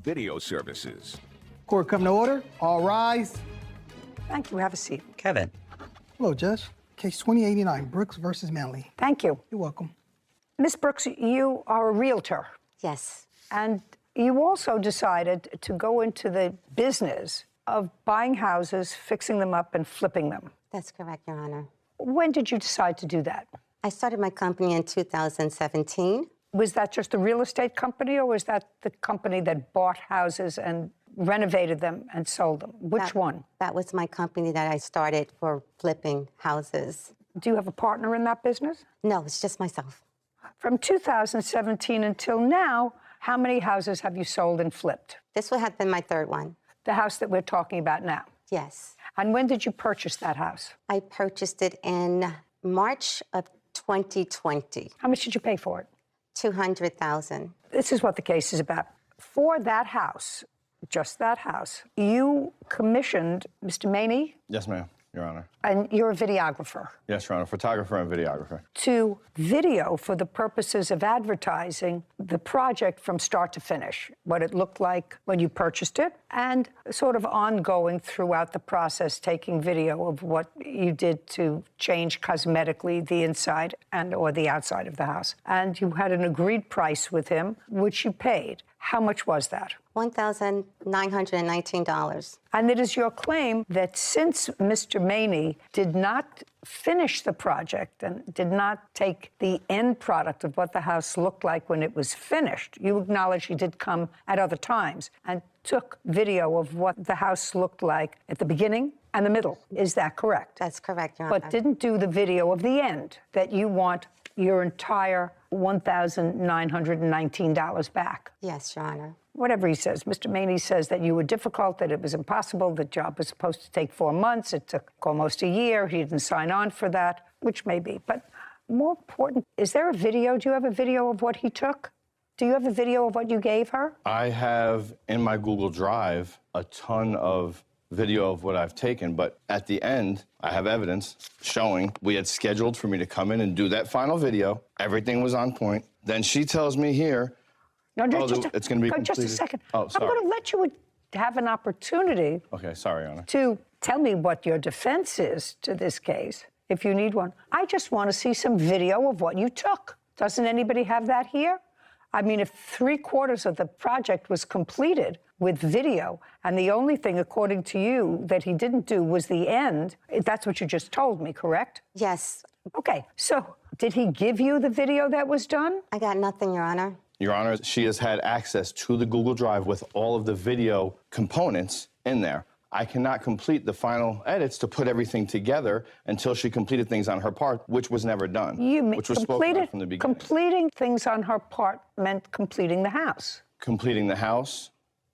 video services. Court come to order. All rise. Thank you. Have a seat. Kevin. Hello, Judge. Case 2089, Brooks versus Manley. Thank you. You're welcome. Ms. Brooks, you are a realtor. Yes. And you also decided to go into the business of buying houses, fixing them up, and flipping them. That's correct, Your Honor. When did you decide to do that? I started my company in 2017. Was that just a real estate company, or was that the company that bought houses and renovated them and sold them? Which one? That was my company that I started for flipping houses. Do you have a partner in that business? No, it's just myself. From 2017 until now, how many houses have you sold and flipped? This would have been my third one. The house that we're talking about now. Yes. And when did you purchase that house? I purchased it in March of 2020. How much did you pay for it? $200,000. This is what the case is about. For that house, just that house, you commissioned Mr. Maney. Yes, ma'am, Your Honor. And you're a videographer. Yes, Your Honor, photographer and videographer. To video for the purposes of advertising the project from start to finish, what it looked like when you purchased it, and sort of ongoing throughout the process, taking video of what you did to change cosmetically the inside and or the outside of the house. And you had an agreed price with him, which you paid. How much was that? $1,919. And it is your claim that since Mr. Maney did not finish the project and did not take the end product of what the house looked like when it was finished, you acknowledge he did come at other times and took video of what the house looked like at the beginning and the middle. Is that correct? That's correct, Your Honor. But didn't do the video of the end, that you want your entire $1,919 back. Yes, Your Honor. Whatever he says. Mr. Maney says that you were difficult, that it was impossible, the job was supposed to take 4 months, it took almost a year, he didn't sign on for that, which may be. But more important, is there a video? Do you have a video of what he took? Do you have a video of what you gave her? I have in my Google Drive a ton of video of what I've taken, but at the end, I have evidence showing we had scheduled for me to come in and do that final video. Everything was on point. Then she tells me here, No, it's going to be completed. Just a second. Oh, sorry. I'm going to let you have an opportunity Okay, sorry, Your Honor. to tell me what your defense is to this case, if you need one. I just want to see some video of what you took. Doesn't anybody have that here? I mean, if 3/4 of the project was completed with video, and the only thing, according to you, that he didn't do was the end, that's what you just told me, correct? Yes. Okay, so did he give you the video that was done? I got nothing, Your Honor. Your Honor, she has had access to the Google Drive with all of the video components in there. I cannot complete the final edits to put everything together until she completed things on her part, which was never done. Which was spoken about from the beginning. Completing things on her part meant completing the house. Completing the house,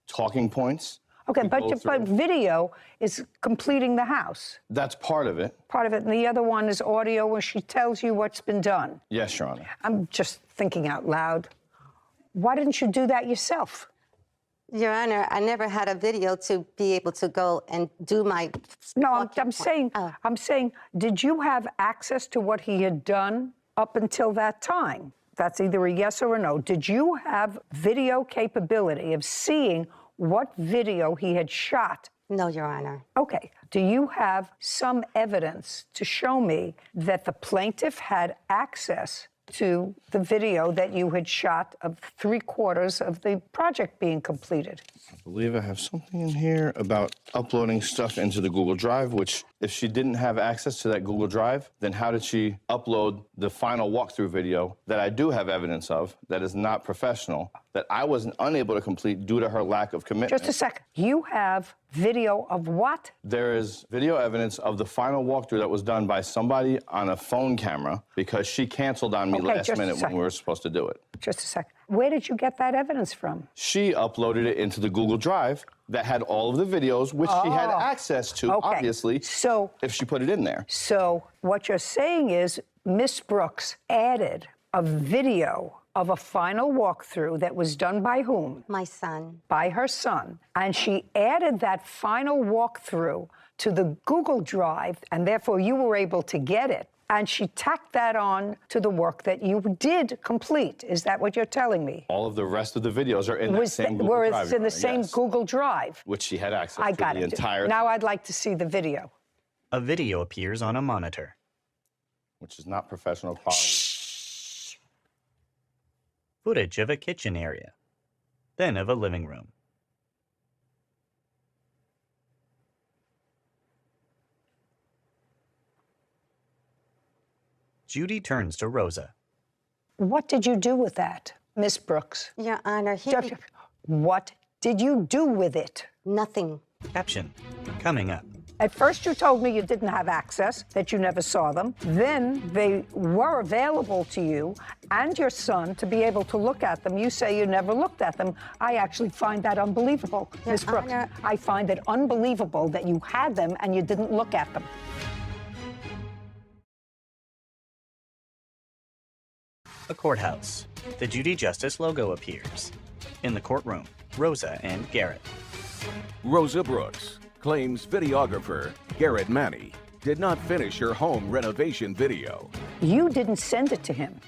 talking points. Okay, to but go through. video is completing the house. That's part of it. Part of it, and the other one is audio where she tells you what's been done. Yes, Your Honor. I'm just thinking out loud. Why didn't you do that yourself? Your Honor, I never had a video to be able to go and do my... No, I'm saying, did you have access to what he had done up until that time? That's either a yes or a no. Did you have video capability of seeing what video he had shot? No, Your Honor. Okay. Do you have some evidence to show me that the plaintiff had access to the video that you had shot of 3/4 of the project being completed? I believe I have something in here about uploading stuff into the Google Drive, which if she didn't have access to that Google Drive, then how did she upload the final walkthrough video that I do have evidence of that is not professional, that I was unable to complete due to her lack of commitment? Just a second. You have video of what? There is video evidence of the final walkthrough that was done by somebody on a phone camera because she canceled on me last minute when we were supposed to do it. Just a second. Where did you get that evidence from? She uploaded it into the Google Drive that had all of the videos, which she had access to, obviously, so if she put it in there. So what you're saying is Miss Brooks added a video of a final walkthrough that was done by whom? My son. By her son. And she added that final walkthrough to the Google Drive, and therefore you were able to get it. And she tacked that on to the work that you did complete. Is that what you're telling me? All of the rest of the videos are in that same Google Where Drive. it's in the same Yes. Google Drive. Which she had access I to got the it. entire Now I'd like to see the video. A video appears on a monitor. which is not professional quality. Footage of a kitchen area, then of a living room. Judy turns to Rosa. What did you do with that, Miss Brooks? Your Honor, What did you do with it? nothing. Caption coming up. At first you told me you didn't have access, that you never saw them. Then they were available to you and your son to be able to look at them. You say you never looked at them. I actually find that unbelievable, Ms. Brooks. Honor. I find it unbelievable that you had them and you didn't look at them. A courthouse. The Judy Justice logo appears. In the courtroom, Rosa and Garrett. Rosa Brooks claims videographer Garrett Manny did not finish her home renovation video. You didn't send it to him.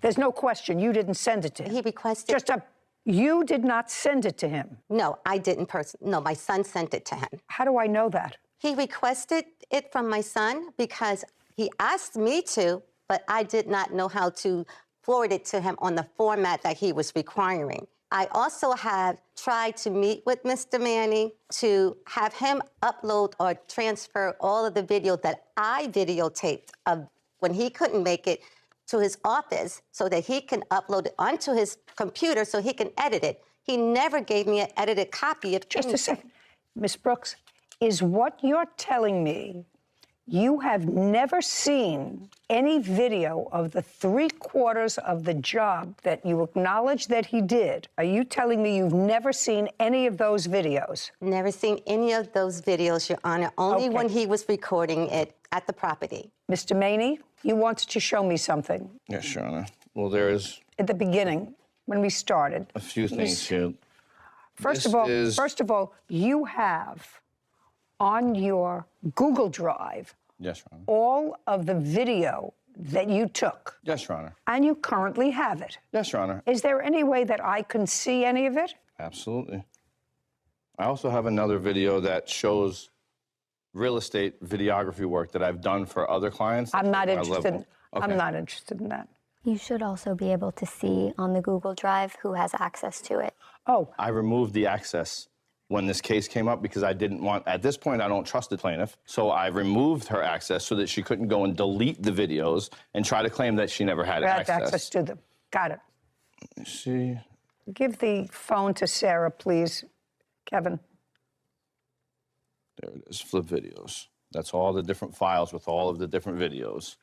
There's no question you didn't send it to him. He requested. You did not send it to him. No, I didn't No, my son sent it to him. How do I know that? He requested it from my son because he asked me to, but I did not know how to forward it to him on the format that he was requiring. I also have tried to meet with Mr. Manning to have him upload or transfer all of the video that I videotaped of when he couldn't make it to his office so that he can upload it onto his computer so he can edit it. He never gave me an edited copy of Just anything. a second. Ms. Brooks, is what you're telling me you have never seen any video of the 3/4 of the job that you acknowledge that he did? Are you telling me you've never seen any of those videos? Never seen any of those videos, Your Honor, only Okay. when he was recording it at the property. Mr. Maney, you wanted to show me something Yes, Your Honor. Well, there is at the beginning when we started. a few things here. First This of all, you have on your Google Drive Yes, Your Honor. all of the video that you took, Yes, Your Honor. and you currently have it. Yes, Your Honor. Is there any way that I can see any of it? Absolutely. I also have another video that shows real estate videography work that I've done for other clients. I'm not At my interested. level. I'm not interested in that. You should also be able to see on the Google Drive who has access to it. Oh, I removed the access when this case came up because I didn't want, at this point, I don't trust the plaintiff. So I removed her access so that she couldn't go and delete the videos and try to claim that she never had you have access. access to them. Got it. Let's see. Give the phone to Sarah, please, Kevin. There it is, flip videos. That's all the different files with all of the different videos.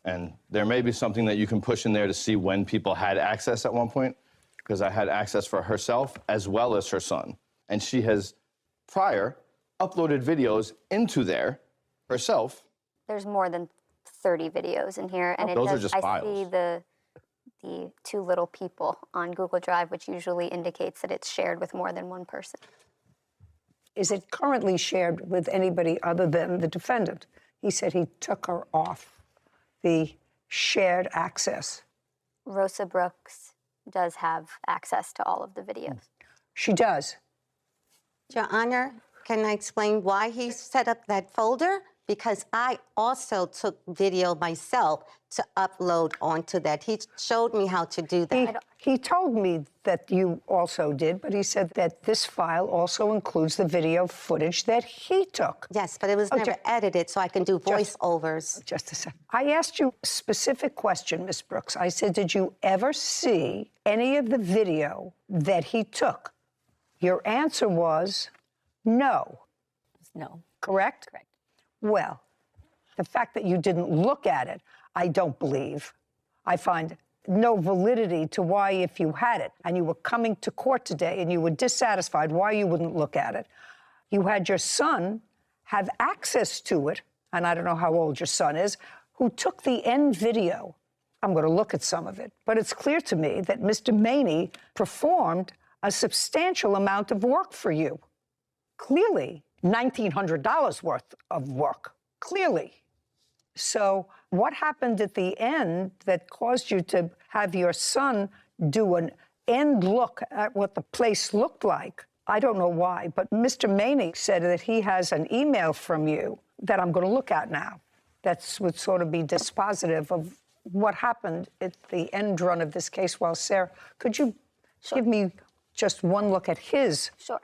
And there may be something that you can push in there to see when people had access at one point, because I had access for herself as well as her son. And she has prior uploaded videos into there herself. There's more than 30 videos in here, and Those are just I files. see the two little people on Google Drive, which usually indicates that it's shared with more than one person. Is it currently shared with anybody other than the defendant? He said he took her off the shared access. Rosa Brooks does have access to all of the videos. She does. Your Honor, can I explain why he set up that folder? Because I also took video myself to upload onto that. He showed me how to do that. He told me that you also did, but he said that this file also includes the video footage that he took. Yes, but it was never edited, so I can do voiceovers. Just a second. I asked you a specific question, Ms. Brooks. I said, did you ever see any of the video that he took? Your answer was no. No. Correct? Correct. Well, the fact that you didn't look at it, I don't believe. I find no validity to why, if you had it and you were coming to court today and you were dissatisfied, why you wouldn't look at it. You had your son have access to it, and I don't know how old your son is, who took the end video. I'm going to look at some of it, but it's clear to me that Mr. Maney performed a substantial amount of work for you. Clearly, $1,900 worth of work. Clearly. So What happened at the end that caused you to have your son do an end look at what the place looked like? I don't know why, but Mr. Maney said that he has an email from you that I'm going to look at now. That would sort of be dispositive of what happened at the end run of this case. Well, Sarah, could you give me just one look at his? Sure.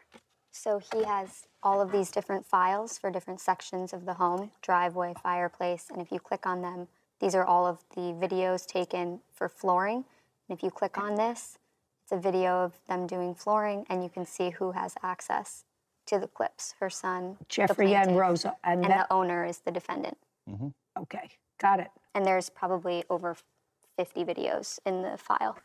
So he has all of these different files for different sections of the home, driveway, fireplace, and if you click on them, these are all of the videos taken for flooring. And if you click on this, it's a video of them doing flooring, and you can see who has access to the clips. Her son, Jeffrey the and plaintiff, Rosa. and the owner is the defendant. Okay, got it. And there's probably over 50 videos in the file.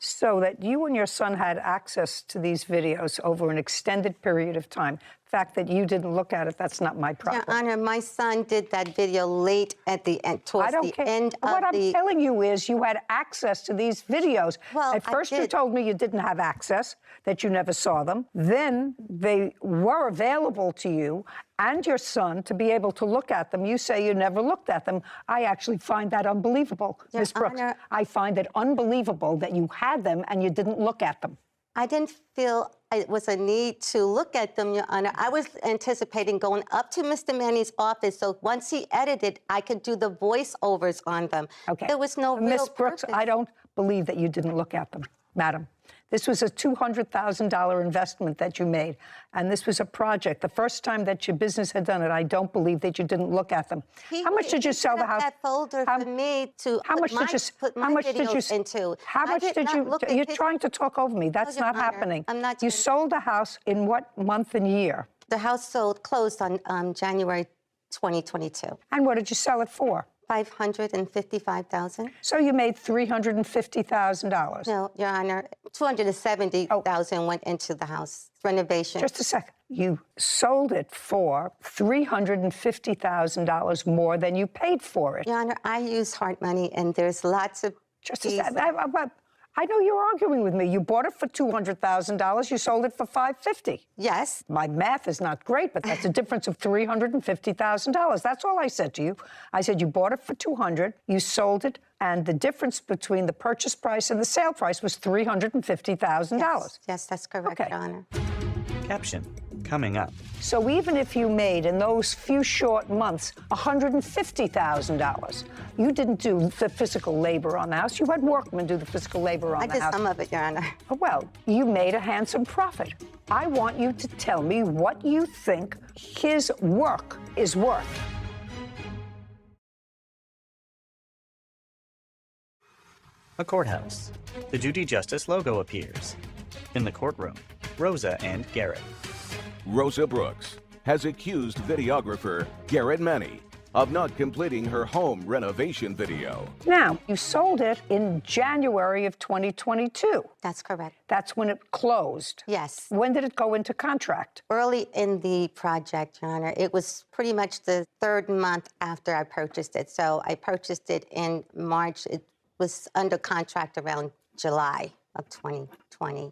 So that you and your son had access to these videos over an extended period of time. The fact that you didn't look at it, that's not my problem. Your Honor, my son did that video late at the end, towards the end of What the... I'm telling you is you had access to these videos. Well, at first I you did. told me you didn't have access, that you never saw them. Then they were available to you and your son to be able to look at them. You say you never looked at them. I actually find that unbelievable, Your Ms. Brooks. Honor, I find it unbelievable that you had them and you didn't look at them. I didn't feel it was a need to look at them, Your Honor. I was anticipating going up to Mr. Manny's office, so once he edited, I could do the voiceovers on them. Okay. There was no real Ms. Brooks, purpose. I don't believe that you didn't look at them, madam. This was a $200,000 investment that you made, and this was a project. The first time that your business had done it, I don't believe that you didn't look at them. How much did you sell the house? That folder for me to How much did you put my videos into. How much did you? You're trying to talk over me. That's Your not Honor, happening. I'm not You trying- sold the house in what month and year? The house closed on January 2022. And what did you sell it for? $555,000. So you made $350,000. No, Your Honor, $270,000 went into the house renovation. Just a second. You sold it for $350,000 more than you paid for it. Your Honor, I use hard money, and there's lots of Just a fees. second. I know you're arguing with me. You bought it for $200,000. You sold it for $550,000. Yes. My math is not great, but that's a difference of $350,000. That's all I said to you. I said you bought it for $200,000, you sold it, and the difference between the purchase price and the sale price was $350,000. Yes, that's correct, Okay. Your Honor. Caption coming up. So even if you made in those few short months $150,000, you didn't do the physical labor on the house. You had workmen do the physical labor on I the did house. some of it, Your Honor. Well, you made a handsome profit. I want you to tell me what you think his work is worth. A courthouse. The Judy Justice logo appears. In the courtroom, Rosa and Garrett. Rosa Brooks has accused videographer Garrett Manny of not completing her home renovation video. Now, you sold it in January of 2022. That's correct. That's when it closed. Yes. When did it go into contract? Early in the project, Your Honor, it was pretty much the third month after I purchased it. So I purchased it in March. It was under contract around July of 2020.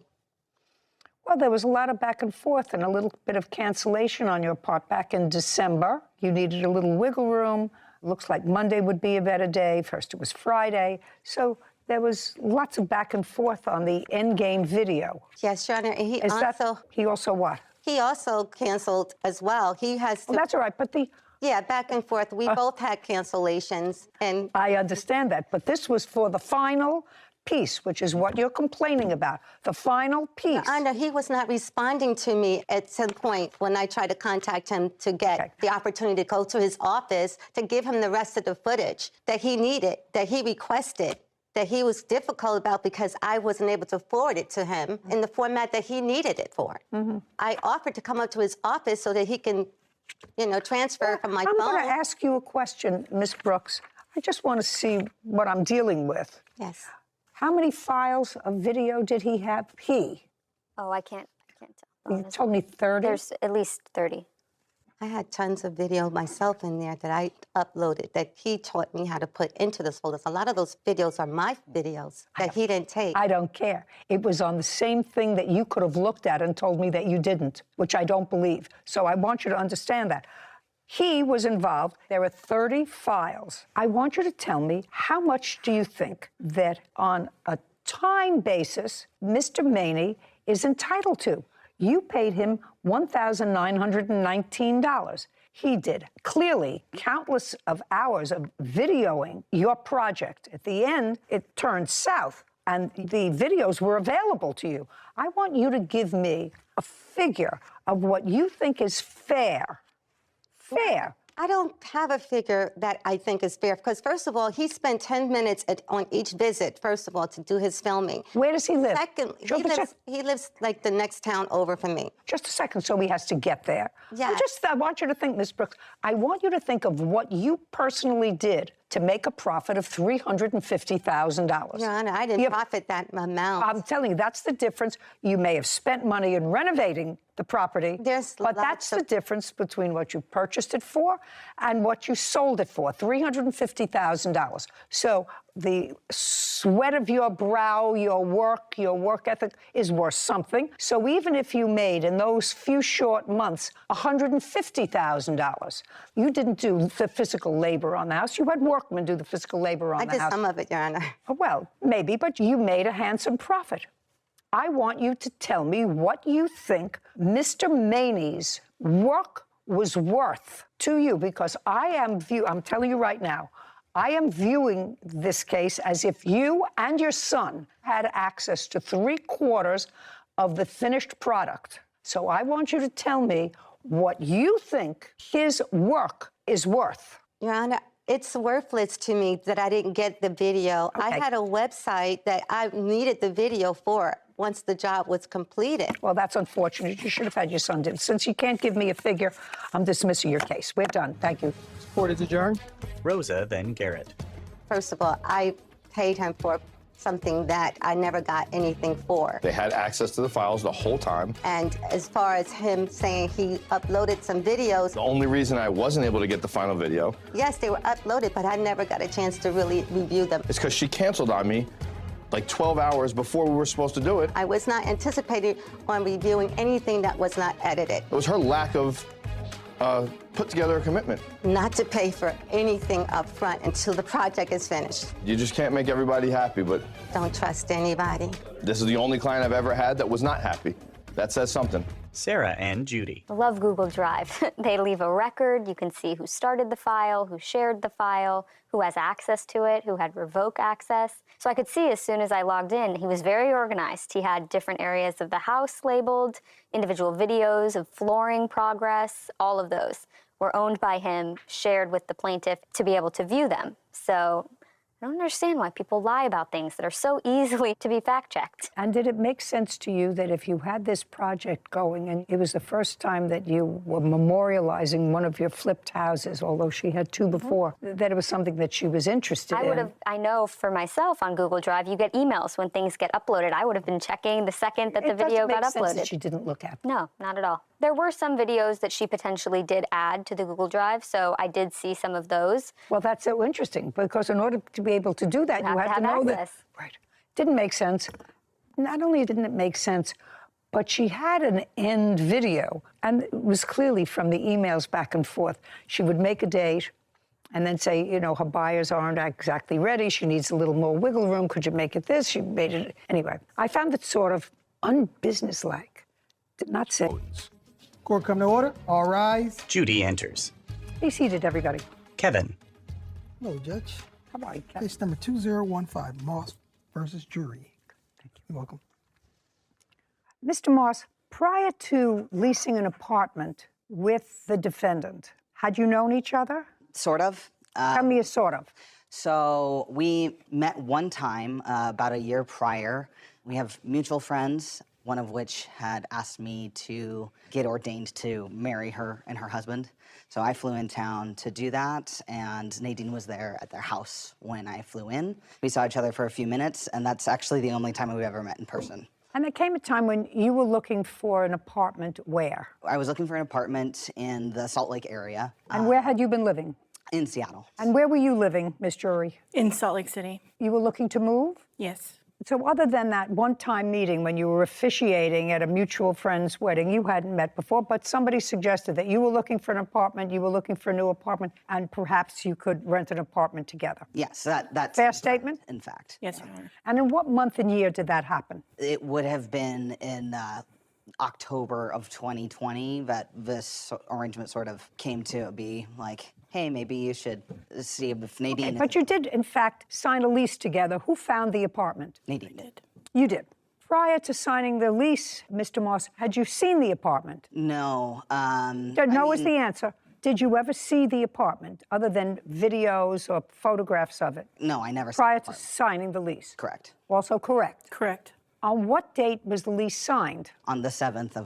Well, there was a lot of back and forth and a little bit of cancellation on your part back in December. You needed a little wiggle room. Looks like Monday would be a better day. First it was Friday. So there was lots of back and forth on the endgame video. Yes, Your Honor. And he also what? He also canceled as well. He has to... Well, that's all right, but Yeah, back and forth. We both had cancellations, and... I understand that, but this was for the final piece, which is what you're complaining about, the final piece. I know he was not responding to me at some point when I tried to contact him to get the opportunity to go to his office to give him the rest of the footage that he needed, that he requested, that he was difficult about because I wasn't able to forward it to him in the format that he needed it for. I offered to come up to his office so that he can, transfer from my phone. I'm going to ask you a question, Ms. Brooks. I just want to see what I'm dealing with. Yes. How many files of video did he have? Oh, I can't tell. You told me 30? There's at least 30. I had tons of video myself in there that I uploaded that he taught me how to put into the folders. A lot of those videos are my videos that he didn't take. I don't care. It was on the same thing that you could have looked at and told me that you didn't, which I don't believe. So I want you to understand that. He was involved. There are 30 files. I want you to tell me, how much do you think that on a time basis Mr. Maney is entitled to? You paid him $1,919. He did clearly countless of hours of videoing your project. At the end, it turned south, and the videos were available to you. I want you to give me a figure of what you think is fair. Fair. I don't have a figure that I think is fair because, first of all, he spent 10 minutes on each visit, first of all, to do his filming. Where does he live? Second, he lives like the next town over from me. Just a second, so he has to get there. Yes. I want you to think, Ms. Brooks, I want you to think of what you personally did to make a profit of $350,000. Your Honor, I didn't profit that amount. I'm telling you, that's the difference. You may have spent money in renovating the property, but that's the difference between what you purchased it for and what you sold it for, $350,000. So the sweat of your brow, your work ethic is worth something. So even if you made in those few short months $150,000, you didn't do the physical labor on the house. You had workmen do the physical labor on the house. I did some of it, Your Honor. Well, maybe, but you made a handsome profit. I want you to tell me what you think Mr. Maney's work was worth to you, because I'm telling you right now, I am viewing this case as if you and your son had access to 3/4 of the finished product. So I want you to tell me what you think his work is worth. Your Honor, it's worthless to me that I didn't get the video. Okay. I had a website that I needed the video for once the job was completed. Well, that's unfortunate. You should have had your son do it. Since you can't give me a figure, I'm dismissing your case. We're done. Thank you. Court is adjourned. Rosa, then Garrett. First of all, I paid him for something that I never got anything for. They had access to the files the whole time. And as far as him saying he uploaded some videos, The only reason I wasn't able to get the final video yes, they were uploaded, but I never got a chance to really review them. is because she canceled on me like 12 hours before we were supposed to do it. I was not anticipating on reviewing anything that was not edited. It was her lack of put together a commitment. Not to pay for anything up front until the project is finished. You just can't make everybody happy, but Don't trust anybody. this is the only client I've ever had that was not happy. That says something. Sarah and Judy. I love Google Drive. They leave a record. You can see who started the file, who shared the file, who has access to it, who had revoke access. So I could see as soon as I logged in, he was very organized. He had different areas of the house labeled, individual videos of flooring progress, all of those were owned by him, shared with the plaintiff to be able to view them. So I don't understand why people lie about things that are so easily to be fact-checked. And did it make sense to you that if you had this project going, and it was the first time that you were memorializing one of your flipped houses, although she had two before, that it was something that she was interested in? I know for myself on Google Drive, you get emails when things get uploaded. I would have been checking the second that the video got It doesn't make sense uploaded. that she didn't look at. No, not at all. There were some videos that she potentially did add to the Google Drive, so I did see some of those. Well, that's so interesting, because in order to be able to do that, you have to know that. access. Right. Didn't make sense. Not only didn't it make sense, but she had an end video, and it was clearly from the emails back and forth. She would make a date and then say, you know, her buyers aren't exactly ready. She needs a little more wiggle room. Could you make it this? She made it. Anyway, I found it sort of unbusinesslike. Did not say. Court come to order. All rise. Judy enters. Be seated, everybody. Kevin. Hello, Judge. How about you, Ken? Case number 2015, Moss versus Jury. Thank you. You're welcome. Mr. Moss, prior to leasing an apartment with the defendant, had you known each other? Sort of. Tell me a sort of. So we met one time about a year prior. We have mutual friends, one of which had asked me to get ordained to marry her and her husband. So I flew in town to do that, and Nadine was there at their house when I flew in. We saw each other for a few minutes, and that's actually the only time we've ever met in person. And there came a time when you were looking for an apartment where? I was looking for an apartment in the Salt Lake area. And where had you been living? In Seattle. And where were you living, Miss Jury? In Salt Lake City. You were looking to move? Yes. So other than that one-time meeting when you were officiating at a mutual friend's wedding, you hadn't met before, but somebody suggested that you were looking for an apartment, you were looking for a new apartment, and perhaps you could rent an apartment together. Yes, that's Fair statement? in fact. Yes, Your Honor. And in what month and year did that happen? It would have been in October of 2020 that this arrangement sort of came to be like, hey, maybe you should see if Nadine... But you did, in fact, sign a lease together. Who found the apartment? Nadine did. You did. Prior to signing the lease, Mr. Moss, had you seen the apartment? No. No is the answer. Did you ever see the apartment other than videos or photographs of it? No, I never saw Prior the to apartment. signing the lease? Correct. Also correct. Correct. On what date was the lease signed? On the 7th of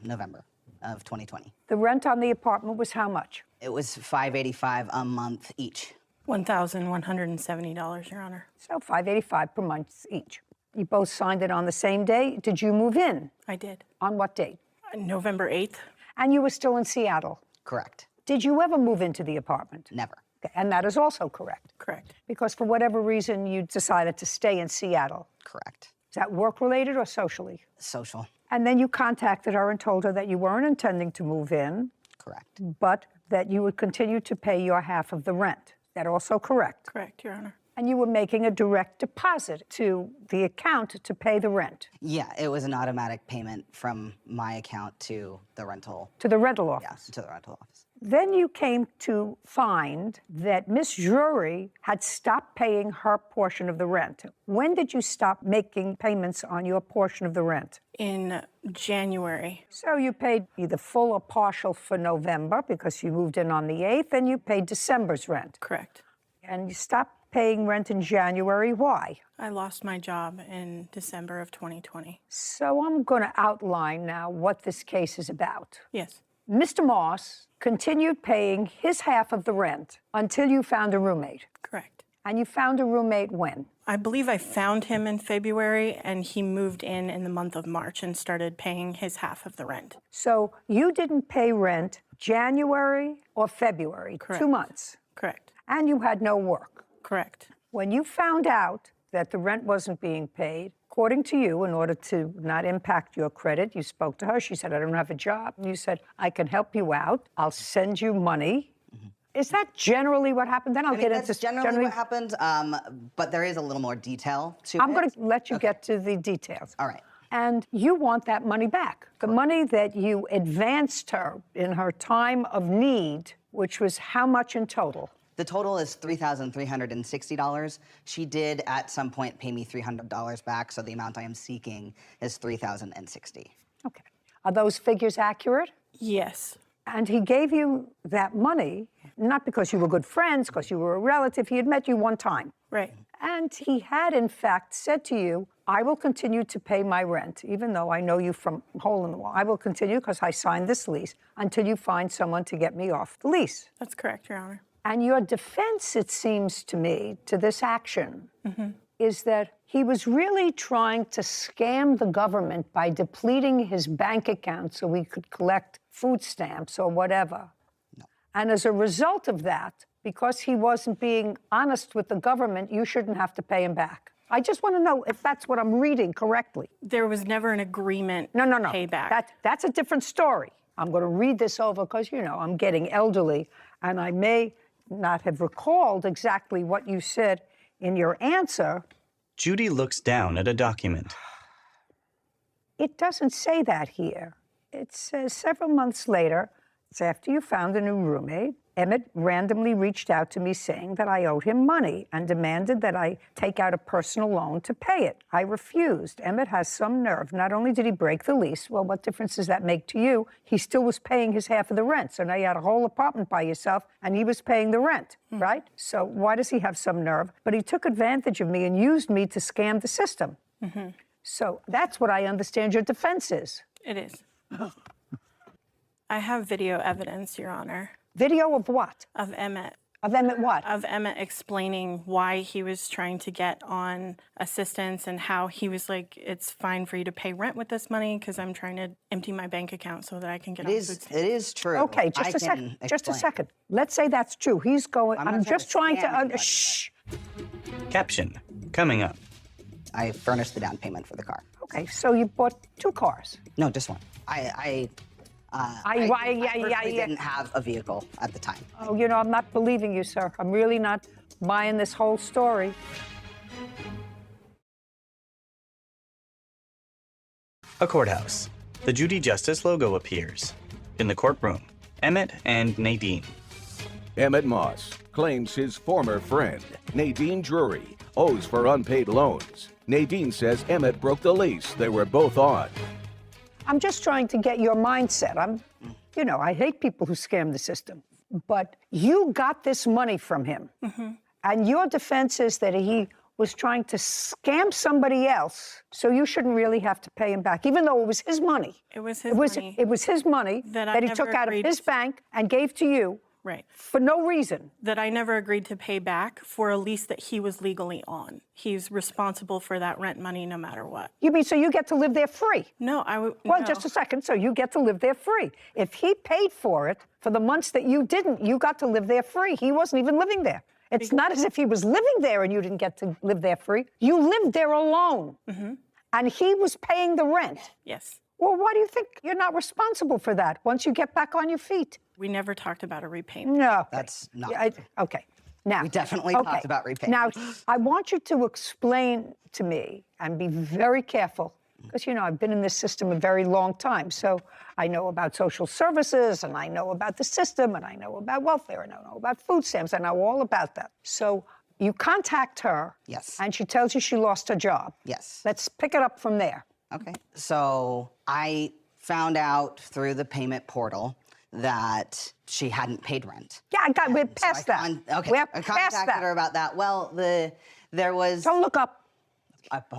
November of 2020. The rent on the apartment was how much? It was $585 a month each. $1,170, Your Honor. So $585 per month each. You both signed it on the same day. Did you move in? I did. On what date? November 8th. And you were still in Seattle. Correct. Did you ever move into the apartment? Never. Okay, and that is also correct. Correct. Because for whatever reason, you decided to stay in Seattle. Correct. Is that work-related or socially? Social. And then you contacted her and told her that you weren't intending to move in, Correct. but that you would continue to pay your half of the rent. Is that also correct? Correct, Your Honor. And you were making a direct deposit to the account to pay the rent, Yeah, it was an automatic payment from my account to the rental. to the rental office. Yes, to the rental office. Then you came to find that Miss Jury had stopped paying her portion of the rent. When did you stop making payments on your portion of the rent? In January. So you paid either full or partial for November because you moved in on the 8th, and you paid December's rent. Correct. And you stopped paying rent in January. Why? I lost my job in December of 2020. So I'm going to outline now what this case is about. Yes. Mr. Moss continued paying his half of the rent until you found a roommate. Correct. And you found a roommate when? I believe I found him in February, and he moved in the month of March and started paying his half of the rent. So you didn't pay rent January or February, Correct. 2 months, Correct. and you had no work. Correct. When you found out that the rent wasn't being paid, according to you, in order to not impact your credit, you spoke to her. She said, I don't have a job. You said, I can help you out. I'll send you money. Is that generally what happened? Then I'll get into That's generally what happened, but there is a little more detail to I'm it. going to let you get to the details. All right. And you want that money back. The money that you advanced her in her time of need, which was how much in total? The total is $3,360. She did at some point pay me $300 back, so the amount I am seeking is $3,060. Okay. Are those figures accurate? Yes. And he gave you that money, not because you were good friends, because you were a relative. He had met you one time. Right. And he had, in fact, said to you, I will continue to pay my rent, even though I know you from hole in the wall. I will continue because I signed this lease until you find someone to get me off the lease. That's correct, Your Honor. And your defense, it seems to me, to this action is that he was really trying to scam the government by depleting his bank account so he could collect food stamps or whatever. No. And as a result of that, because he wasn't being honest with the government, you shouldn't have to pay him back. I just want to know if that's what I'm reading correctly. There was never an agreement No. payback. That's a different story. I'm going to read this over because, you know, I'm getting elderly, and I may not have recalled exactly what you said in your answer. Judy looks down at a document. It doesn't say that here. It says several months later, it's after you found a new roommate, Emmett randomly reached out to me saying that I owed him money and demanded that I take out a personal loan to pay it. I refused. Emmett has some nerve. Not only did he break the lease, well, what difference does that make to you? He still was paying his half of the rent. So now you had a whole apartment by yourself and he was paying the rent, right? So why does he have some nerve? But he took advantage of me and used me to scam the system. So that's what I understand your defense is. It is. I have video evidence, Your Honor. Video of what? Of Emmett. Of Emmett what? Of Emmett explaining why he was trying to get on assistance and how he was like, it's fine for you to pay rent with this money because I'm trying to empty my bank account so that I can get on food stamps. It is true. Okay, just a second. Just a second. Let's say that's true. He's going. I'm just trying to. Shh. Caption. Coming up. I furnished the down payment for the car. Okay, so you bought 2 cars. No, just one. I personally didn't have a vehicle at the time. Oh, you know, I'm not believing you, sir. I'm really not buying this whole story. A courthouse. The Judy Justice logo appears. In the courtroom, Emmett and Nadine. Emmett Moss claims his former friend, Nadine Drury, owes for unpaid loans. Nadine says Emmett broke the lease they were both on. I'm just trying to get your mindset. I hate people who scam the system. But you got this money from him. And your defense is that he was trying to scam somebody else, so you shouldn't really have to pay him back, even though it was his money. It was his money. It was his money that he took out of his bank and gave to you. Right. For no reason. That I never agreed to pay back for a lease that he was legally on. He's responsible for that rent money no matter what. You mean so you get to live there free? No, Well, no. just a second. So you get to live there free. If he paid for it for the months that you didn't, you got to live there free. He wasn't even living there. It's not as if he was living there and you didn't get to live there free. You lived there alone. And he was paying the rent. Yes. Well, why do you think you're not responsible for that once you get back on your feet? We never talked about a repayment. No. That's not. Yeah, okay. Now, We definitely talked about repayment. Now, I want you to explain to me and be very careful because, I've been in this system a very long time. So I know about social services and I know about the system and I know about welfare and I know about food stamps. I know all about that. So you contact her. Yes. And she tells you she lost her job. Yes. Let's pick it up from there. Okay. So I found out through the payment portal that she hadn't paid rent. Yeah, we're past that. Okay. We're I past contacted that. her about that. Well, there was. Don't look up.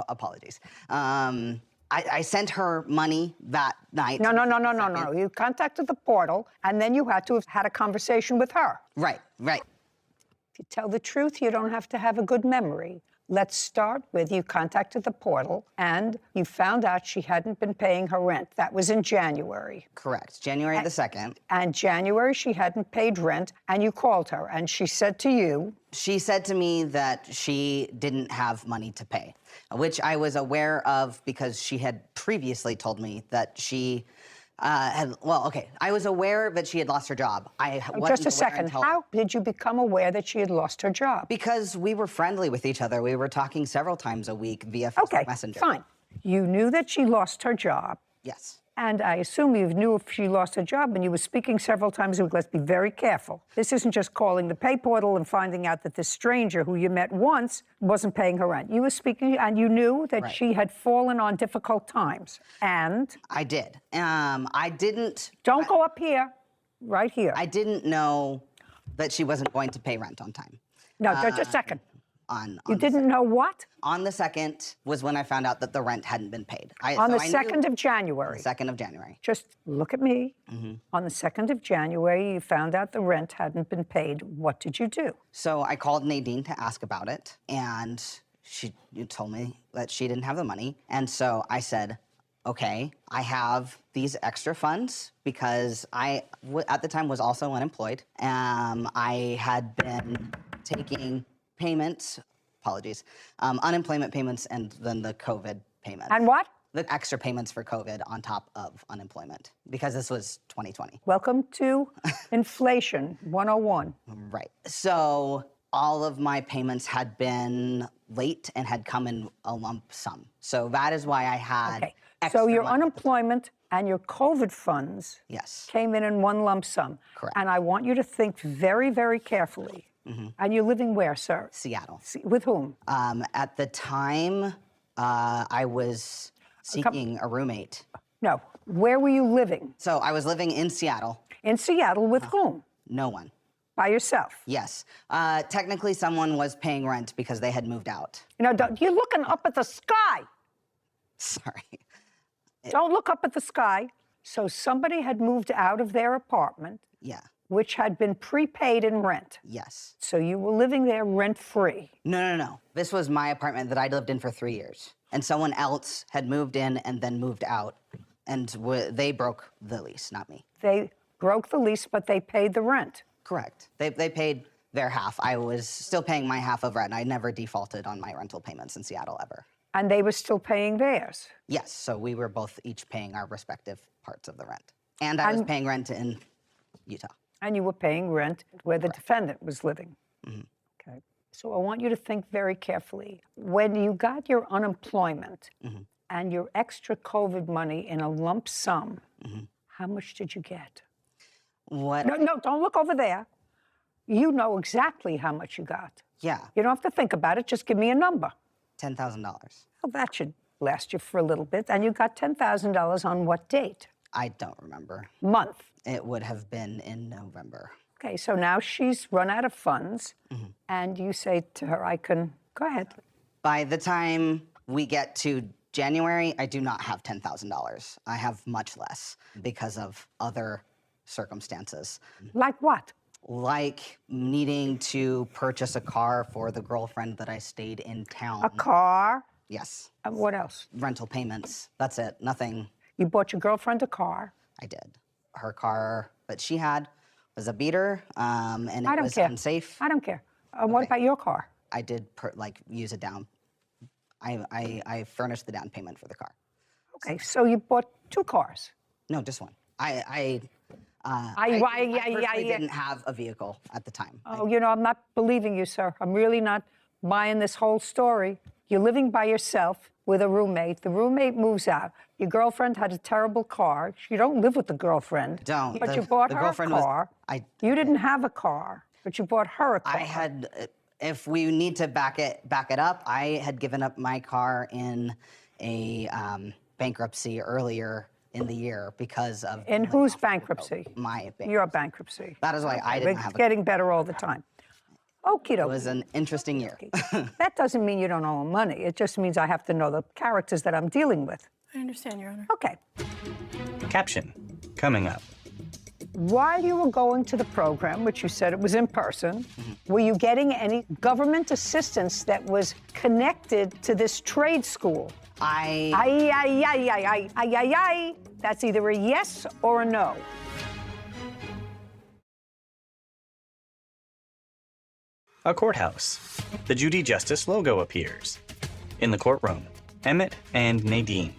Apologies. I sent her money that night. No. You contacted the portal, and then you had to have had a conversation with her. Right. If you tell the truth, you don't have to have a good memory. Let's start with you contacted the portal, and you found out she hadn't been paying her rent. That was in January. Correct. January the 2nd. And January, she hadn't paid rent, and you called her, and she said to you... She said to me that she didn't have money to pay, which I was aware of because she had previously told me that she I was aware that she had lost her job. Just a second. How did you become aware that she had lost her job? Because we were friendly with each other. We were talking several times a week via Facebook Messenger. Okay, fine. You knew that she lost her job. Yes. And I assume you knew if she lost her job and you were speaking several times a week. Let's be very careful. This isn't just calling the pay portal and finding out that this stranger who you met once wasn't paying her rent. You were speaking and you knew that she had fallen on difficult times. And? I did. I didn't... Don't go up here. Right here. I didn't that she wasn't going to pay rent on time. No, just a second. You didn't know what? On the 2nd was when I found out that the rent hadn't been paid. On the 2nd of January. 2nd of January. Just look at me. On the 2nd of January, you found out the rent hadn't been paid. What did you do? So I called Nadine to ask about it, and she told me that she didn't have the money. And so I said, okay, I have these extra funds because I, at the time, was also unemployed. I had been taking payments, unemployment payments, and then the COVID payments. And what? The extra payments for COVID on top of unemployment, because this was 2020. Welcome to Inflation 101. Right. So all of my payments had been late and had come in a lump sum. So that is why I had extra So your money. unemployment and your COVID funds came in one lump sum. Correct. And I want you to think very, very carefully. And you're living where, sir? Seattle. With whom? At the time, I was seeking a roommate. No. Where were you living? So I was living in Seattle. In Seattle with whom? No one. By yourself? Yes. Technically, someone was paying rent because they had moved out. You're looking up at the sky. Sorry. Don't look up at the sky. So somebody had moved out of their apartment. Yeah. Which had been prepaid in rent. Yes. So you were living there rent-free. No. This was my apartment that I'd lived in for 3 years. And someone else had moved in and then moved out. And they broke the lease, not me. They broke the lease, but they paid the rent. Correct. They paid their half. I was still paying my half of rent. I never defaulted on my rental payments in Seattle ever. And they were still paying theirs. Yes, so we were both each paying our respective parts of the rent. And I was paying rent in Utah. And you were paying rent where the defendant was living. Okay. So I want you to think very carefully. When you got your unemployment and your extra COVID money in a lump sum, how much did you get? What? No, don't look over there. You know exactly how much you got. Yeah, You don't have to think about it. Just give me a number. $10,000. Well, that should last you for a little bit. And you got $10,000 on what date? I don't remember. Month. It would have been in November. Okay, so now she's run out of funds, and you say to her, go ahead. By the time we get to January, I do not have $10,000. I have much less because of other circumstances. Like what? Like needing to purchase a car for the girlfriend that I stayed in town. A car? Yes. What else? Rental payments. That's it. Nothing. You bought your girlfriend a car. I did. Her car that she had was a beater, and I it don't was care. unsafe. I don't care. What about your car? I did use a down. I furnished the down payment for the car. Okay, so you bought 2 cars. No, just one. I didn't have a vehicle at the time. Oh, I'm not believing you, sir. I'm really not buying this whole story. You're living by yourself with a roommate. The roommate moves out. Your girlfriend had a terrible car. You don't live with the girlfriend. Don't. But you bought her a girlfriend car. You didn't have a car, but you bought her a car. I had. If we need to back it up, I had given up my car in a bankruptcy earlier in the year because of. In whose bankruptcy? My bankruptcy. Your bankruptcy. That is why I didn't have It's getting better all the time. Okie dokie. It was an interesting year. That doesn't mean you don't owe money. It just means I have to know the characters that I'm dealing with. I understand, Your Honor. Okay. Caption coming up. While you were going to the program, which you said it was in person, were you getting any government assistance that was connected to this trade school? Ay. That's either a yes or a no. A courthouse. The Judy Justice logo appears. In the courtroom, Emmett and Nadine.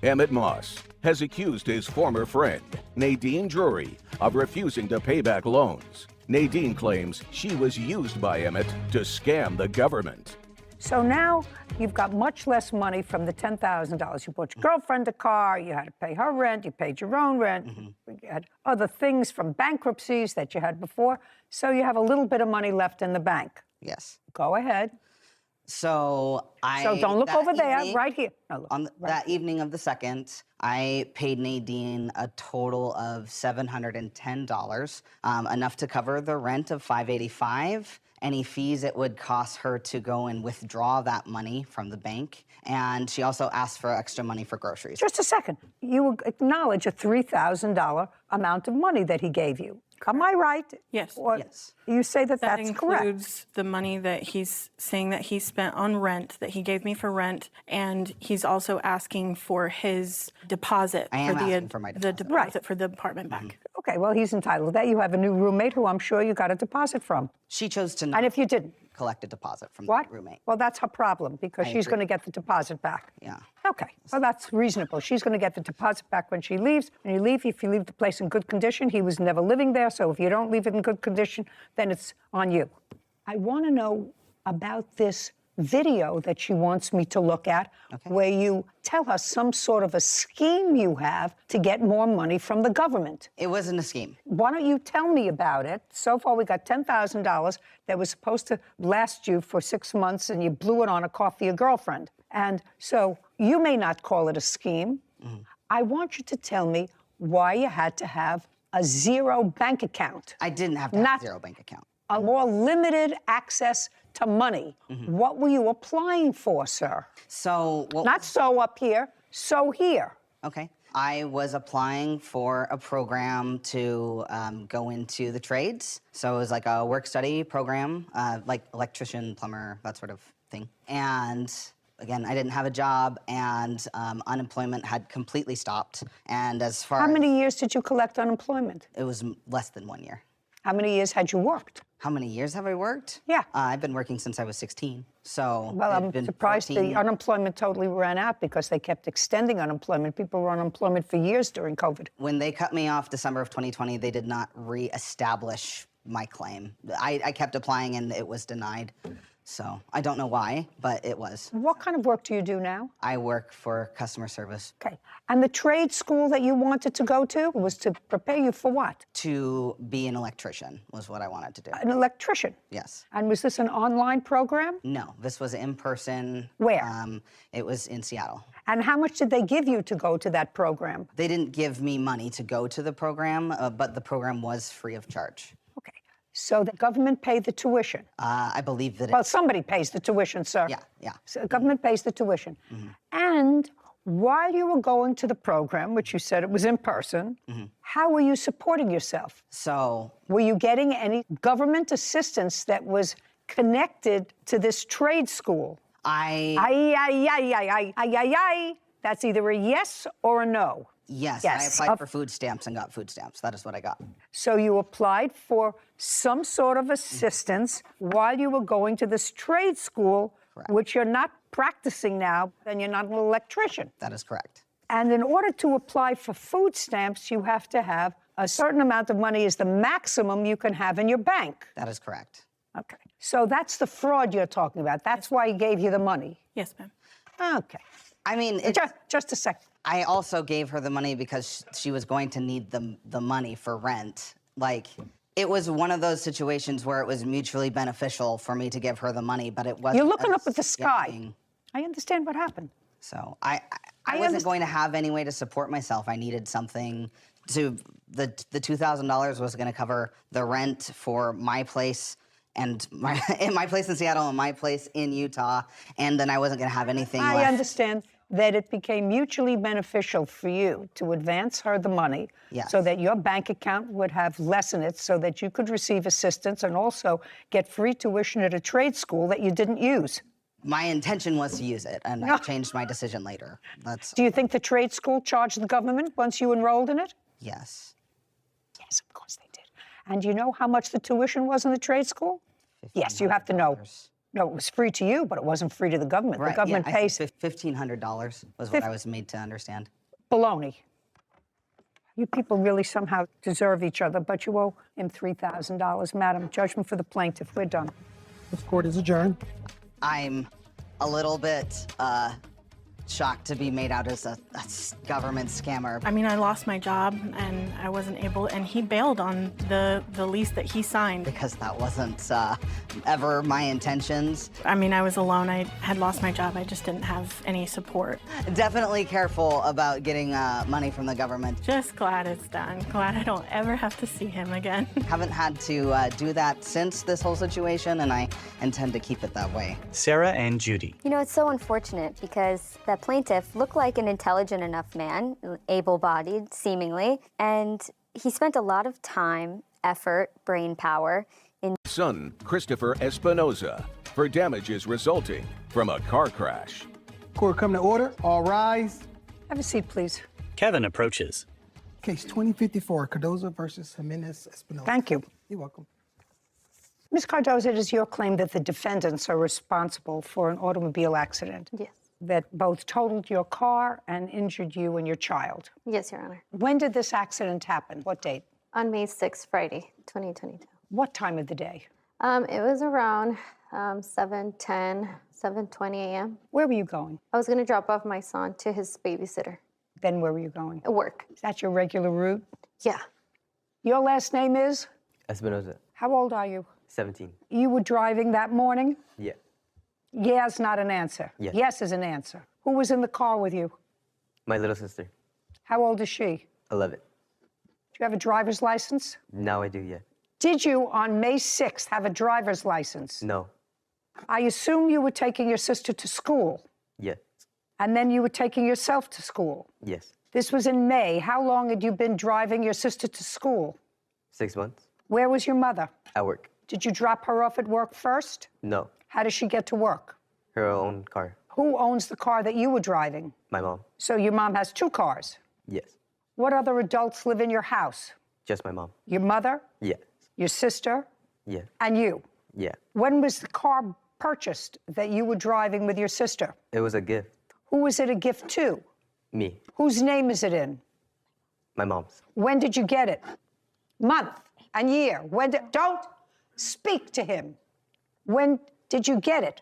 Emmett Moss has accused his former friend, Nadine Drury, of refusing to pay back loans. Nadine claims she was used by Emmett to scam the government. So now you've got much less money from the $10,000. You bought your girlfriend a car, you had to pay her rent, you paid your own rent, you had other things from bankruptcies that you had before. So you have a little bit of money left in the bank. Yes. Go ahead. So don't look over there, evening, right here. No, look, on that evening of the 2nd, I paid Nadine a total of $710, enough to cover the rent of $585, any fees it would cost her to go and withdraw that money from the bank, and she also asked for extra money for groceries. Just a second. You acknowledge a $3,000 amount of money that he gave you. Am I right? Yes. Or Yes. You say that That that's correct. includes the money that he's saying that he spent on rent, that he gave me for rent, and he's also asking for his deposit. I am for asking for my the deposit. deposit for the apartment back. Okay, well, he's entitled to that. You have a new roommate who I'm sure you got a deposit from. She chose to not And if you didn't, collect a deposit from what? the roommate. Well, that's her problem because she's agree. going to get the deposit back. Yeah. Okay, well, that's reasonable. She's going to get the deposit back when she leaves. When you leave, if you leave the place in good condition, he was never living there, so if you don't leave it in good condition, then it's on you. I want to know about this video that she wants me to look at, where you tell her some sort of a scheme you have to get more money from the government. It wasn't a scheme. Why don't you tell me about it? So far, we got $10,000 that was supposed to last you for 6 months, and you blew it on a car for your girlfriend. And so you may not call it a scheme. I want you to tell me why you had to have a zero bank account. I didn't have to have Not- a zero bank account. A more limited access to money. What were you applying for, sir? So what Not so up here, so here. Okay. I was applying for a program to go into the trades. So it was like a work study program, like electrician, plumber, that sort of thing. And again, I didn't have a job, and unemployment had completely stopped. And as far How as many years did you collect unemployment? it was less than 1 year. How many years had you worked? How many years have I worked? Yeah. I've been working since I was 16. So Well, it's I'm been surprised 14. the unemployment totally ran out because they kept extending unemployment. People were on unemployment for years during COVID. When they cut me off December of 2020, they did not reestablish my claim. I kept applying and it was denied. So I don't know why, but it was. What kind of work do you do now? I work for customer service. Okay. And the trade school that you wanted to go to was to prepare you for what? To be an electrician was what I wanted to do. An electrician? Yes. And was this an online program? No, this was in person. Where? It was in Seattle. And how much did they give you to go to that program? They didn't give me money to go to the program, but the program was free of charge. Okay. So the government paid the tuition? I believe that Well, somebody pays the tuition, sir. Yeah. So the government pays the tuition. And while you were going to the program, which you said it was in person, how were you supporting yourself? So Were you getting any government assistance that was connected to this trade school? Ay. That's either a yes or a no. Yes, Yes. I applied for food stamps and got food stamps. That is what I got. So you applied for some sort of assistance while you were going to this trade school, which you're not practicing now, then you're not an electrician. That is correct. And in order to apply for food stamps, you have to have a certain amount of money is the maximum you can have in your bank. That is correct. Okay. So that's the fraud you're talking about. That's why he gave you the money. Yes, ma'am. Okay. I mean, Just a second. I also gave her the money because she was going to need the money for rent. Like, it was one of those situations where it was mutually beneficial for me to give her the money, but it wasn't. You're looking up a at the sky. scamming. I understand what happened. So I wasn't going to have any way to support myself. I needed something to the $2,000 was going to cover the rent for my place and my place in Seattle and my place in Utah, and then I wasn't going to have anything left. I understand that it became mutually beneficial for you to advance her the money so that your bank account would have less in it so that you could receive assistance and also get free tuition at a trade school that you didn't use. My intention was to use it, and I changed my decision later. Do you think the trade school charged the government once you enrolled in it? Yes. Yes, of course they did. And do you know how much the tuition was in the trade school? Yes, you have to know. No, it was free to you, but it wasn't free to the government. Right, the government pays. $1,500 was what I was made to understand. Baloney. You people really somehow deserve each other, but you owe him $3,000. Madam, judgment for the plaintiff. We're done. This court is adjourned. I'm a little bit shocked to be made out as a government scammer. I mean, I lost my job and I wasn't able, and he bailed on the lease that he signed. Because that wasn't ever my intentions. I mean, I was alone. I had lost my job. I just didn't have any support. Definitely careful about getting money from the government. Just glad it's done. Glad I don't ever have to see him again. Haven't had to do that since this whole situation, and I intend to keep it that way. Sarah and Judy. You know, it's so unfortunate because that plaintiff looked like an intelligent enough man, able-bodied, seemingly, and he spent a lot of time, effort, brain power in Son Christopher Espinoza for damages resulting from a car crash. Court come to order. All rise. Have a seat, please. Kevin approaches. Case 2054, Cardozo versus Jimenez Espinosa. Thank you. You're welcome. Ms. Cardozo, it is your claim that the defendants are responsible for an automobile accident. Yes. That both totaled your car and injured you and your child. Yes, Your Honor. When did this accident happen? What date? On May 6th, Friday, 2022. What time of the day? It was around 7:10, 7:20 a.m. Where were you going? I was going to drop off my son to his babysitter Then where were you going? at work. Is that your regular route? Yeah. Your last name is? Espinoza, How old are you? 17. You were driving that morning? Yeah. Yeah is not an answer. Yes. Yes is an answer. Who was in the car with you? My little sister, How old is she? 11. Do you have a driver's license? Now I do, yeah. Did you, on May 6th, have a driver's license? No. I assume you were taking your sister to school, Yes. and then you were taking yourself to school. Yes. This was in May. How long had you been driving your sister to school? 6 months. Where was your mother? At work. Did you drop her off at work first? No. How does she get to work? Her own car. Who owns the car that you were driving? My mom. So your mom has two cars. Yes. What other adults live in your house? Just my mom. Your mother, Yes. your sister, Yeah. And you? Yeah. When was the car purchased that you were driving with your sister? It was a gift. Who was it a gift to? Me. Whose name is it in? My mom's. When did you get it? Month and year. Don't speak to him. When did you get it?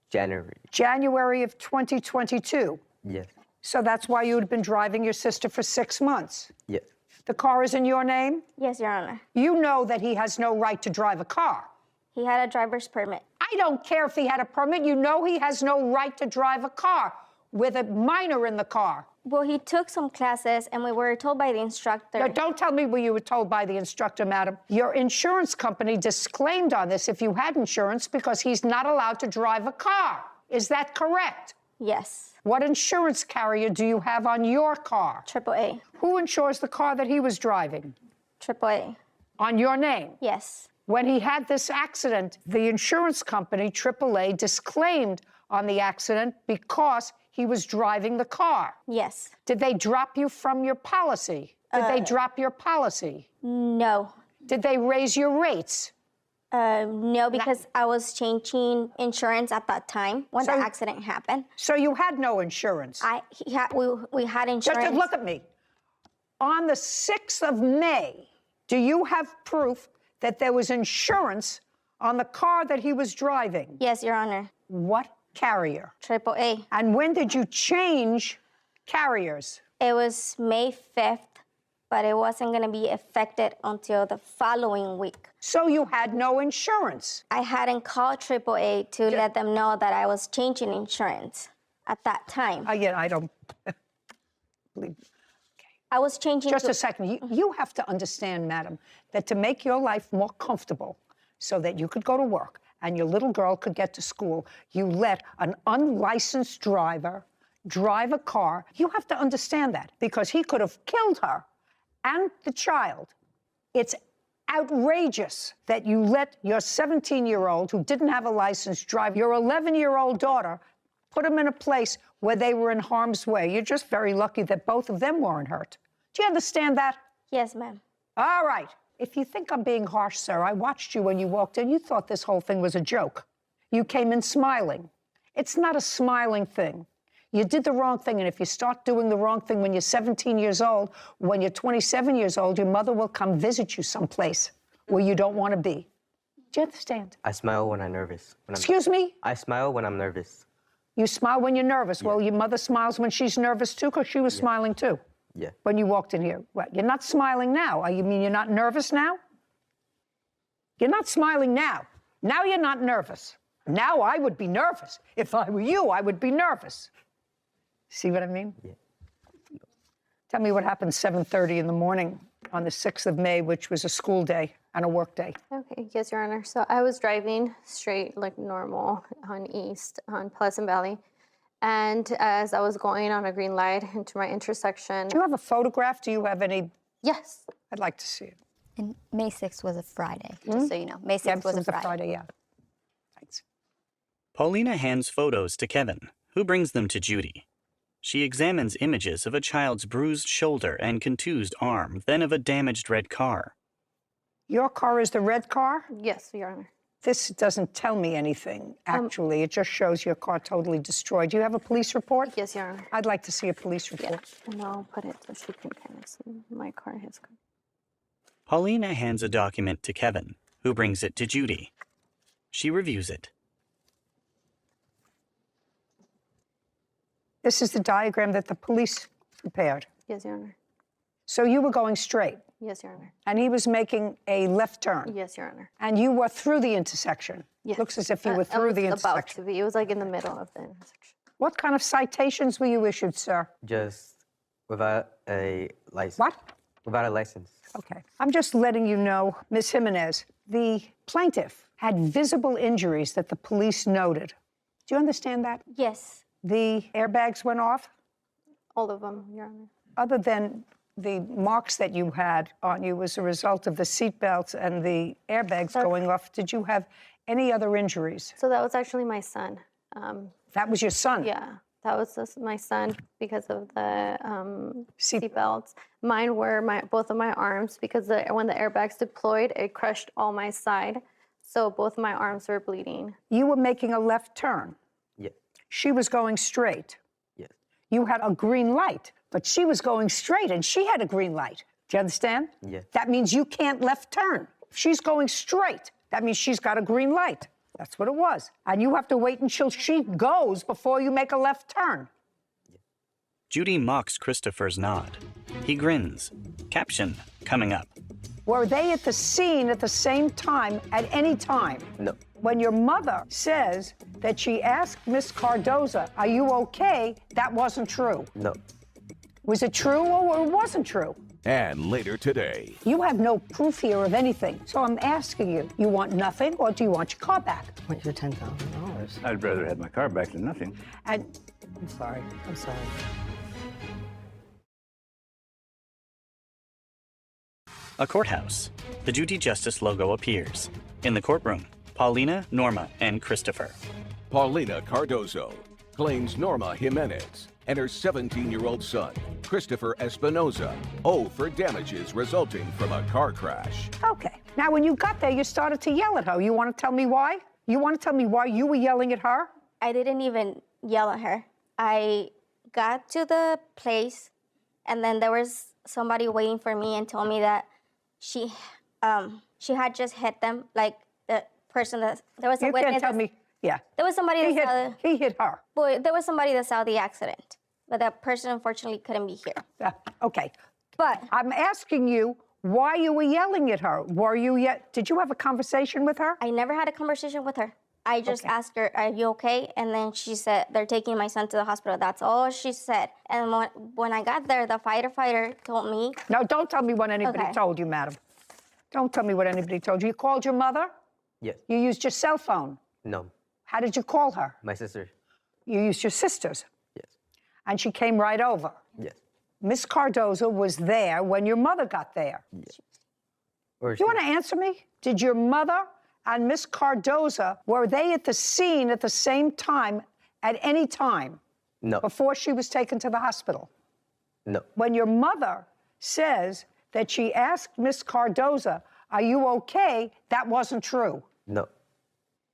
January. January of 2022. Yes. So that's why you had been driving your sister for 6 months. Yes. The car is in your name? Yes, Your Honor. You know that he has no right to drive a car. He had a driver's permit. I don't care if he had a permit. You know he has no right to drive a car with a minor in the car. Well, he took some classes, and we were told by the instructor. No, don't tell me what you were told by the instructor, madam. Your insurance company disclaimed on this if you had insurance because he's not allowed to drive a car. Is that correct? Yes. What insurance carrier do you have on your car? AAA. Who insures the car that he was driving? AAA. On your name? Yes. When he had this accident, the insurance company, AAA, disclaimed on the accident because he was driving the car. Yes. Did they drop you from your policy? Did they drop your policy? No. Did they raise your rates? No, because I was changing insurance at that time when the accident happened. So you had no insurance? We had insurance. Just look at me. On the 6th of May, do you have proof that there was insurance on the car that he was driving? Yes, Your Honor. What carrier? AAA. And when did you change carriers? It was May 5th, but it wasn't going to be effected until the following week. So you had no insurance? I hadn't called AAA to let them know that I was changing insurance at that time. Again, I don't believe. I was changing. Just a second. You have to understand, madam, that to make your life more comfortable so that you could go to work and your little girl could get to school, you let an unlicensed driver drive a car. You have to understand that because he could have killed her and the child. It's outrageous that you let your 17-year-old who didn't have a license drive your 11-year-old daughter, put him in a place where they were in harm's way. You're just very lucky that both of them weren't hurt. Do you understand that? Yes, ma'am. All right. If you think I'm being harsh, sir, I watched you when you walked in. You thought this whole thing was a joke. You came in smiling. It's not a smiling thing. You did the wrong thing, and if you start doing the wrong thing when you're 17 years old, when you're 27 years old, your mother will come visit you someplace where you don't want to be. Do you understand? I smile when I'm nervous. Excuse me? I smile when I'm nervous. You smile when you're nervous. Yeah. Well, your mother smiles when she's nervous, too, because she was smiling, too. Yeah. When you walked in here. What, you're not smiling now. You mean you're not nervous now? You're not smiling now. Now you're not nervous. Now I would be nervous. If I were you, I would be nervous. See what I mean? Yeah. Tell me what happened 7:30 in the morning on the 6th of May, which was a school day and a work day. Okay, yes, Your Honor. So I was driving straight like normal on East, on Pleasant Valley. And as I was going on a green light into my intersection. Do you have a photograph? Do you have any? Yes. I'd like to see it. And May 6th was a Friday, just so you know. May 6th was a Friday. Yeah. Thanks. Paulina hands photos to Kevin, who brings them to Judy. She examines images of a child's bruised shoulder and contused arm, then of a damaged red car. Your car is the red car? Yes, Your Honor. This doesn't tell me anything, actually. It just shows your car totally destroyed. Do you have a police report? Yes, Your Honor. I'd like to see a police report. Yeah. And I'll put it so she can kind of see my car, his car. Paulina hands a document to Kevin, who brings it to Judy. She reviews it. This is the diagram that the police prepared. Yes, Your Honor. So you were going straight? Yes, Your Honor. And he was making a left turn? Yes, Your Honor. And you were through the intersection? Yes. Looks as if you were through the intersection. About to be. It was like in the middle of the intersection. What kind of citations were you issued, sir? Just without a license. What? Without a license. Okay. I'm just letting you know, Ms. Jimenez, the plaintiff had visible injuries that the police noted. Do you understand that? Yes. The airbags went off? All of them, Your Honor. Other than the marks that you had on you as a result of the seatbelts and the airbags going off, did you have any other injuries? So that was actually my son. That was your son? Yeah, that was my son because of the seatbelts. Mine were both of my arms because when the airbags deployed, it crushed all my side. So both my arms were bleeding. You were making a left turn. Yes. She was going straight. Yes. You had a green light, but she was going straight and she had a green light. Do you understand? Yes. That means you can't left turn. If she's going straight, that means she's got a green light. That's what it was. And you have to wait until she goes before you make a left turn. Judy mocks Christopher's nod. He grins. Caption coming up. Were they at the scene at the same time at any time? No. When your mother says that she asked Miss Cardoza, are you okay? That wasn't true. No. Was it true or it wasn't true? And later today, You have no proof here of anything. So I'm asking you, you want nothing or do you want your car back? I want your $10,000. I'd rather have my car back than nothing. And I'm sorry. I'm sorry. A courthouse. The Judy Justice logo appears. In the courtroom, Paulina, Norma, and Christopher. Paulina Cardozo claims Norma Jimenez and her 17-year-old son, Christopher Espinoza, owe for damages resulting from a car crash. okay. Now, when you got there, you started to yell at her. You want to tell me why? You want to tell me why you were yelling at her? I didn't even yell at her. I got to the place, and then there was somebody waiting for me and told me that she had just hit them, like the person that there was a You witness. can't tell me. Yeah. There was somebody that saw He hit her. well, there was somebody that saw the accident, but that person unfortunately couldn't be here. Okay. But I'm asking you why you were yelling at her. Did you have a conversation with her? I never had a conversation with her. I just asked her, "Are you okay?" And then she said, "They're taking my son to the hospital." That's all she said. And when I got there, the firefighter told me. No, don't tell me what anybody Okay. told you, madam. Don't tell me what anybody told you. You called your mother? Yes. You used your cell phone. No. How did you call her? My sister. You used your sister's. Yes. And she came right over. Yes. Miss Cardoza was there when your mother got there. Yes. Or Do you want to answer me? Did your mother and Miss Cardoza, were they at the scene at the same time at any time No. before she was taken to the hospital? No. When your mother says that she asked Miss Cardoza, are you okay? That wasn't true. No.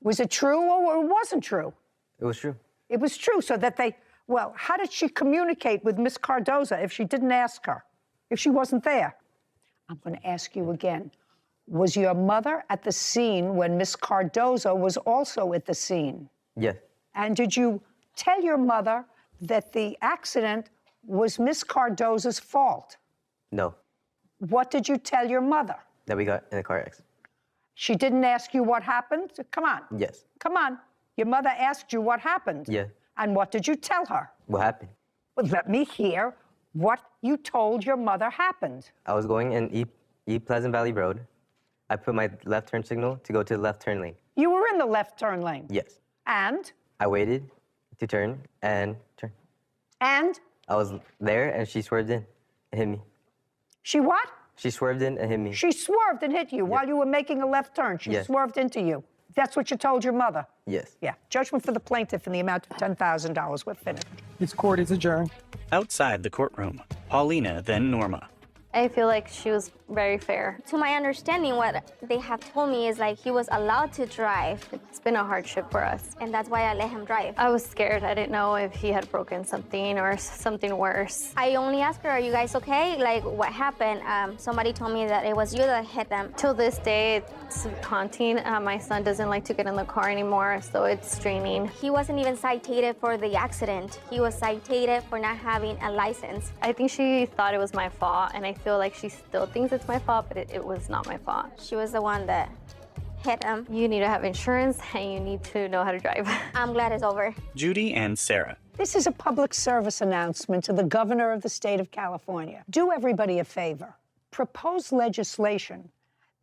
Was it true or it wasn't true? It was true. It was true, so that well, how did she communicate with Miss Cardoza if she didn't ask her, if she wasn't there? I'm going to ask you again. Was your mother at the scene when Miss Cardoza was also at the scene? Yes. And did you tell your mother that the accident was Miss Cardoza's fault? No. What did you tell your mother? That we got in a car accident. She didn't ask you what happened? Come on. Yes. Come on. Your mother asked you what happened. Yeah. And what did you tell her? What happened? Well, let me hear what you told your mother happened. I was going in East Pleasant Valley Road. I put my left turn signal to go to the left turn lane. You were in the left turn lane. Yes. And? I waited to turn and turn. And? I was there and she swerved in and hit me. She what? She swerved in and hit me. She swerved and hit you while you were making a left turn. She Yes. swerved into you. That's what you told your mother? Yes. Yeah. Judgment for the plaintiff in the amount of $10,000. We're finished. This court is adjourned. Outside the courtroom, Paulina, then Norma. I feel like she was very fair. To my understanding, what they have told me is like he was allowed to drive, It's been a hardship for us. and that's why I let him drive. I was scared. I didn't know if he had broken something or something worse. I only asked her, "Are you guys okay? Like, what happened?" Somebody told me that it was you that hit them. Till this day, it's haunting. My son doesn't like to get in the car anymore, so it's straining. He wasn't even cited for the accident. He was cited for not having a license. I think she thought it was my fault, and I feel like she still thinks it's my fault, but it was not my fault. She was the one that hit him. You need to have insurance, and you need to know how to drive. I'm glad it's over. Judy and Sarah. This is a public service announcement to the governor of the state of California. Do everybody a favor. Propose legislation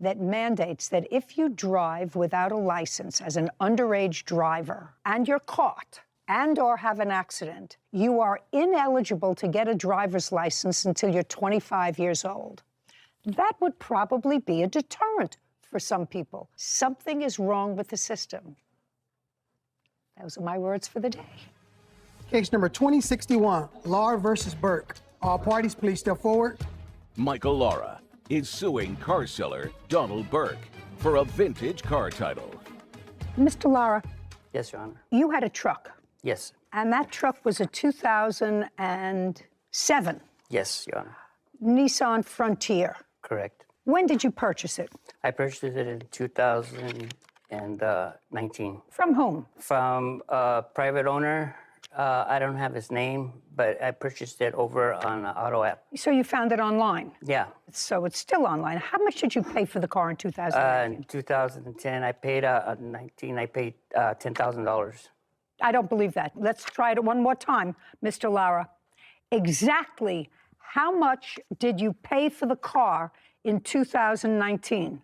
that mandates that if you drive without a license as an underage driver and you're caught and or have an accident, you are ineligible to get a driver's license until you're 25 years old. That would probably be a deterrent for some people. Something is wrong with the system. Those are my words for the day. Case number 2061, Laura versus Burke. All parties, please step forward. Michael Lara is suing car seller Donald Burke for a vintage car title. Mr. Lara, Yes, Your Honor. you had a truck, Yes. and that truck was a 2007 Yes, Your Honor. Nissan Frontier. Correct. When did you purchase it? I purchased it in 2019 From whom? from a private owner. I don't have his name, but I purchased it over on an auto app. So you found it online. Yeah. So it's still online. How much did you pay for the car in 2019? In 2010, I paid $10,000. I don't believe that. Let's try it one more time, Mr. Lara. Exactly how much did you pay for the car in 2019?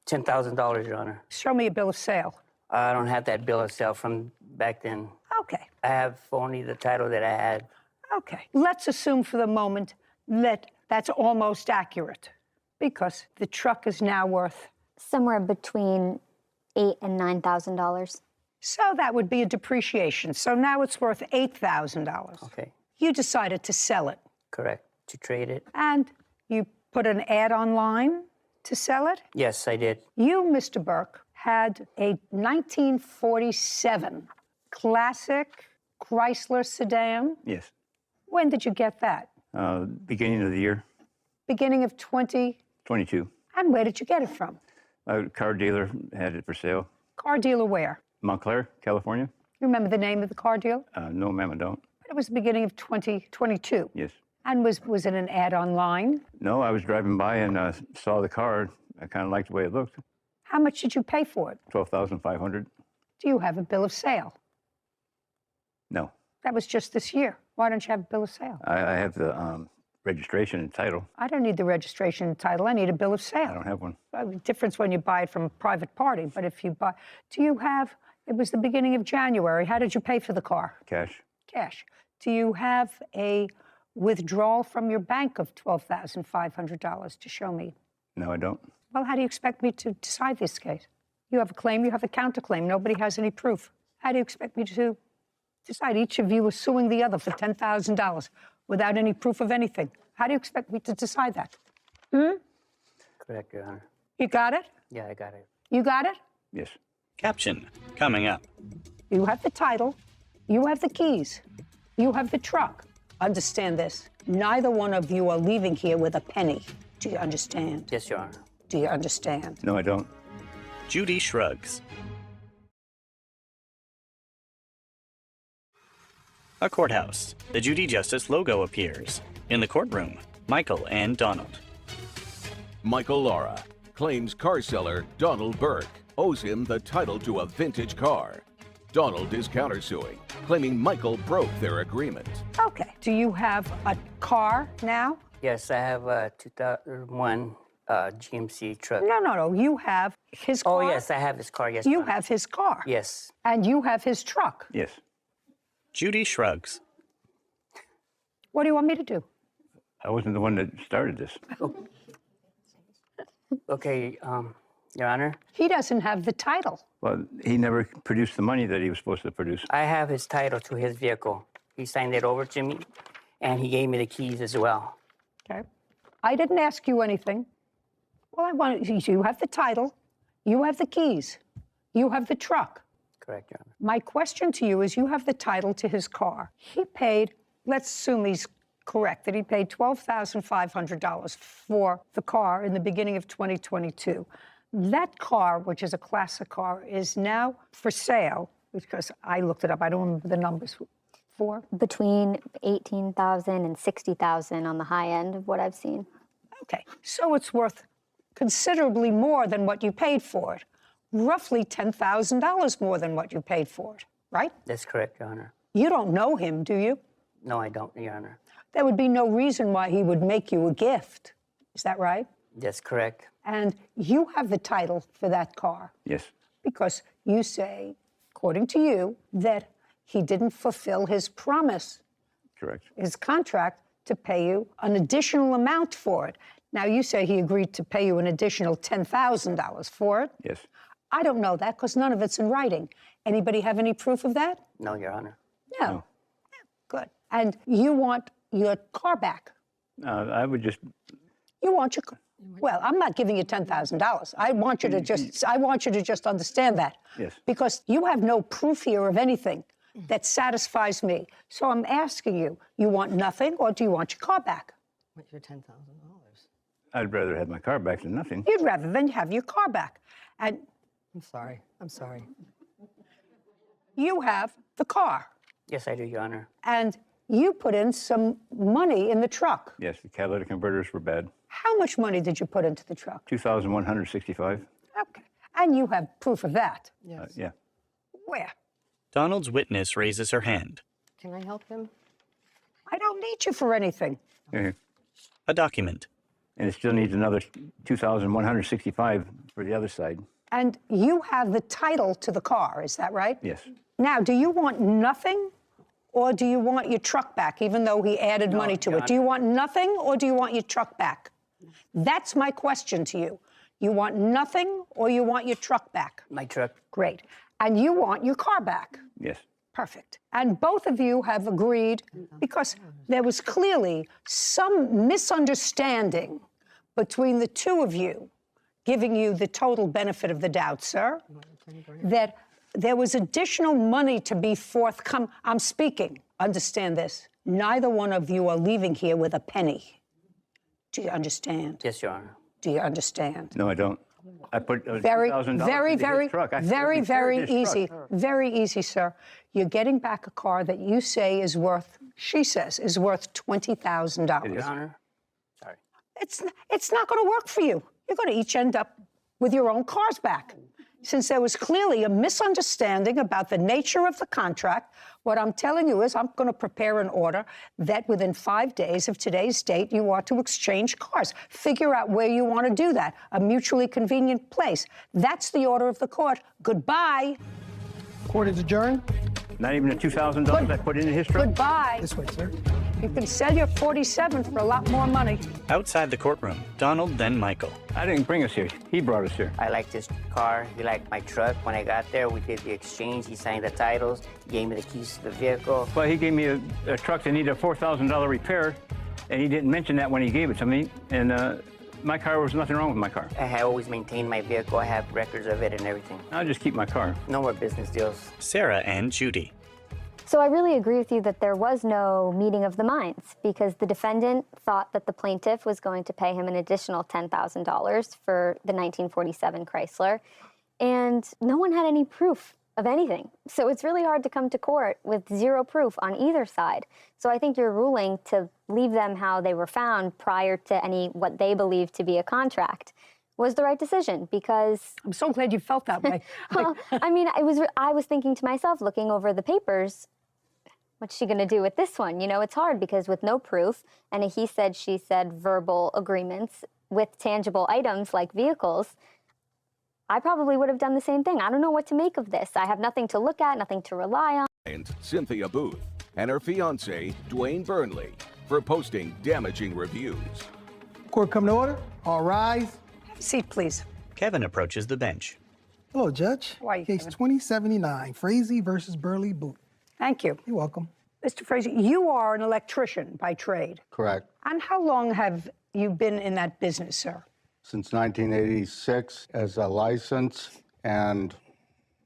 $10,000, Your Honor. Show me a bill of sale. I don't have that bill of sale from back then. Okay. I have only the title that I had. Okay. Let's assume for the moment that that's almost accurate because the truck is now worth somewhere between $8,000 and $9,000. So that would be a depreciation. So now it's worth $8,000. Okay. You decided to sell it. Correct. To trade it? And you put an ad online to sell it? Yes, I did. You, Mr. Burke, had a 1947 classic Chrysler sedan. Yes. When did you get that? Beginning of the year, Beginning of 20. 22. And where did you get it from? A car dealer had it for sale. Car dealer where? Montclair, California. You remember the name of the car dealer? No, ma'am, I don't. But it was the beginning of 2022. Yes. And was it an ad online? No, I was driving by and saw the car. I kind of liked the way it looked. How much did you pay for it? $12,500. Do you have a bill of sale? No. That was just this year. Why don't you have a bill of sale? I have the registration and title. I don't need the registration and title. I need a bill of sale. I don't have one. Difference when you buy it from a private party. But if you buy, do you have, it was the beginning of January. How did you pay for the car? Cash. Cash. Do you have a withdrawal from your bank of $12,500 to show me? No, I don't. Well, how do you expect me to decide this case? You have a claim, you have a counterclaim. Nobody has any proof. How do you expect me to decide? Each of you is suing the other for $10,000 without any proof of anything. How do you expect me to decide that? Correct, Your Honor. You got it? Yeah, I got it. You got it? Yes. Caption coming up. You have the title. You have the keys. You have the truck. Understand this. Neither one of you are leaving here with a penny. Do you understand? Yes, Your Honor. Do you understand? No, I don't. Judy shrugs. A courthouse. The Judy Justice logo appears. In the courtroom, Michael and Donald. Michael Lara claims car seller Donald Burke owes him the title to a vintage car. Donald is countersuing, claiming Michael broke their agreement. Okay. Do you have a car now? Yes, I have a 2001 GMC truck. No. You have his car. Oh, yes, I have his car. Yes. You Your Honor. have his car. Yes. And you have his truck. Yes. Judy shrugs. What do you want me to do? I wasn't the one that started this. Okay, Your Honor. He doesn't have the title. Well, he never produced the money that he was supposed to produce. I have his title to his vehicle. He signed it over to me, and he gave me the keys as well. Okay. I didn't ask you anything. Well, I want you have the title, you have the keys, you have the truck. Correct, Your Honor. My question to you is you have the title to his car. He paid, let's assume he's correct, that he paid $12,500 for the car in the beginning of 2022. That car, which is a classic car, is now for sale, because I looked it up, I don't remember the numbers, for? Between $18,000 and $60,000 on the high end of what I've seen. Okay, so it's worth considerably more than what you paid for it. Roughly $10,000 more than what you paid for it, right? That's correct, Your Honor. You don't know him, do you? No, I don't, Your Honor. There would be no reason why he would make you a gift. Is that right? That's correct. And you have the title for that car. Yes. Because you say, according to you, that he didn't fulfill his promise, Correct. his contract, to pay you an additional amount for it. Now, you say he agreed to pay you an additional $10,000 for it. Yes. I don't know that because none of it's in writing. Anybody have any proof of that? No, Your Honor. No. No. Good. And you want your car back. I would just, You want your car. Well, I'm not giving you $10,000. I want you to just understand that. Yes. Because you have no proof here of anything that satisfies me. So I'm asking you, you want nothing or do you want your car back? What's your $10,000? I'd rather have my car back than nothing. You'd rather than have your car back. And I'm sorry. I'm sorry. you have the car. Yes, I do, Your Honor. And you put in some money in the truck. Yes, the catalytic converters were bad. How much money did you put into the truck? $2,165. Okay. And you have proof of that. Yeah. Where? Donald's witness raises her hand. Can I help him? I don't need you for anything. Here. A document. And it still needs another $2,165 for the other side. And you have the title to the car, is that right? Yes. Now, do you want nothing or do you want your truck back, even though he added money to it? Do you want nothing or do you want your truck back? That's my question to you. You want nothing or you want your truck back? My truck. Great. And you want your car back? Yes. Perfect. And both of you have agreed, because there was clearly some misunderstanding between the two of you, giving you the total benefit of the doubt, sir, that there was additional money to be forthcoming. I'm speaking. Understand this. Neither one of you are leaving here with a penny. Do you understand? Yes, Your Honor. Do you understand? No, I don't. I put very, $2,000 very, into very, his truck. very, very easy. Very easy, sir. You're getting back a car that you say is worth, she says, is worth $20,000. Your Honor. Sorry. It's not going to work for you. You're going to each end up with your own cars back. Since there was clearly a misunderstanding about the nature of the contract, what I'm telling you is I'm going to prepare an order that within 5 days of today's date, you are to exchange cars. Figure out where you want to do that, a mutually convenient place. That's the order of the court. Goodbye. Court is adjourned. Not even the $2,000 I put into his truck? Goodbye. This way, sir. You can sell your 47 for a lot more money. Outside the courtroom, Donald, then Michael. I didn't bring us here. He brought us here. I liked his car. He liked my truck. When I got there, we did the exchange. He signed the titles. He gave me the keys to the vehicle. Well, he gave me a truck that needed a $4,000 repair, and he didn't mention that when he gave it to me. And my car, was nothing wrong with my car. I have always maintained my vehicle. I have records of it and everything. I'll just keep my car. No more business deals. Sarah and Judy. So I really agree with you that there was no meeting of the minds, because the defendant thought that the plaintiff was going to pay him an additional $10,000 for the 1947 Chrysler, and no one had any proof of anything. So it's really hard to come to court with zero proof on either side. So I think your ruling to leave them how they were found prior to any what they believed to be a contract was the right decision, because I'm so glad you felt that way. well, I mean, I was thinking to myself, looking over the papers, what's she going to do with this one? You know, it's hard because with no proof and a he said, she said verbal agreements with tangible items like vehicles, I probably would have done the same thing. I don't know what to make of this. I have nothing to look at, nothing to rely on. And Cynthia Booth and her fiancé, Dwayne Burnley, for posting damaging reviews. Court come to order. All rise. Seat, please. Kevin approaches the bench. Hello, Judge. How are you, Case Kevin? 2079, Frazee versus Burley Booth. Thank you. You're welcome. Mr. Fraser, you are an electrician by trade. Correct. And how long have you been in that business, sir? Since 1986 as a license and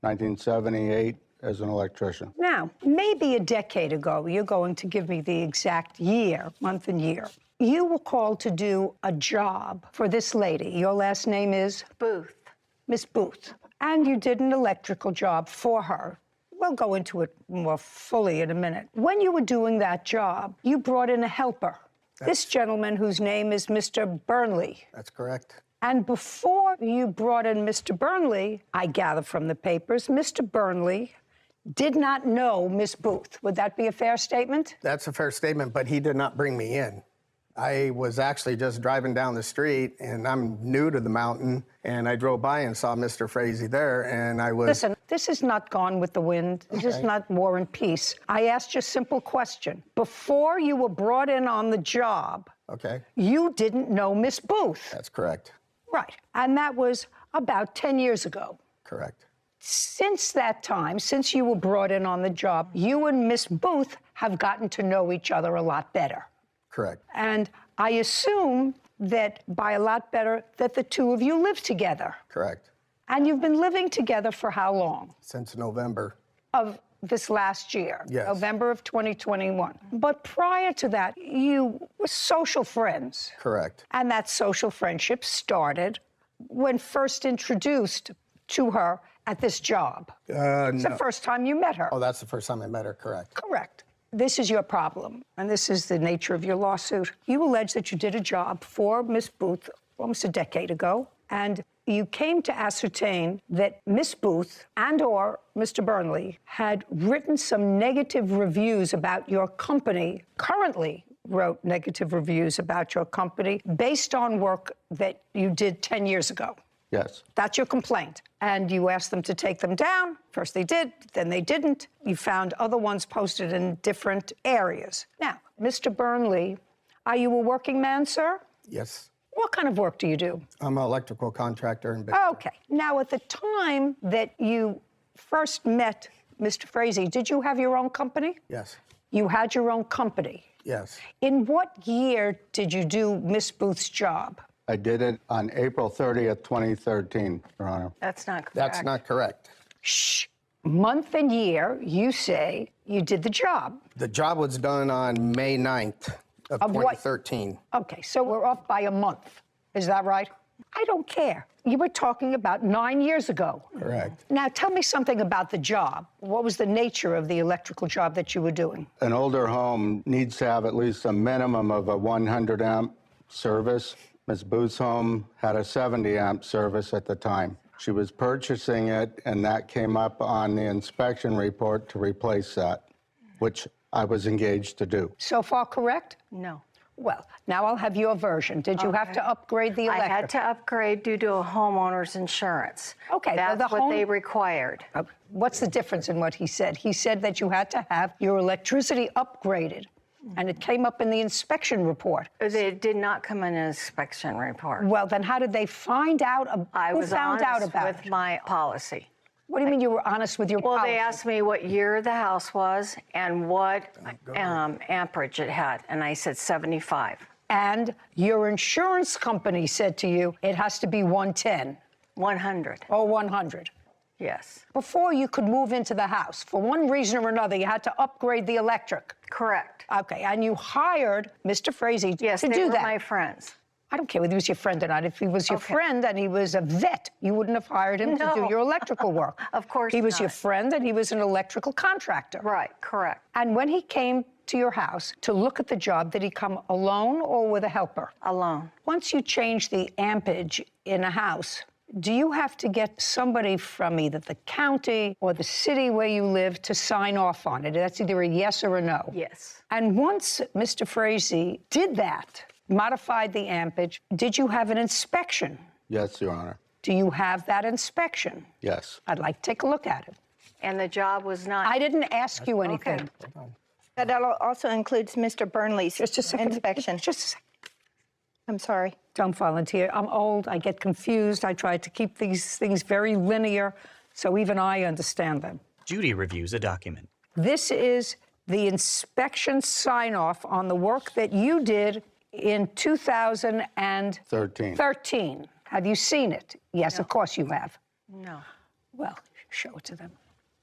1978 as an electrician. Now, maybe a decade ago, you're going to give me the exact year, month and year. You were called to do a job for this lady. Your last name is? Booth. Miss Booth. And you did an electrical job for her. We'll go into it more fully in a minute. When you were doing that job, you brought in a helper. This gentleman whose name is Mr. Burnley. That's correct. And before you brought in Mr. Burnley, I gather from the papers, Mr. Burnley did not know Miss Booth. Would that be a fair statement? That's a fair statement, but he did not bring me in. I was actually just driving down the street, and I'm new to the mountain, and I drove by and saw Mr. Frazee there, and I was... Listen, this is not Gone with the Wind. This is not War and Peace. I asked you a simple question. Before you were brought in on the job, you didn't know Miss Booth. That's correct. Right. And that was about 10 years ago. Correct. Since that time, since you were brought in on the job, you and Miss Booth have gotten to know each other a lot better. Correct. And I assume that by a lot better that the two of you live together. Correct. And you've been living together for how long? Since November. Of this last year, Yes. November of 2021. But prior to that, you were social friends. Correct. And that social friendship started when first introduced to her at this job. It's the No. first time you met her. Oh, that's the first time I met her, correct. Correct. This is your problem, and this is the nature of your lawsuit. You allege that you did a job for Miss Booth almost a decade ago, and you came to ascertain that Miss Booth and/or Mr. Burnley had written some negative reviews about your company, currently wrote negative reviews about your company based on work that you did 10 years ago. Yes. That's your complaint. And you asked them to take them down. First they did, then they didn't. You found other ones posted in different areas. Now, Mr. Burnley, are you a working man, sir? Yes. What kind of work do you do? I'm an electrical contractor in Big Okay. Now, at the time that you first met Mr. Frazee, did you have your own company? Yes. You had your own company. Yes. In what year did you do Miss Booth's job? I did it on April 30th, 2013, Your Honor. That's not correct. That's not correct. Shh. Month and year, you say you did the job. The job was done on May 9th of what? 2013. Okay, so we're off by a month. Is that right? I don't care. You were talking about 9 years ago. Correct. Now, tell me something about the job. What was the nature of the electrical job that you were doing? An older home needs to have at least a minimum of a 100 amp service. Ms. Booth's home had a 70 amp service at the time. She was purchasing it, and that came up on the inspection report to replace that, which I was engaged to do. So far, correct? No. Well, now I'll have your version. Did you have to upgrade the electric? I had to upgrade due to a homeowner's insurance. Okay, That's the what they required. What's the difference in what he said? He said that you had to have your electricity upgraded, and it came up in the inspection report. It did not come in an inspection report. Well, then how did they find out? I was found out honest about with it? my policy. What do you mean you were honest with your Well, policy? they asked me what year the house was and what amperage it had, and I said 75. And your insurance company said to you, it has to be 110. 100. Oh, 100. Yes. Before you could move into the house, for one reason or another, you had to upgrade the electric. Correct. Okay, and you hired Mr. Frazee to do that. Yes, they were my friends. I don't care whether he was your friend or not. If he was your friend and he was a vet, you wouldn't have hired him to do your electrical work. Of course He was not. your friend and he was an electrical contractor. Right, correct. And when he came to your house to look at the job, did he come alone or with a helper? Alone. Once you change the ampage in a house, do you have to get somebody from either the county or the city where you live to sign off on it? That's either a yes or a no. Yes. And once Mr. Frazee did that, modified the ampage, did you have an inspection? Yes, Your Honor. Do you have that inspection? Yes. I'd like to take a look at it. And the job was not... I didn't ask you anything. That also includes Mr. Burnley's inspection. Just a second. I'm sorry. Don't volunteer. I'm old. I get confused. I try to keep these things very linear, so even I understand them. Judy reviews a document. This is the inspection sign-off on the work that you did in 2013. Have you seen it? Yes, of course you have. No. Well, show it to them.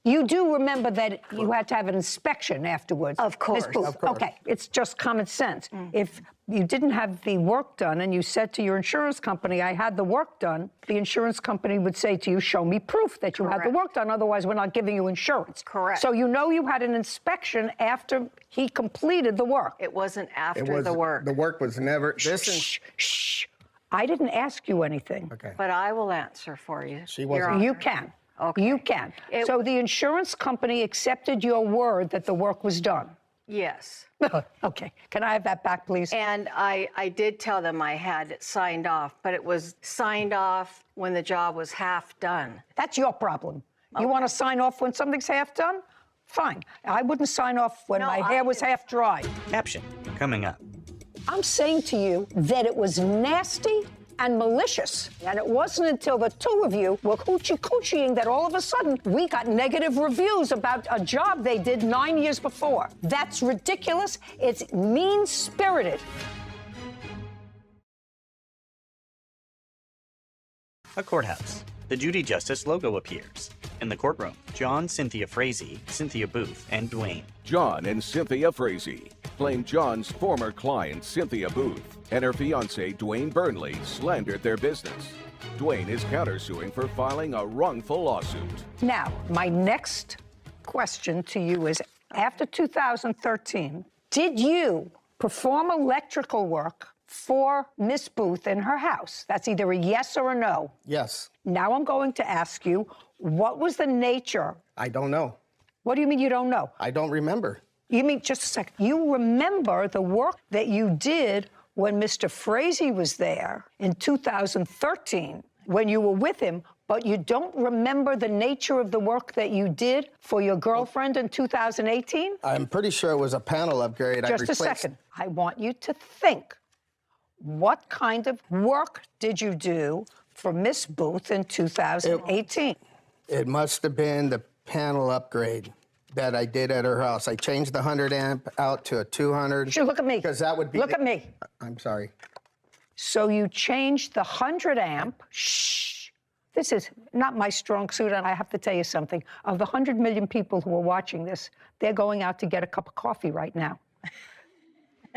You do remember that you had to have an inspection afterwards. Of course. Ms. Booth. Of course. Okay, it's just common sense. If you didn't have the work done and you said to your insurance company, I had the work done, the insurance company would say to you, show me proof that you had the work done, otherwise we're not giving you insurance. Correct. So you know you had an inspection after he completed the work. It wasn't after the work. The work was never... Shh. I didn't ask you anything. Okay. But I will answer for you. She wasn't... You can. Okay. You can. So the insurance company accepted your word that the work was done? Yes. Okay. Can I have that back, please? And I did tell them I had it signed off, but it was signed off when the job was half done. That's your problem. You want to sign off when something's half done? Fine. I wouldn't sign off when my hair was half dry. Caption coming up. I'm saying to you that it was nasty and malicious. And it wasn't until the two of you were coochie-coochieing that all of a sudden we got negative reviews about a job they did 9 years before. That's ridiculous. It's mean-spirited. A courthouse. The Judy Justice logo appears. In the courtroom, John, Cynthia Frazee, Cynthia Booth, and Dwayne. John and Cynthia Frazee claim John's former client, Cynthia Booth, and her fiancé, Dwayne Burnley, slandered their business. Dwayne is countersuing for filing a wrongful lawsuit. Now, my next question to you is, after 2013, did you perform electrical work for Miss Booth in her house? That's either a yes or a no. Yes. Now I'm going to ask you, what was the nature? I don't know. What do you mean you don't know? I don't remember. You mean, just a second, you remember the work that you did when Mr. Frazee was there in 2013, when you were with him, but you don't remember the nature of the work that you did for your girlfriend in 2018? I'm pretty sure it was a panel upgrade. Just a second. I want you to think. What kind of work did you do for Miss Booth in 2018? It must have been the panel upgrade that I did at her house. I changed the 100 amp out to a 200. Look at me. Because that would be... Look at me. I'm sorry. So you changed the 100 amp. Shh. This is not my strong suit, and I have to tell you something. Of the 100 million people who are watching this, they're going out to get a cup of coffee right now.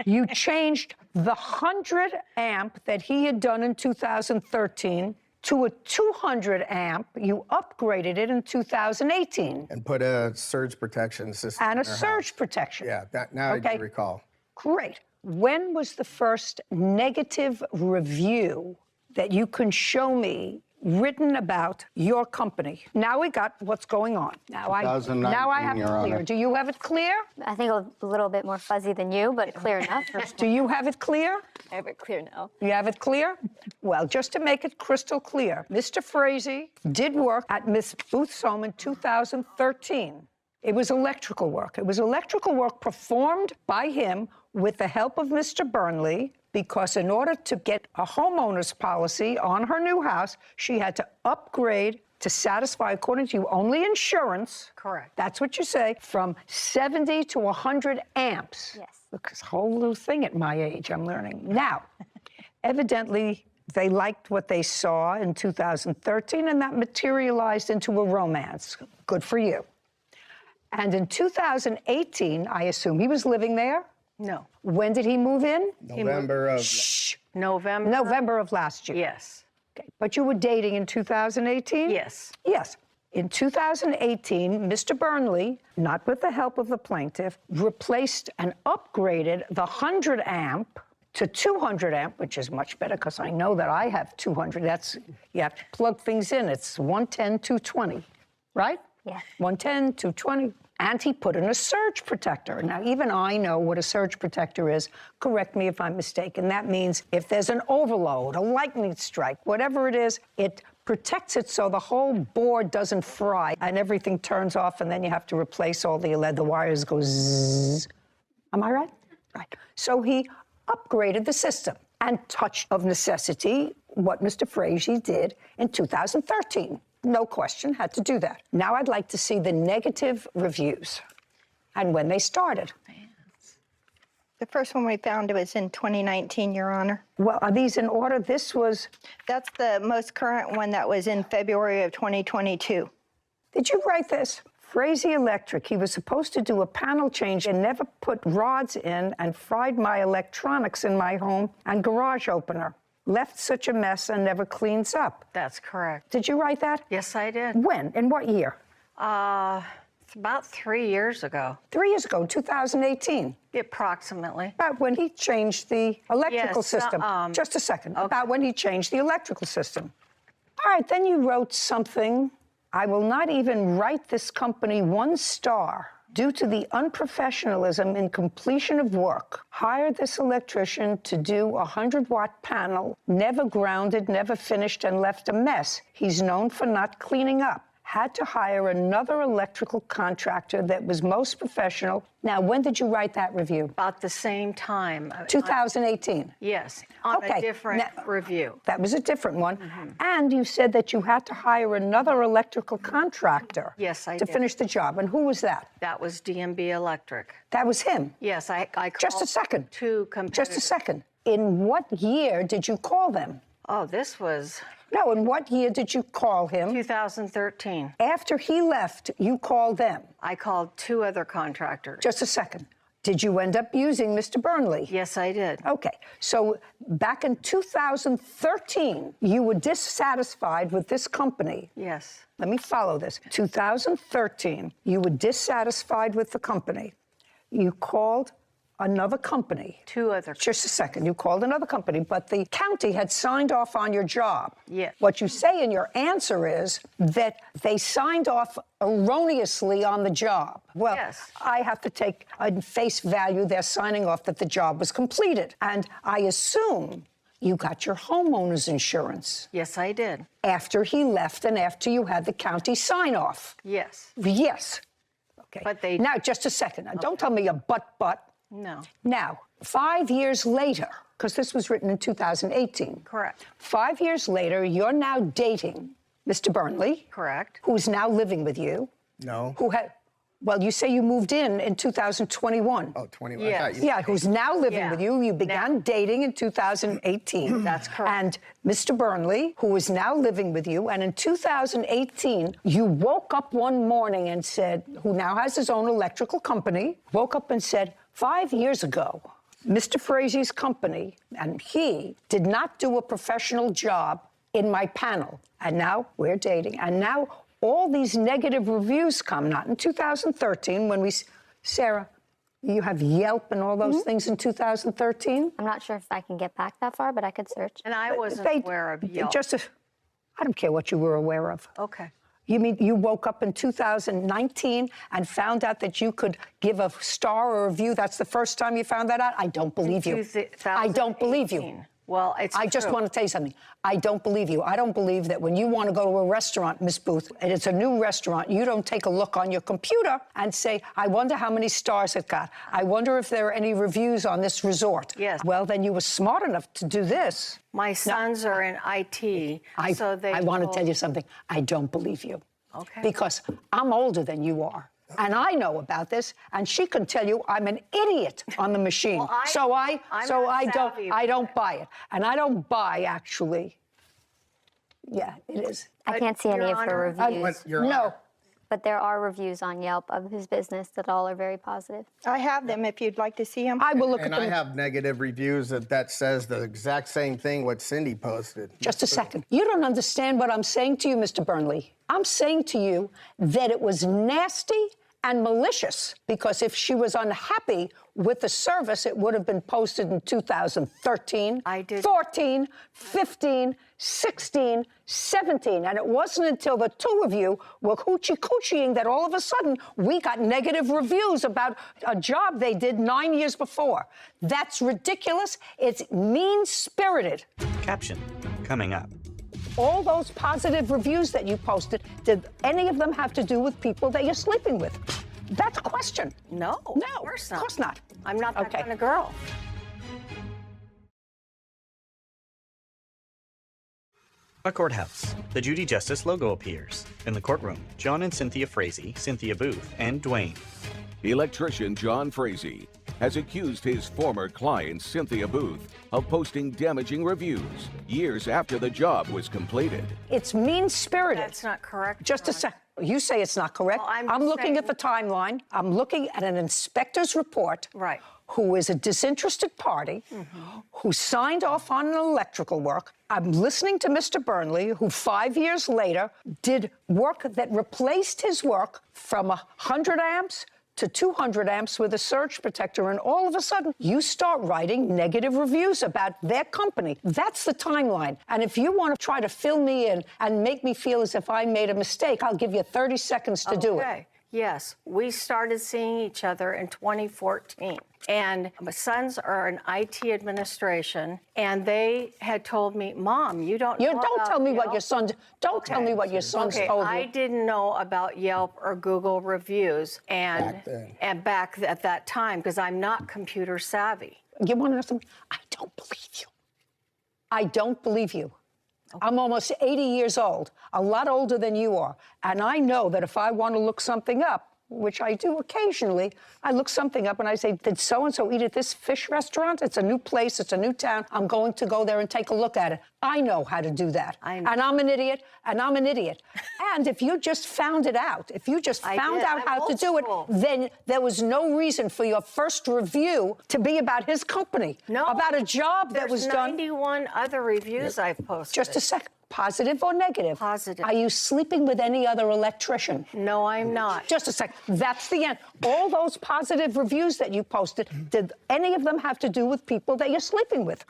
You changed the 100 amp that he had done in 2013 to a 200 amp. You upgraded it in 2018. And put a surge protection system And a in her surge house. protection. Yeah, now I do recall. Great. When was the first negative review that you can show me written about your company? Now we got what's going on. Now I have it Your clear. Honor. Do you have it clear? I think a little bit more fuzzy than you, but clear enough. Do you have it clear? I have it clear now. You have it clear? Well, just to make it crystal clear, Mr. Frazee did work at Miss Booth's home in 2013. It was electrical work. It was electrical work performed by him with the help of Mr. Burnley, because in order to get a homeowner's policy on her new house, she had to upgrade to satisfy, according to you, only insurance. Correct. That's what you say, from 70 to 100 amps. Yes. Look, this whole little thing at my age, I'm learning. Now, evidently, they liked what they saw in 2013, and that materialized into a romance. Good for you. And in 2018, I assume he was living there? No. When did he move in? November of... November. November of last year. Yes. Okay. But you were dating in 2018? Yes. Yes. In 2018, Mr. Burnley, not with the help of the plaintiff, replaced and upgraded the 100 amp to 200 amp, which is much better because I know that I have 200. That's, you have to plug things in. It's 110, 220, right? Yeah. 110, 220. And he put in a surge protector. Now, even I know what a surge protector is. Correct me if I'm mistaken. That means if there's an overload, a lightning strike, whatever it is, it protects it so the whole board doesn't fry and everything turns off, and then you have to replace all the wires go zzz. Am I right? Right. So he upgraded the system and touched of necessity what Mr. Frazee did in 2013. No question, had to do that. Now I'd like to see the negative reviews and when they started. The first one we found was in 2019, Your Honor. Well, are these in order? This was... That's the most current one that was in February of 2022. Did you write this? Frazee Electric. He was supposed to do a panel change and never put rods in and fried my electronics in my home and garage opener. Left such a mess and never cleans up. That's correct. Did you write that? Yes, I did. When? In what year? It's about 3 years ago. 3 years ago, 2018. Approximately. About when he changed the electrical Yes, system. Just a second. About when he changed the electrical system. All right, then you wrote something. I will not even write this company 1 star due to the unprofessionalism in completion of work. Hired this electrician to do a 100-watt panel, never grounded, never finished, and left a mess. He's known for not cleaning up. Had to hire another electrical contractor that was most professional. Now, when did you write that review? About the same time. 2018? Yes, on a different review. That was a different one. And you said that you had to hire another electrical contractor. Yes, I to did. finish the job. And who was that? That was DMB Electric. That was him? Yes, I called Just a second. 2 competitors. Just a second. In what year did you call them? Oh, this was No, in what year did you call him? 2013. After he left, you called them? I called 2 other contractors. Just a second. Did you end up using Mr. Burnley? Yes, I did. Okay. So back in 2013, you were dissatisfied with this company. Yes. Let me follow this. 2013, you were dissatisfied with the company. You called another company. 2 other. Just a second. You called another company, but the county had signed off on your job. Yes. What you say in your answer is that they signed off erroneously on the job. Well, yes. I have to take on face value they're signing off that the job was completed. And I assume you got your homeowner's insurance. Yes, I did. After he left and after you had the county sign off. Yes. Yes. Okay. But they... Now, just a second. Now, don't tell me a but. No. Now, 5 years later, because this was written in 2018. Correct. 5 years later, you're now dating Mr. Burnley. Correct. Who's now living with you. No. Who had, well, you say you moved in 2021. Oh, 21. Yes. Yeah, who's now living Yeah. with you. You began dating in 2018. That's correct. And Mr. Burnley, who is now living with you, and in 2018, you woke up one morning and said, who now has his own electrical company, woke up and said, 5 years ago, Mr. Frazie's company and he did not do a professional job in my panel. And now we're dating. And now all these negative reviews come, not in 2013 when Sarah, you have Yelp and all those things in 2013? I'm not sure if I can get back that far, but I could search. And I wasn't aware of Yelp. I don't care what you were aware of. Okay. You mean you woke up in 2019 and found out that you could give a star or a review? That's the first time you found that out? I don't believe you. I don't believe you. Well, it's I just true. want to tell you something. I don't believe you. I don't believe that when you want to go to a restaurant, Miss Booth, and it's a new restaurant, you don't take a look on your computer and say, I wonder how many stars it got. I wonder if there are any reviews on this resort. Yes. Well, then you were smart enough to do this. My sons are in IT, so they I want to told- tell you something. I don't believe you. Okay. Because I'm older than you are. And I know about this, and she can tell you I'm an idiot on the machine. Well, I I'm don't buy it. And I don't buy, actually. Yeah, it is. I can't see any of her reviews. No. But there are reviews on Yelp of his business that all are very positive. I have them if you'd like to see them. I will look at And them. I have negative reviews that says the exact same thing what Cindy posted. Just a second. You don't understand what I'm saying to you, Mr. Burnley. I'm saying to you that it was nasty and malicious, because if she was unhappy with the service, it would have been posted in 2013, 14, 15, 16, 17. And it wasn't until the two of you were hoochie-coochieing that all of a sudden we got negative reviews about a job they did 9 years before. That's ridiculous. It's mean-spirited. Caption coming up. All those positive reviews that you posted, did any of them have to do with people that you're sleeping with? That's a question. No, No, of course of course not. I'm not that Okay. kind of girl. A courthouse. The Judy Justice logo appears. In the courtroom, John and Cynthia Frazee, Cynthia Booth, and Dwayne. Electrician John Frazee has accused his former client, Cynthia Booth, of posting damaging reviews years after the job was completed. It's mean-spirited. That's not correct. Just a sec. You say it's not correct. Well, I'm I'm just looking at the timeline. I'm looking at an inspector's report. Right. Who is a disinterested party, who signed off on an electrical work. I'm listening to Mr. Burnley, who 5 years later did work that replaced his work from 100 amps to 200 amps with a surge protector, and all of a sudden, you start writing negative reviews about their company. That's the timeline. And if you want to try to fill me in and make me feel as if I made a mistake, I'll give you 30 seconds to do it. Okay. Yes, we started seeing each other in 2014. And my sons are in IT administration, and they had told me, Mom, you don't know Don't about tell me what Yelp?" your sons. Don't tell me what your sons Okay, told you. I didn't know about Yelp or Google reviews back at that time, because I'm not computer savvy. You want to know something? I don't believe you. I don't believe you. I'm almost 80 years old, a lot older than you are. And I know that if I want to look something up, which I do occasionally, I look something up and I say, did so-and-so eat at this fish restaurant? It's a new place, it's a new town. I'm going to go there and take a look at it. I know how to do that. I know. And I'm an idiot, and I'm an idiot. And if you just found it out, if you just found out I'm how to old do it, school. then there was no reason for your first review to be about his company. No. About a job that was There's done. 91 other reviews I've posted. Just a second. Positive or negative? Positive. Are you sleeping with any other electrician? No, I'm not. Just a second. That's the end. All those positive reviews that you posted, did any of them have to do with people that you're sleeping with?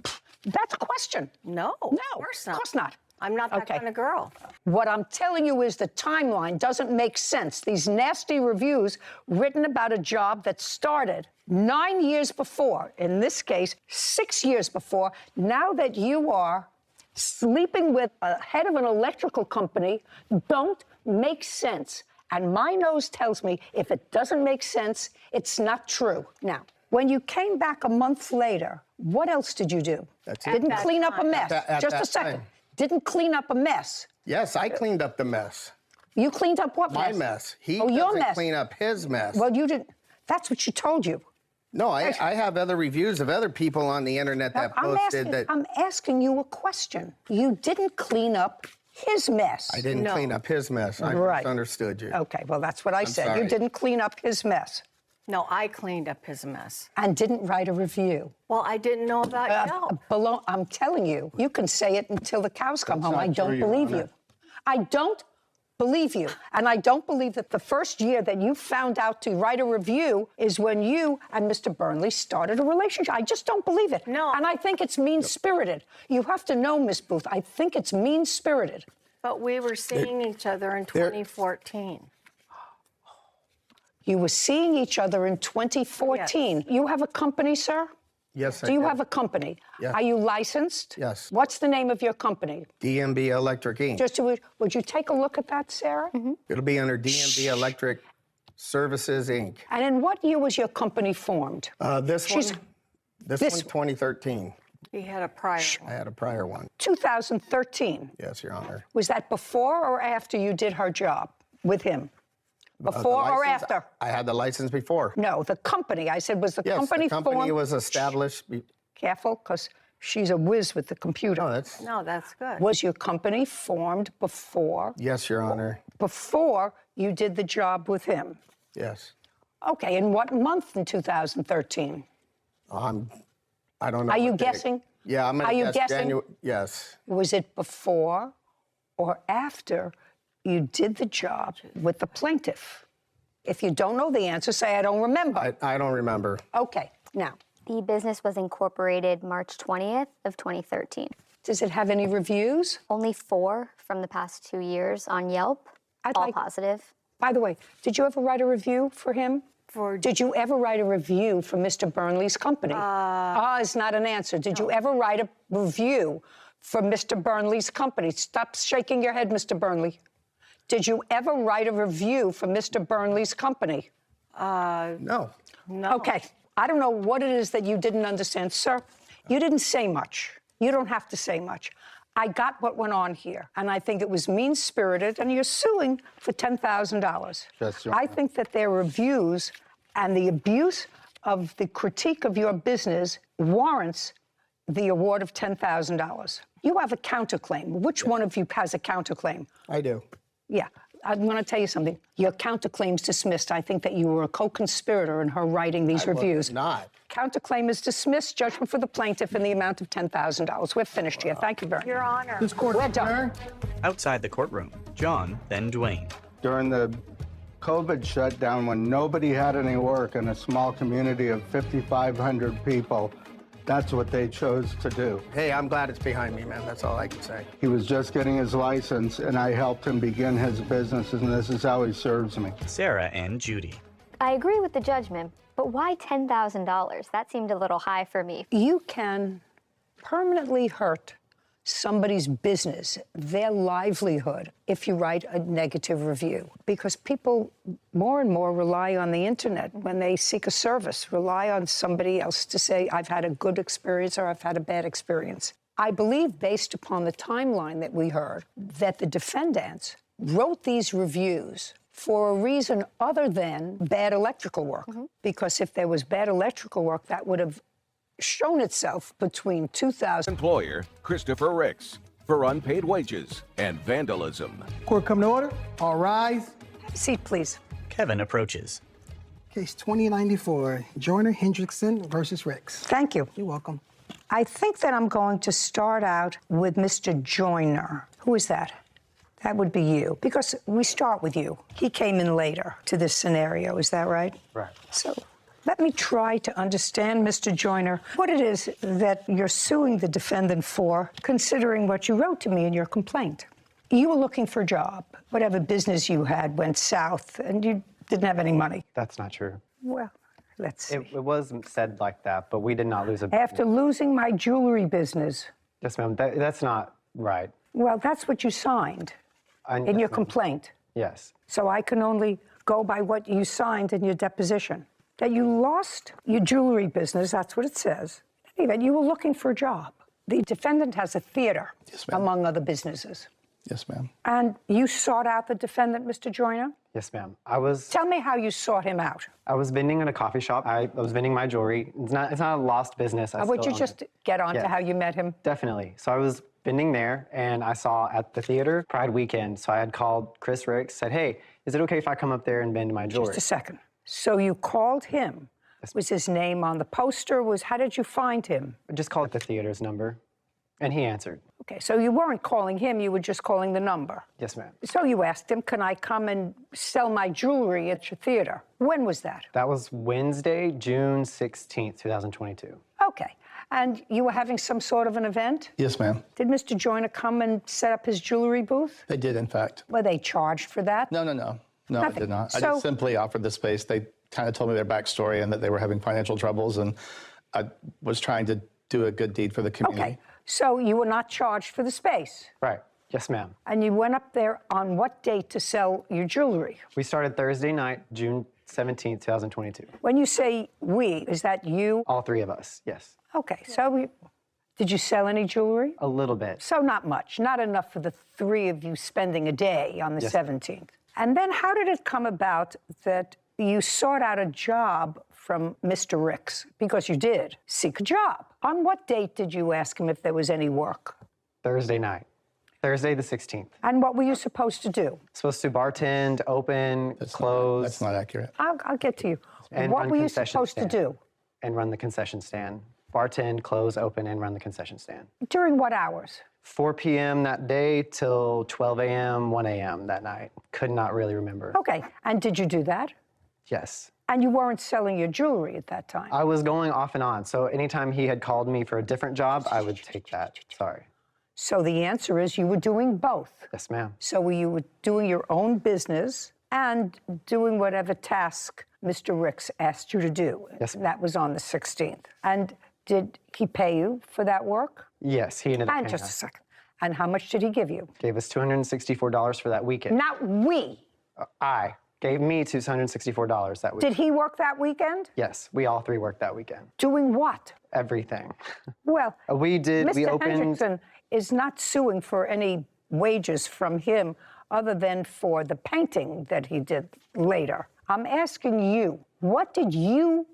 That's a question. No, No, of course not. Of course not. I'm not that Okay. kind of girl. What I'm telling you is the timeline doesn't make sense. These nasty reviews written about a job that started 9 years before, in this case, 6 years before, now that you are sleeping with a head of an electrical company, don't make sense. And my nose tells me if it doesn't make sense, it's not true. Now, when you came back a month later, what else did you do? That's it. Didn't At that clean up a time. mess. At Just a that second. time. Didn't clean up a mess. Yes, I cleaned up the mess. You cleaned up what My mess? mess. He Oh, your doesn't mess. clean up his mess. Well, you didn't. That's what she told you. No, I have other reviews of other people on the internet that posted that. I'm asking you a question. You didn't clean up his mess. I didn't clean up his mess. I Right. misunderstood you. Okay, well, that's what I said. You sorry. didn't clean up his mess No, I cleaned up his mess. and didn't write a review. Well, I didn't know about you. I'm telling you, you can say it until the cows come That's home. not I don't true, Your believe Honor. you. I don't believe you. And I don't believe that the first year that you found out to write a review is when you and Mr. Burnley started a relationship. I just don't believe it. No. And I think it's mean-spirited. You have to know, Miss Booth, I think it's mean-spirited. But we were seeing each other in 2014. You were seeing each other in 2014. Yes. You have a company, sir? Yes, I Do you do. have a company? Yes. Are you licensed? Yes. What's the name of your company? DMB Electric Inc. Just would you take a look at that, Sarah? It'll be under DMB Electric Services Inc. And in what year was your company formed? This She's- one, this this- one, 2013. He had a prior I had a prior one. 2013. Yes, Your Honor. Was that before or after you did her job with him? The Before or license- after? I had the license before. No, the company. I said, was the Yes, company the company formed? was established. Careful, because she's a whiz with the computer. No, that's No, that's good. Was your company formed before yes, Your Honor. you did the job with him? Yes. Okay, in what month in 2013? I don't know. Are you what date. guessing? Yeah, I'm Are gonna you guess guessing? January. Yes. Was it before or after you did the job with the plaintiff? If you don't know the answer, say, I don't remember. I don't remember. Okay, now, The business was incorporated March 20th of 2013. does it have any reviews? Only 4 from the past 2 years on Yelp, all positive. By the way, did you ever write a review for him? Did you ever write a review for Mr. Burnley's company? Is not an answer. Did you ever write a review for Mr. Burnley's company? Stop shaking your head, Mr. Burnley. Did you ever write a review for Mr. Burnley's company? No. No. Okay. I don't know what it is that you didn't understand. Sir, you didn't say much. You don't have to say much. I got what went on here, and I think it was mean-spirited, and you're suing for $10,000. Yes, Your I Honor. think that their reviews and the abuse of the critique of your business warrants the award of $10,000. You have a counterclaim. Which one of you has a counterclaim? I do. Yeah. I'm going to tell you something. Your counterclaim's dismissed. I think that you were a co-conspirator in her writing these reviews. Not. Counterclaim is dismissed. Judgment for the plaintiff in the amount of $10,000. We're finished here. Thank you very much. Your Honor. This court We're done. Outside the courtroom, John, then Dwayne. During the COVID shutdown, when nobody had any work in a small community of 5,500 people, that's what they chose to do. Hey, I'm glad it's behind me, man. That's all I can say. He was just getting his license, and I helped him begin his business, and this is how he serves me. Sarah and Judy. I agree with the judgment, but why $10,000? That seemed a little high for me. You can permanently hurt somebody's business, their livelihood, if you write a negative review. Because people more and more rely on the internet when they seek a service, rely on somebody else to say, I've had a good experience or I've had a bad experience. I believe, based upon the timeline that we heard, that the defendants wrote these reviews for a reason other than bad electrical work. Because if there was bad electrical work, that would have shown itself between 2000. Employer Christopher Ricks for unpaid wages and vandalism. Court come to order. All rise. Seat, please. Kevin approaches. Case 2094, Joyner Hendrickson versus Ricks. Thank you. You're welcome. I think that I'm going to start out with Mr. Joyner. Who is that? That would be you, because we start with you. He came in later to this scenario, is that right? Right. So let me try to understand, Mr. Joyner, what it is that you're suing the defendant for, considering what you wrote to me in your complaint. You were looking for a job. Whatever business you had went south, and you didn't have any money. That's not true. Well, let's see. It was said like that, but we did not lose a After losing my jewelry business. Yes, ma'am. That's not right. Well, that's what you signed in your complaint. Yes. So I can only go by what you signed in your deposition. That you lost your jewelry business, that's what it says. Anyway, you were looking for a job. The defendant has a theater, among other businesses. Yes, ma'am. And you sought out the defendant, Mr. Joyner? Yes, ma'am. Tell me how you sought him out. I was vending in a coffee shop. I was vending my jewelry. It's not a lost business. Would you just get on to how you met him? Definitely. So I was vending there, and I saw at the theater Pride Weekend. So I had called Chris Ricks, said, hey, is it okay if I come up there and vend my jewelry? Just a second. So you called him. Was his name on the poster? How did you find him? I just called the theater's number, and he answered. Okay, so you weren't calling him, you were just calling the number. Yes, ma'am. So you asked him, can I come and sell my jewelry at your theater? When was that? That was Wednesday, June 16th, 2022. Okay, and you were having some sort of an event? Yes, ma'am. Did Mr. Joyner come and set up his jewelry booth? They did, in fact. Were they charged for that? No, I did not. I just simply offered the space. They kind of told me their backstory and that they were having financial troubles, and I was trying to do a good deed for the community. Okay, so you were not charged for the space? Right. Yes, ma'am. And you went up there on what date to sell your jewelry? We started Thursday night, June 17th, 2022. When you say we, is that you? All three of us, yes. Okay, so did you sell any jewelry? A little bit. So not much, not enough for the three of you spending a day on the Yes. 17th. And then how did it come about that you sought out a job from Mr. Ricks? Because you did seek a job. On what date did you ask him if there was any work? Thursday night. Thursday the 16th. And what were you supposed to do? Supposed to bartend, open, close. That's not accurate. I'll get to you. And What run were you concession supposed stand. to do? And run the concession stand. Bartend, close, open, and run the concession stand. During what hours? 4 p.m. that day till 12 a.m., 1 a.m. that night. Could not really remember. Okay, and did you do that? Yes. And you weren't selling your jewelry at that time? I was going off and on. So anytime he had called me for a different job, I would take that. Sorry. So the answer is you were doing both. Yes, ma'am. So you were doing your own business and doing whatever task Mr. Ricks asked you to do. Yes. That was on the 16th. And did he pay you for that work? Yes, he ended up And paying just a us. second. And how much did he give you? Gave us $264 for that weekend. Not we. I gave me $264 that week. Did he work that weekend? Yes, we all three worked that weekend. Doing what? Everything. Well, We Mr. opened. Hendrickson is not suing for any wages from him other than for the painting that he did later. I'm asking you, what did you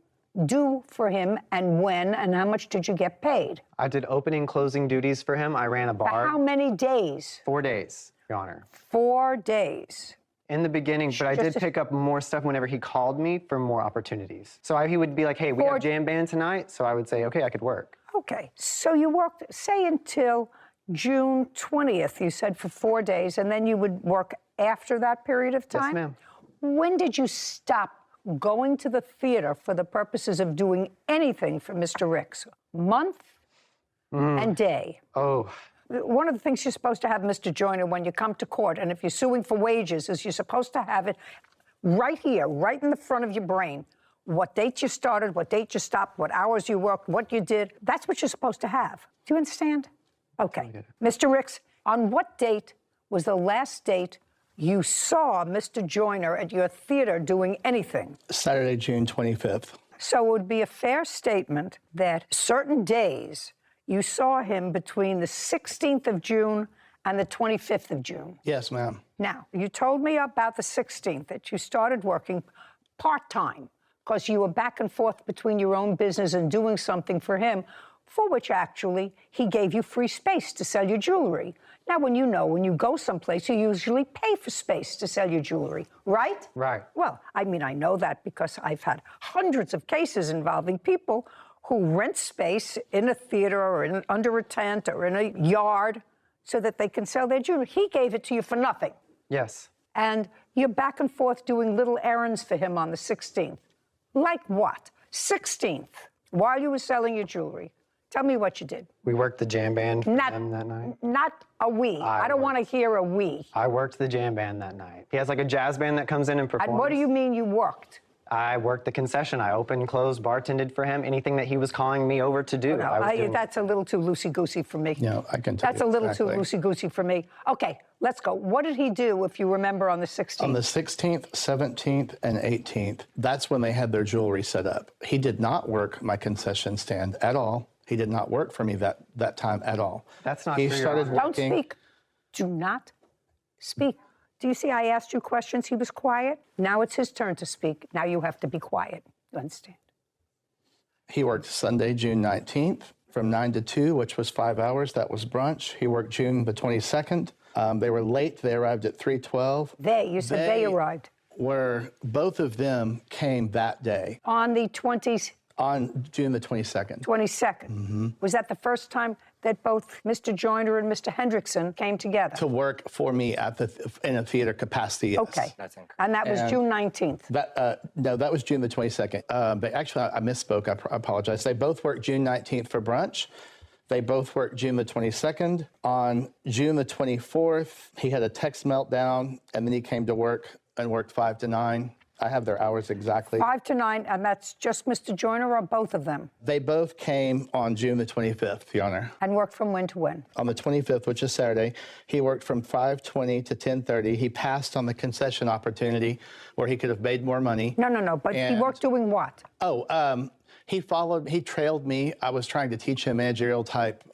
do for him and when and how much did you get paid? I did opening, closing duties for him. I ran a For bar. how many days? 4 days, Your Honor. 4 days. In the beginning, but I did Just a- pick up more stuff whenever he called me for more opportunities. So he would be like, hey, we have jam band tonight. So I would say, okay, I could work. Okay, so you worked, say, until June 20th, you said, for 4 days, and then you would work after that period of time? Yes, ma'am. When did you stop going to the theater for the purposes of doing anything for Mr. Ricks? Month and day? Oh. One of the things you're supposed to have, Mr. Joyner, when you come to court, and if you're suing for wages, is you're supposed to have it right here, right in the front of your brain. What date you started, what date you stopped, what hours you worked, what you did. That's what you're supposed to have. Do you understand? Okay. Mr. Ricks, on what date was the last date you saw Mr. Joyner at your theater doing anything? Saturday, June 25th. So it would be a fair statement that certain days you saw him between the 16th of June and the 25th of June. Yes, ma'am. Now, you told me about the 16th that you started working part-time because you were back and forth between your own business and doing something for him, for which actually he gave you free space to sell your jewelry. Now, when you go someplace, you usually pay for space to sell your jewelry, right? Right. Well, I mean, I know that because I've had hundreds of cases involving people who rent space in a theater or under a tent or in a yard so that they can sell their jewelry. He gave it to you for nothing. Yes. And you're back and forth doing little errands for him on the 16th. Like what? 16th, while you were selling your jewelry. Tell me what you did. We worked the jam band for them that night. Not a we. I don't want to hear a we. I worked the jam band that night. He has like a jazz band that comes in and performs. And what do you mean you worked? I worked the concession. I opened, closed, bartended for him, anything that he was calling me over to do. That's a little too loosey-goosey for me. No, I can tell That's a little too loosey-goosey for me. Okay, let's go. What did he do, if you remember, on the 16th? On the 16th, 17th, and 18th, that's when they had their jewelry set up. He did not work my concession stand at all. He did not work for me that time at all. That's not true. He started working. Don't speak. Do not speak. Do you see I asked you questions? He was quiet. Now it's his turn to speak. Now you have to be quiet. You understand? He worked Sunday, June 19th, from 9 to 2, which was 5 hours. That was brunch. He worked June the 22nd. They were late. They arrived at 3:12. You said they arrived. Both of them came that day. On the 20s? On June the 22nd. 22nd. Mm-hmm. Was that the first time that both Mr. Joyner and Mr. Hendrickson came together? To work for me in a theater capacity, yes. Okay. And that was June 19th? No, that was June the 22nd. But actually, I misspoke. I apologize. They both worked June 19th for brunch. They both worked June the 22nd. On June the 24th, he had a text meltdown, and then he came to work and worked 5 to 9. I have their hours exactly. 5 to 9, and that's just Mr. Joyner or both of them? They both came on June the 25th, Your Honor. And worked from when to when? On the 25th, which is Saturday, he worked from 5:20 to 10:30. He passed on the concession opportunity where he could have made more money. No, but he worked doing what? He trailed me. I was trying to teach him managerial type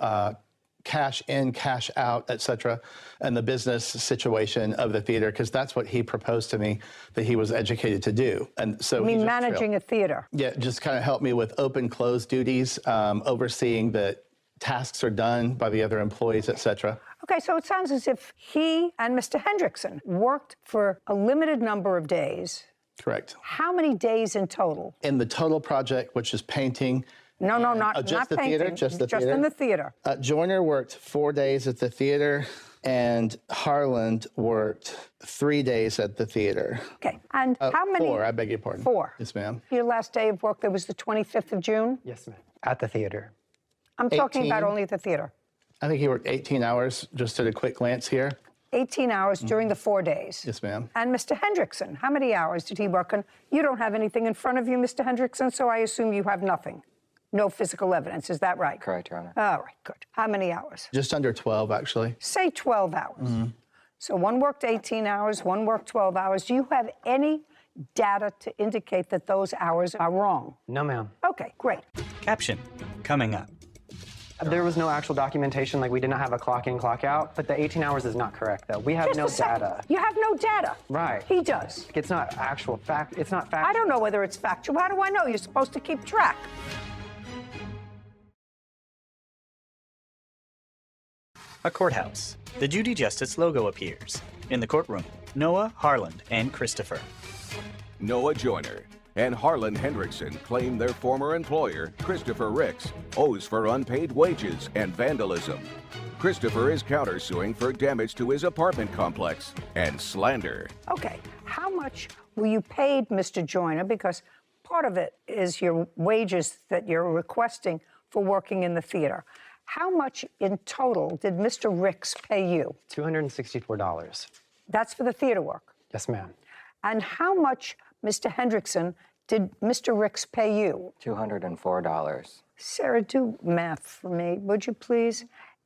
cash in, cash out, et cetera, and the business situation of the theater, because that's what he proposed to me that he was educated to do. And so you mean managing a theater? Yeah, just kind of helped me with open, close duties, overseeing that tasks are done by the other employees, et cetera. Okay, so it sounds as if he and Mr. Hendrickson worked for a limited number of days. Correct. How many days in total? In the total project, which is painting. No, not just the painting. theater. Just the theater. Just in the theater. Joyner worked 4 days at the theater, and Harland worked 3 days at the theater. Okay, and how many? 4, I beg your pardon. 4. Yes, ma'am. Your last day of work, that was the 25th of June? Yes, ma'am. At the theater. I'm talking 18. about only at the theater. I think he worked 18 hours, just at a quick glance here. 18 hours during the 4 days. Yes, ma'am. And Mr. Hendrickson, how many hours did he work on? You don't have anything in front of you, Mr. Hendrickson, so I assume you have nothing. No physical evidence, is that right? Correct, Your Honor. All right, good. How many hours? Just under 12, actually. Say 12 hours. Mm-hmm. So one worked 18 hours, one worked 12 hours. Do you have any data to indicate that those hours are wrong? No, ma'am. Okay, great. Caption, coming up. There was no actual documentation, like we did not have a clock in, clock out, but the 18 hours is not correct, though. We have Just no a second. data. You have no data. Right. He does. It's not actual fact. It's not fact. I don't know whether it's factual. How do I know? You're supposed to keep track. A courthouse. The Judy Justice logo appears. In the courtroom, Noah, Harland, and Christopher. Noah Joyner and Harlan Hendrickson claim their former employer, Christopher Ricks, owes for unpaid wages and vandalism. Christopher is countersuing for damage to his apartment complex and slander. Okay, how much were you paid, Mr. Joyner? Because part of it is your wages that you're requesting for working in the theater. How much in total did Mr. Ricks pay you? $264. That's for the theater work? Yes, ma'am. And how much, Mr. Hendrickson, did Mr. Ricks pay you? $204. Sarah, do math for me, would you please?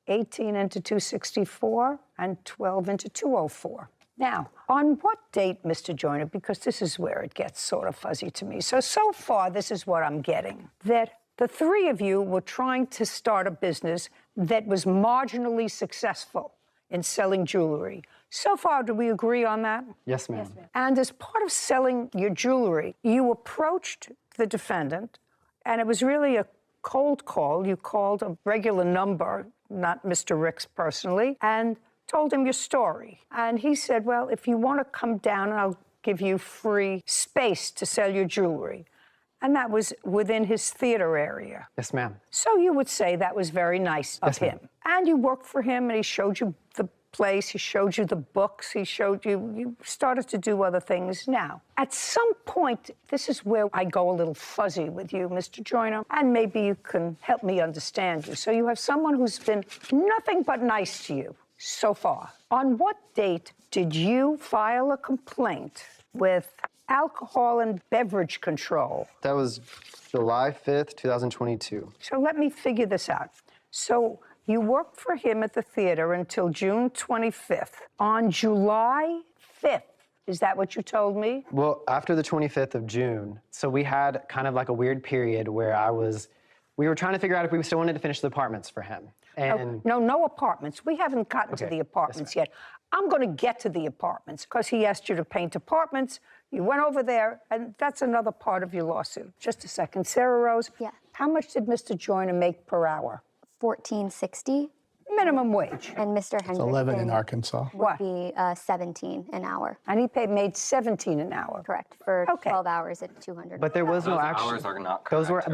18 into 264 and 12 into 204. Now, on what date, Mr. Joyner, because this is where it gets sort of fuzzy to me. So far, this is what I'm getting, that the three of you were trying to start a business that was marginally successful. in selling jewelry. So far, do we agree on that? Yes, ma'am. And as part of selling your jewelry, you approached the defendant, and it was really a cold call. You called a regular number, not Mr. Ricks personally, and told him your story. And he said, well, if you want to come down, I'll give you free space to sell your jewelry. And that was within his theater area. Yes, ma'am. So you would say that was very nice of him. And you worked for him, and he showed you the place, he showed you the books, he showed you, you started to do other things. Now, at some point, this is where I go a little fuzzy with you, Mr. Joyner, and maybe you can help me understand you. So you have someone who's been nothing but nice to you so far. On what date did you file a complaint with Alcohol and Beverage Control? That was July 5th, 2022. So let me figure this out. So you worked for him at the theater until June 25th. On July 5th, is that what you told me? Well, after the 25th of June, so we had kind of like a weird period where we were trying to figure out if we still wanted to finish the apartments for him. And No apartments. We haven't gotten to Okay, the apartments yet. I'm going to get to the apartments because he asked you to paint apartments. You went over there, and that's another part of your lawsuit. Just a second. Sarah Rose, how much did Mr. Joyner make per hour? $14.60. Minimum wage. And Mr. It's Hendrickson 11 in Arkansas. would be 17 an hour. And he made 17 an hour. Correct, for 12 hours at $200. But there was no actual. Hours are not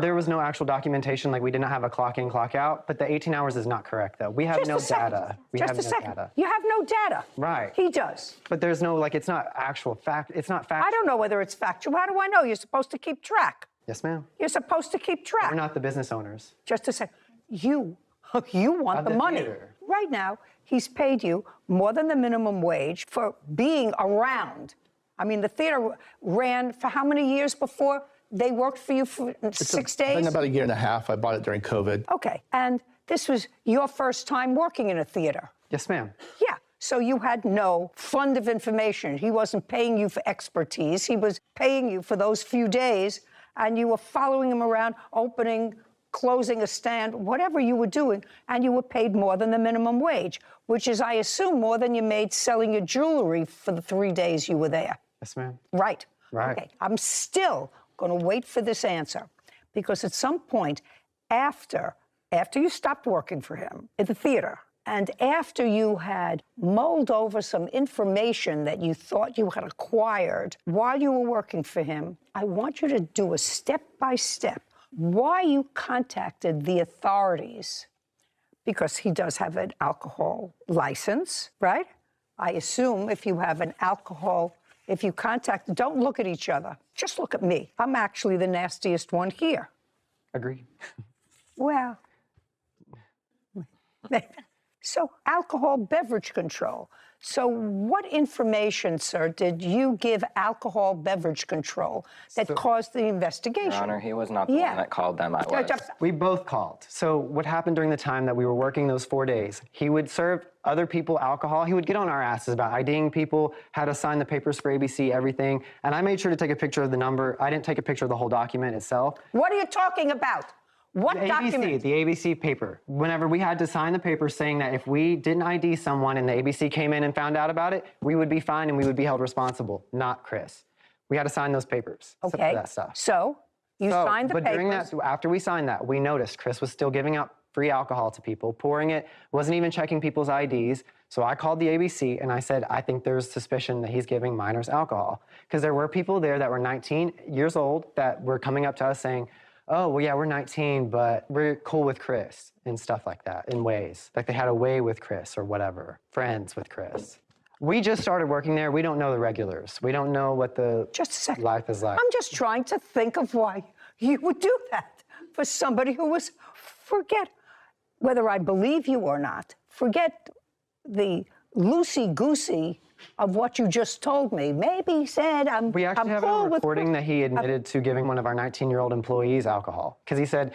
There was no actual documentation. Like we did not have a clock in, clock out. But the 18 hours is not correct, though. We have Just no a second. data. We Just have a no second. data. You have no data. Right. He does. But there's no it's not actual fact. It's not fact. I don't know whether it's factual. How do I know? You're supposed to keep track. Yes, ma'am. You're supposed to keep track. We're not the business owners. Just a second. You want Of the the money. theater. Right now, he's paid you more than the minimum wage for being around. I mean, the theater ran for how many years before they worked for you for 6 days? Been about a year and a half. I bought it during COVID. Okay, and this was your first time working in a theater. Yes, ma'am. Yeah, so you had no fund of information. He wasn't paying you for expertise. He was paying you for those few days, and you were following him around, closing a stand, whatever you were doing, and you were paid more than the minimum wage, which is, I assume, more than you made selling your jewelry for the 3 days you were there. Yes, ma'am. Right. Right. Okay, I'm still going to wait for this answer, because at some point after you stopped working for him at the theater, and after you had mulled over some information that you thought you had acquired while you were working for him, I want you to do a step-by-step why you contacted the authorities, because he does have an alcohol license, right? I assume if you have an alcohol, if you contact, don't look at each other. Just look at me. I'm actually the nastiest one here. Agree. Well, so alcohol beverage control. So what information, sir, did you give alcohol beverage control that caused the investigation? Your Honor, he was not the one that called them. I was. We both called. So what happened during the time that we were working those 4 days, he would serve other people alcohol. He would get on our asses about IDing people, how to sign the papers for ABC, everything. And I made sure to take a picture of the number. I didn't take a picture of the whole document itself. What are you talking about? What document? The ABC paper. Whenever we had to sign the paper saying that if we didn't ID someone and the ABC came in and found out about it, we would be fined and we would be held responsible, not Chris. We had to sign those papers. Okay. That stuff. So you signed the but papers. during that, after we signed that, we noticed Chris was still giving out free alcohol to people, pouring it, wasn't even checking people's IDs. So I called the ABC and I said, I think there's suspicion that he's giving minors alcohol. Because there were people there that were 19 years old that were coming up to us saying, oh, well, yeah, we're 19, but we're cool with Chris and stuff like that in ways. Like they had a way with Chris or whatever, friends with Chris. We just started working there. We don't know the regulars. We don't know what the life is like. I'm just trying to think of why you would do that for somebody who was, forget whether I believe you or not, forget the loosey-goosey of what you just told me. Maybe he said, We actually have a recording that he admitted to giving one of our 19-year-old employees alcohol. Because he said...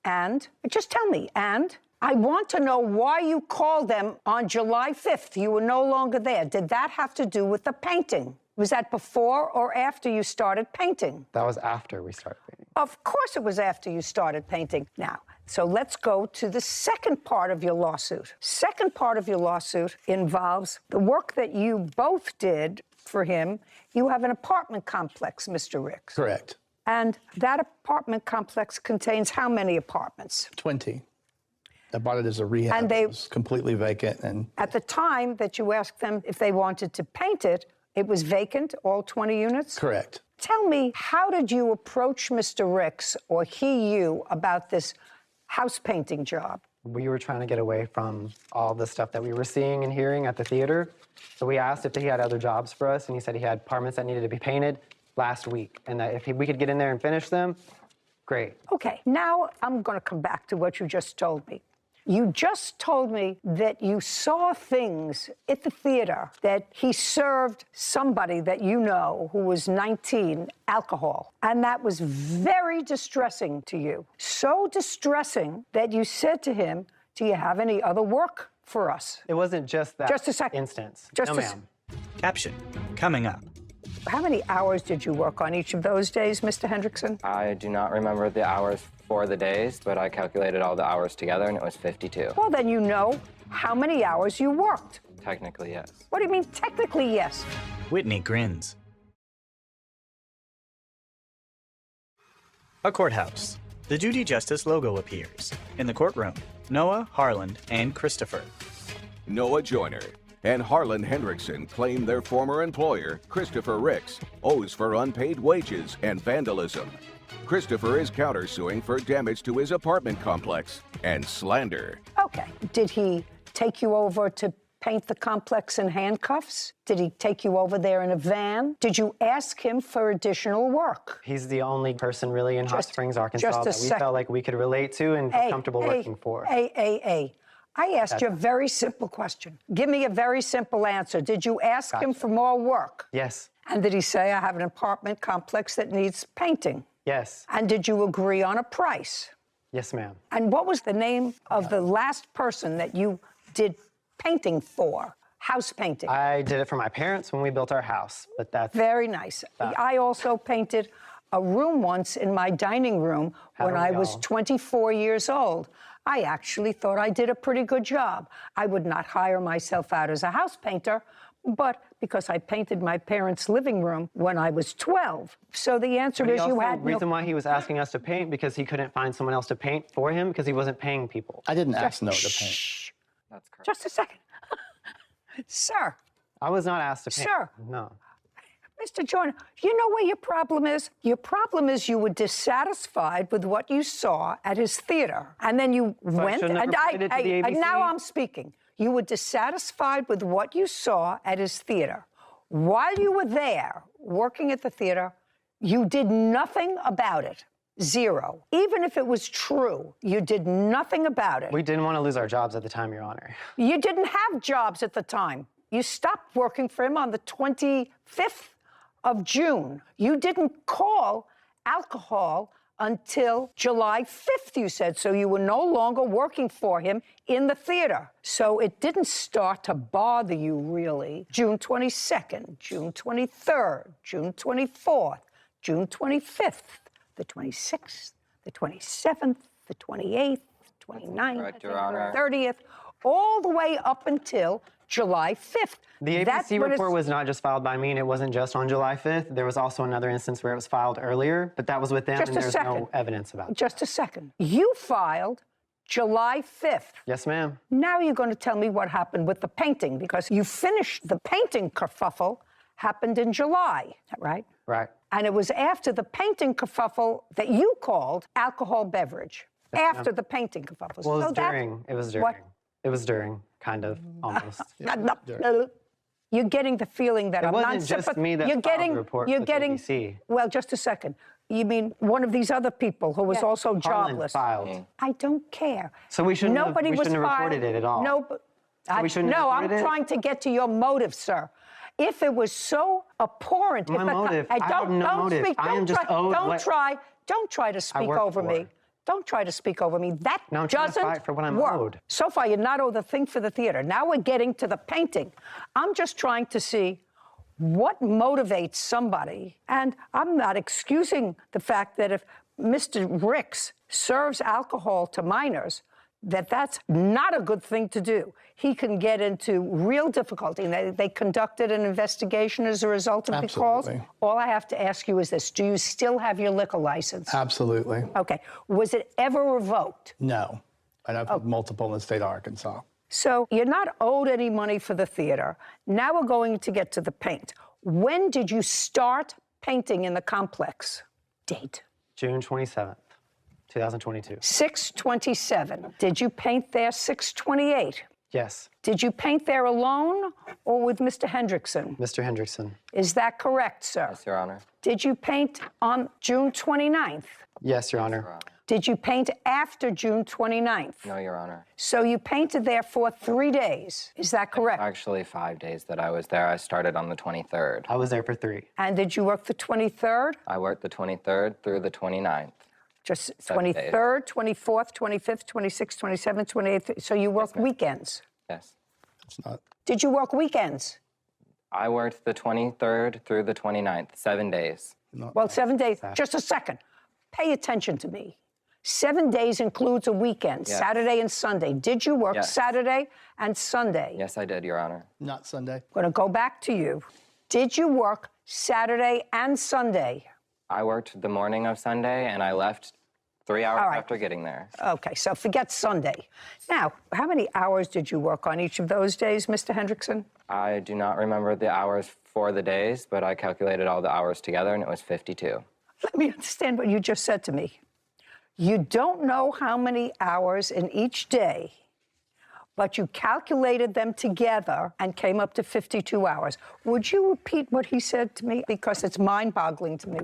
And? Just tell me, and? I want to know why you called them on July 5th. You were no longer there. Did that have to do with the painting? Was that before or after you started painting? That was after we started painting. Of course it was after you started painting. Now, so let's go to the second part of your lawsuit. Second part of your lawsuit involves the work that you both did for him. You have an apartment complex, Mr. Ricks. Correct. And that apartment complex contains how many apartments? 20. I bought it as a rehab. And it was completely vacant. And at the time that you asked them if they wanted to paint it, it was vacant, all 20 units? Correct. Tell me, how did you approach Mr. Ricks, or he you, about this house painting job? We were trying to get away from all the stuff that we were seeing and hearing at the theater. So we asked if he had other jobs for us, and he said he had apartments that needed to be painted last week, and that if we could get in there and finish them, great. Okay, now I'm going to come back to what you just told me. You just told me that you saw things at the theater, that he served somebody that you know who was 19 alcohol. And that was very distressing to you. So distressing that you said to him, do you have any other work for us? It wasn't just that Just a second. instance. Just no, a ma'am. Caption, coming up. How many hours did you work on each of those days, Mr. Hendrickson? I do not remember the hours for the days, but I calculated all the hours together, and it was 52. Well, then you know how many hours you worked. Technically, yes. What do you mean, technically, yes? Whitney grins. A courthouse. The Judy Justice logo appears. In the courtroom, Noah, Harlan, and Christopher. Noah Joyner and Harlan Hendrickson claim their former employer, Christopher Ricks, owes for unpaid wages and vandalism. Christopher is countersuing for damage to his apartment complex and slander. Okay. Did he take you over to paint the complex in handcuffs? Did he take you over there in a van? Did you ask him for additional work? He's the only person really in Hot Springs, Arkansas that we felt like we could relate to and feel comfortable working for. I asked you a very simple question. Give me a very simple answer. Did you ask him for more work? Yes. And did he say, I have an apartment complex that needs painting? Yes. And did you agree on a price? Yes, ma'am. And what was the name of the last person that you did painting for? House painting. I did it for my parents when we built our house, but that's... Very nice. I also painted a room once in my dining room when I was 24 years old. I actually thought I did a pretty good job. I would not hire myself out as a house painter, but because I painted my parents' living room when I was 12. So the answer is you had The reason why he was asking us to paint, because he couldn't find someone else to paint for him, because he wasn't paying people. I didn't ask Noah to paint. That's correct. Just a second. Sir. I was not asked to paint. Sir. No. Mr. Joyner, you know what your problem is? Your problem is you were dissatisfied with what you saw at his theater. And then you went, and now I'm speaking. You were dissatisfied with what you saw at his theater. While you were there, working at the theater, you did nothing about it. Zero. Even if it was true, you did nothing about it. We didn't want to lose our jobs at the time, Your Honor. You didn't have jobs at the time. You stopped working for him on the 25th of June. You didn't call alcohol until July 5th, you said, so you were no longer working for him in the theater. So it didn't start to bother you, really. June 22nd, June 23rd, June 24th, June 25th, the 26th, the 27th, the 28th, 29th, correct, Your Honor. 30th, all the way up until July 5th. The ABC report was not just filed by me, and it wasn't just on July 5th. There was also another instance where it was filed earlier, but that was with them, and there's no evidence about it. Just a second. You filed July 5th. Yes, ma'am. Now you're going to tell me what happened with the painting, because you finished the painting kerfuffle happened in July, right? Right. And it was after the painting kerfuffle that you called alcohol beverage. Yes, after the painting kerfuffle. Well, it was So during. It was during. What? It was during, kind of, almost. You're getting the feeling that It I'm wasn't not just sympathetic. me that You're filed the getting, report you're with getting. ABC. Well, just a second. You mean one of these other people who was also Harlan jobless? filed. I don't care. So we shouldn't have- Nobody we was shouldn't have reported filed. it at all. No, So we shouldn't have no, I'm reported it? trying to get to your motive, sir. If it was so abhorrent, My motive? I have no motive. Speak, I am just owed what- don't try to speak worked over for. me. Don't try to speak over me. That Now I'm trying to doesn't fight for what I'm work. owed. So far, you're not owed a thing for the theater. Now we're getting to the painting. I'm just trying to see what motivates somebody. And I'm not excusing the fact that if Mr. Ricks serves alcohol to minors, that's not a good thing to do. He can get into real difficulty. They conducted an investigation as a result of the calls. All I have to ask you is this. Do you still have your liquor license? Absolutely. Okay. Was it ever revoked? No. And I've had multiple in the state of Arkansas. So you're not owed any money for the theater. Now we're going to get to the paint. When did you start painting in the complex? Date? June 27th, 2022. 6/27. Did you paint there 6/28? Yes. Did you paint there alone or with Mr. Hendrickson? Mr. Hendrickson. Is that correct, sir? Yes, Your Honor. Did you paint on June 29th? Yes, Your Honor. Did you paint after June 29th? No, Your Honor. So you painted there for 3 days. Is that correct? Actually, 5 days that I was there. I started on the 23rd. I was there for 3. And did you work the 23rd? I worked the 23rd through the 29th. Just 7 days. 23rd, 24th, 25th, 26th, 27th, 28th. So you worked weekends? Yes. It's not. Did you work weekends? I worked the 23rd through the 29th, 7 days. Well, 7 days. Just a second. Pay attention to me. 7 days includes a weekend, Yes. Saturday and Sunday. Did you work Yes. Saturday and Sunday? Yes, I did, Your Honor. Not Sunday. I'm going to go back to you. Did you work Saturday and Sunday? I worked the morning of Sunday, and I left 3 hours All right. after getting there. Okay, so forget Sunday. Now, how many hours did you work on each of those days, Mr. Hendrickson? I do not remember the hours for the days, but I calculated all the hours together, and it was 52. Let me understand what you just said to me. You don't know how many hours in each day, but you calculated them together and came up to 52 hours. Would you repeat what he said to me? Because it's mind-boggling to me.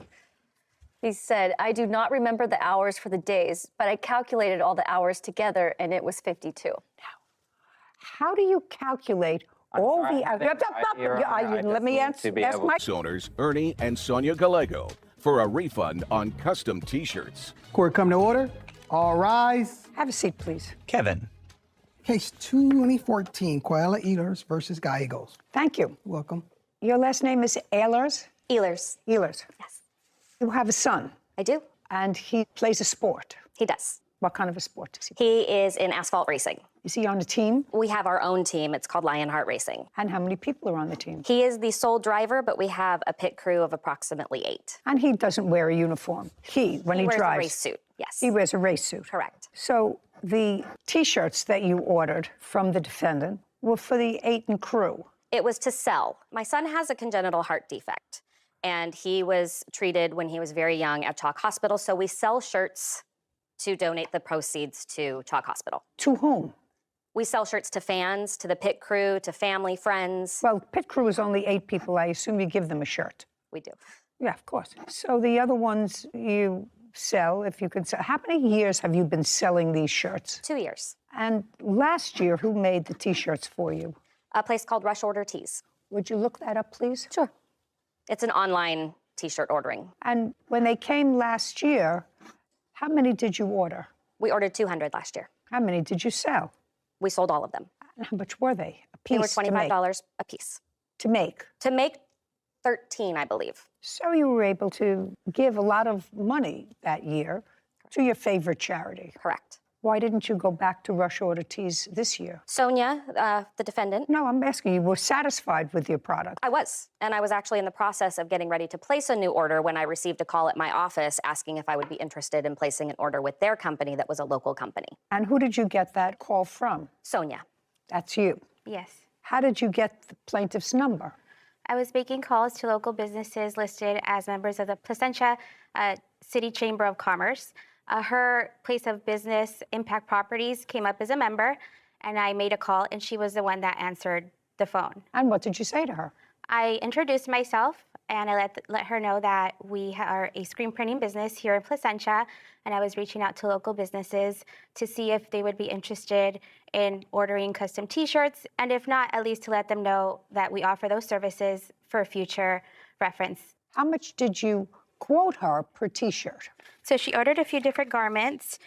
He said, I do not remember the hours for the days, but I calculated all the hours together, and it was 52. How do you calculate all the hours? Let me answer my... Owners Ernie and Sonia Gallego for a refund on custom T-shirts. Court come to order. All rise. Have a seat, please. Kevin. Case 2014, Koala Ehlers versus Gallegos. Thank you. Welcome. Your last name is Ehlers? Ehlers. Ehlers. Yes. You have a son. I do. And he plays a sport. He does. What kind of a sport does he? He is in asphalt racing. Is he on a team? We have our own team. It's called Lionheart Racing. And how many people are on the team? He is the sole driver, but we have a pit crew of approximately 8. And he doesn't wear a uniform. When he wears drives. a race suit, yes. He wears a race suit. Correct. So the T-shirts that you ordered from the defendant were for the 8 and crew. It was to sell. My son has a congenital heart defect, and he was treated when he was very young at Chalk Hospital. So we sell shirts to donate the proceeds to Chalk Hospital. To whom? We sell shirts to fans, to the pit crew, to family, friends. Well, pit crew is only 8 people. I assume you give them a shirt. We do. Yeah, of course. So the other ones you sell, if you could sell. How many years have you been selling these shirts? 2 years. And last year, who made the T-shirts for you? A place called Rush Order Tees. Would you look that up, please? Sure. It's an online T-shirt ordering. And when they came last year, how many did you order? We ordered 200 last year. How many did you sell? We sold all of them. And how much were they? A piece? They were $25 a piece. To make? To make 13, I believe. So you were able to give a lot of money that year to your favorite charity. Correct. Why didn't you go back to Rush Order Tees this year? Sonia, the defendant. No, I'm asking you, were satisfied with your product? I was. And I was actually in the process of getting ready to place a new order when I received a call at my office asking if I would be interested in placing an order with their company that was a local company. And who did you get that call from? Sonia. That's you. Yes. How did you get the plaintiff's number? I was making calls to local businesses listed as members of the Placentia City Chamber of Commerce. Her place of business, Impact Properties, came up as a member, and I made a call, and she was the one that answered the phone. And what did you say to her? I introduced myself, and I let her know that we are a screen printing business here in Placentia, and I was reaching out to local businesses to see if they would be interested in ordering custom T-shirts, and if not, at least to let them know that we offer those services for future reference. How much did you quote her per T-shirt? So she ordered a few different garments.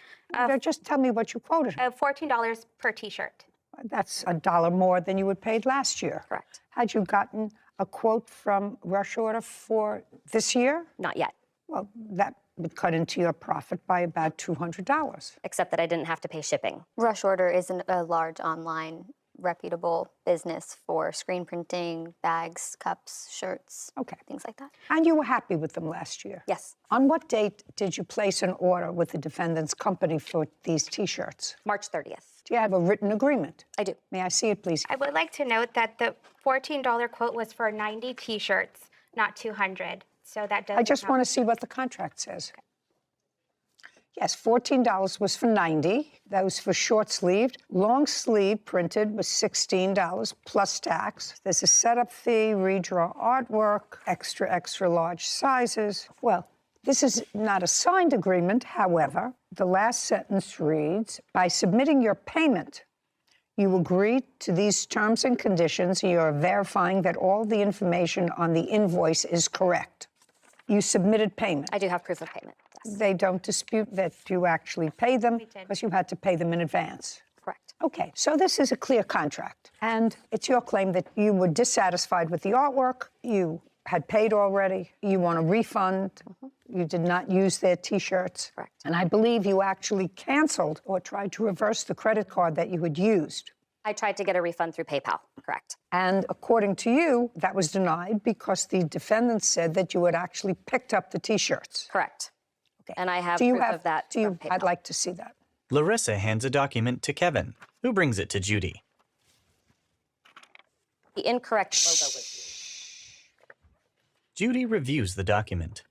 Just tell me what you quoted her. $14 per T-shirt. That's $1 more than you had paid last year. Correct. Had you gotten a quote from Rush Order for this year? Not yet. Well, that would cut into your profit by about $200. Except that I didn't have to pay shipping. Rush Order isn't a large online reputable business for screen printing, bags, cups, shirts, things like that. And you were happy with them last year? Yes. On what date did you place an order with the defendant's company for these T-shirts? March 30th. Do you have a written agreement? I do. May I see it, please? I would like to note that the $14 quote was for 90 T-shirts, not 200. So that does. I just want to see what the contract says. Yes, $14 was for 90. That was for short sleeved. Long sleeve printed was $16 plus tax. There's a setup fee, redraw artwork, extra large sizes. Well, this is not a signed agreement. However, the last sentence reads, by submitting your payment, you agree to these terms and conditions. You are verifying that all the information on the invoice is correct. You submitted payment. I do have proof of payment. Yes. They don't dispute that you actually paid them because you had to pay them in advance. Correct. Okay, so this is a clear contract. And it's your claim that you were dissatisfied with the artwork, you had paid already, you want a refund, you did not use their T-shirts. Correct. And I believe you actually canceled or tried to reverse the credit card that you had used. I tried to get a refund through PayPal, correct. And according to you, that was denied because the defendant said that you had actually picked up the T-shirts. Correct. Okay. And I have proof of that from PayPal. I'd like to see that. Larissa hands a document to Kevin, who brings it to Judy. The incorrect logo was used. Judy reviews the document.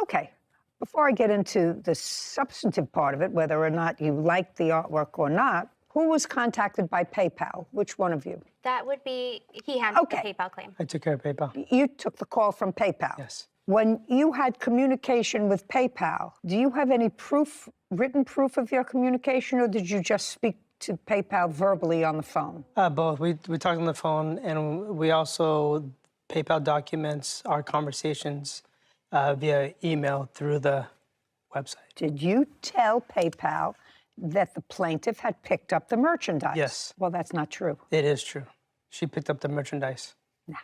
Okay. Before I get into the substantive part of it, whether or not you like the artwork or not, who was contacted by PayPal? Which one of you? That would be, he handled the PayPal claim. I took care of PayPal. You took the call from PayPal? Yes. When you had communication with PayPal, do you have any proof, written proof of your communication, or did you just speak to PayPal verbally on the phone? Both. We talked on the phone, and we also, PayPal documents our conversations via email through the website. Did you tell PayPal that the plaintiff had picked up the merchandise? Yes. Well, that's not true. It is true. She picked up the merchandise. No.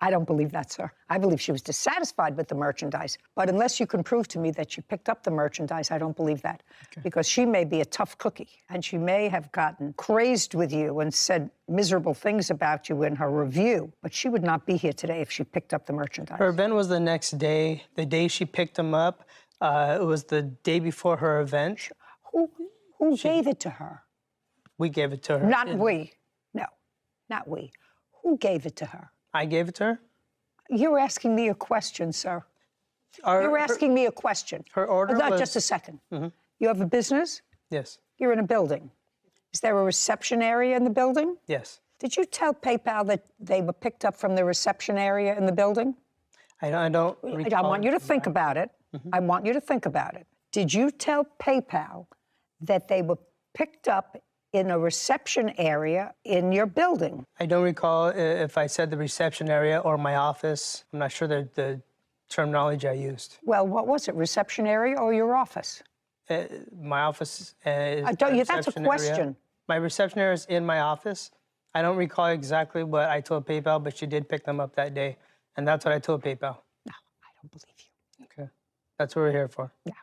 I don't believe that, sir. I believe she was dissatisfied with the merchandise. But unless you can prove to me that she picked up the merchandise, I don't believe that. Okay. Because she may be a tough cookie, and she may have gotten crazed with you and said miserable things about you in her review, but she would not be here today if she picked up the merchandise. Her event was the next day. The day she picked them up, it was the day before her event. Who gave it to her? We gave it to her. Not we. No, not we. Who gave it to her? I gave it to her? You're asking me a question, sir. You're asking me a question. Her order was... Just a second. You have a business? Yes. You're in a building. Is there a reception area in the building? Yes. Did you tell PayPal that they were picked up from the reception area in the building? I don't recall. I want you to think about it. I want you to think about it. Did you tell PayPal that they were picked up in a reception area in your building? I don't recall if I said the reception area or my office. I'm not sure the terminology I used. Well, what was it, reception area or your office? My office is that's a question. Area. My reception area is in my office. I don't recall exactly what I told PayPal, but she did pick them up that day. And that's what I told PayPal. No, I don't believe you. Okay. That's what we're here for. Yeah,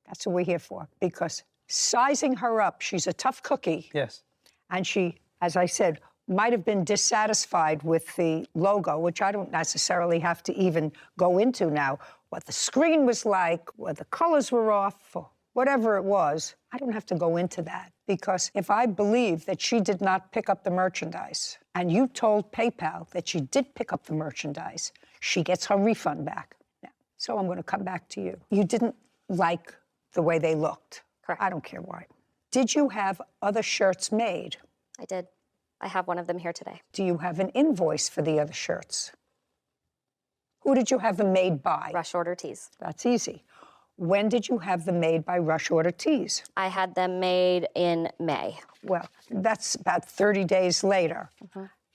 that's what we're here for. Because sizing her up, she's a tough cookie. Yes. And she, as I said, might have been dissatisfied with the logo, which I don't necessarily have to even go into now. What the screen was like, what the colors were off, or whatever it was, I don't have to go into that. Because if I believe that she did not pick up the merchandise, and you told PayPal that she did pick up the merchandise, she gets her refund back. Now, so I'm going to come back to you. You didn't like the way they looked. Correct. I don't care why. Did you have other shirts made? I did. I have one of them here today. Do you have an invoice for the other shirts? Who did you have them made by? Rush Order Tees. That's easy. When did you have them made by Rush Order Tees? I had them made in May. Well, that's about 30 days later.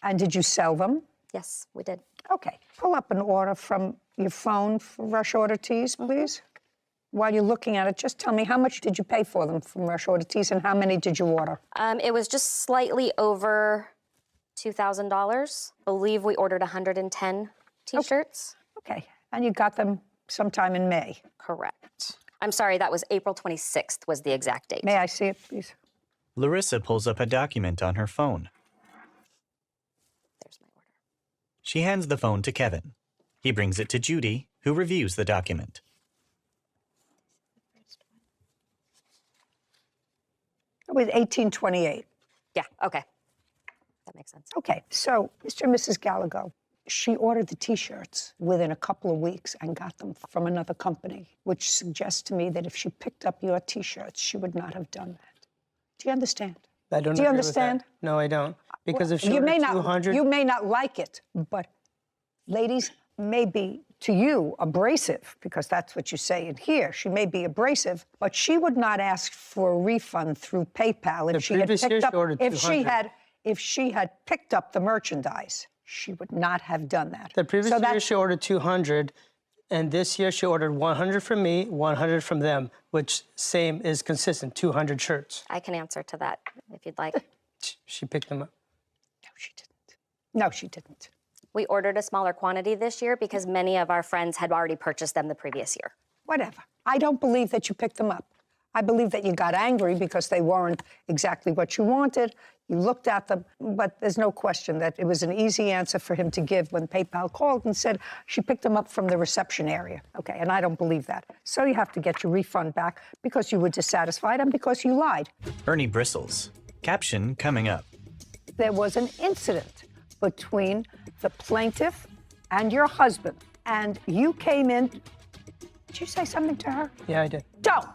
And did you sell them? Yes, we did. Okay. Pull up an order from your phone for Rush Order Tees, please. While you're looking at it, just tell me, how much did you pay for them from Rush Order Tees, and how many did you order? It was just slightly over $2,000. I believe we ordered 110 T-shirts. Okay. And you got them sometime in May. Correct. I'm sorry, that was April 26th was the exact date. May I see it, please? Larissa pulls up a document on her phone. There's my order. She hands the phone to Kevin. He brings it to Judy, who reviews the document. It was 1828. Yeah, okay. That makes sense. Okay, so Mr. and Mrs. Gallagher, she ordered the T-shirts within a couple of weeks and got them from another company, which suggests to me that if she picked up your T-shirts, she would not have done that. Do you understand? I don't Do you agree with understand? that. No, I don't. Because if she you ordered may 200... you may not like it, but ladies may be, to you, abrasive, because that's what you say in here. She may be abrasive, but she would not ask for a refund through PayPal if she had picked up, if she had picked up the merchandise. She would not have done that. The previous year she ordered 200, and this year she ordered 100 from me, 100 from them, which same is consistent, 200 shirts. I can answer to that if you'd like. She picked them up. No, she didn't. No, she didn't. We ordered a smaller quantity this year because many of our friends had already purchased them the previous year. Whatever. I don't believe that you picked them up. I believe that you got angry because they weren't exactly what you wanted. You looked at them, but there's no question that it was an easy answer for him to give when PayPal called and said she picked them up from the reception area. Okay, and I don't believe that. So you have to get your refund back because you were dissatisfied and because you lied. Ernie bristles. Caption coming up. There was an incident between the plaintiff and your husband, and you came in. Did you say something to her? Yeah, I did. Don't.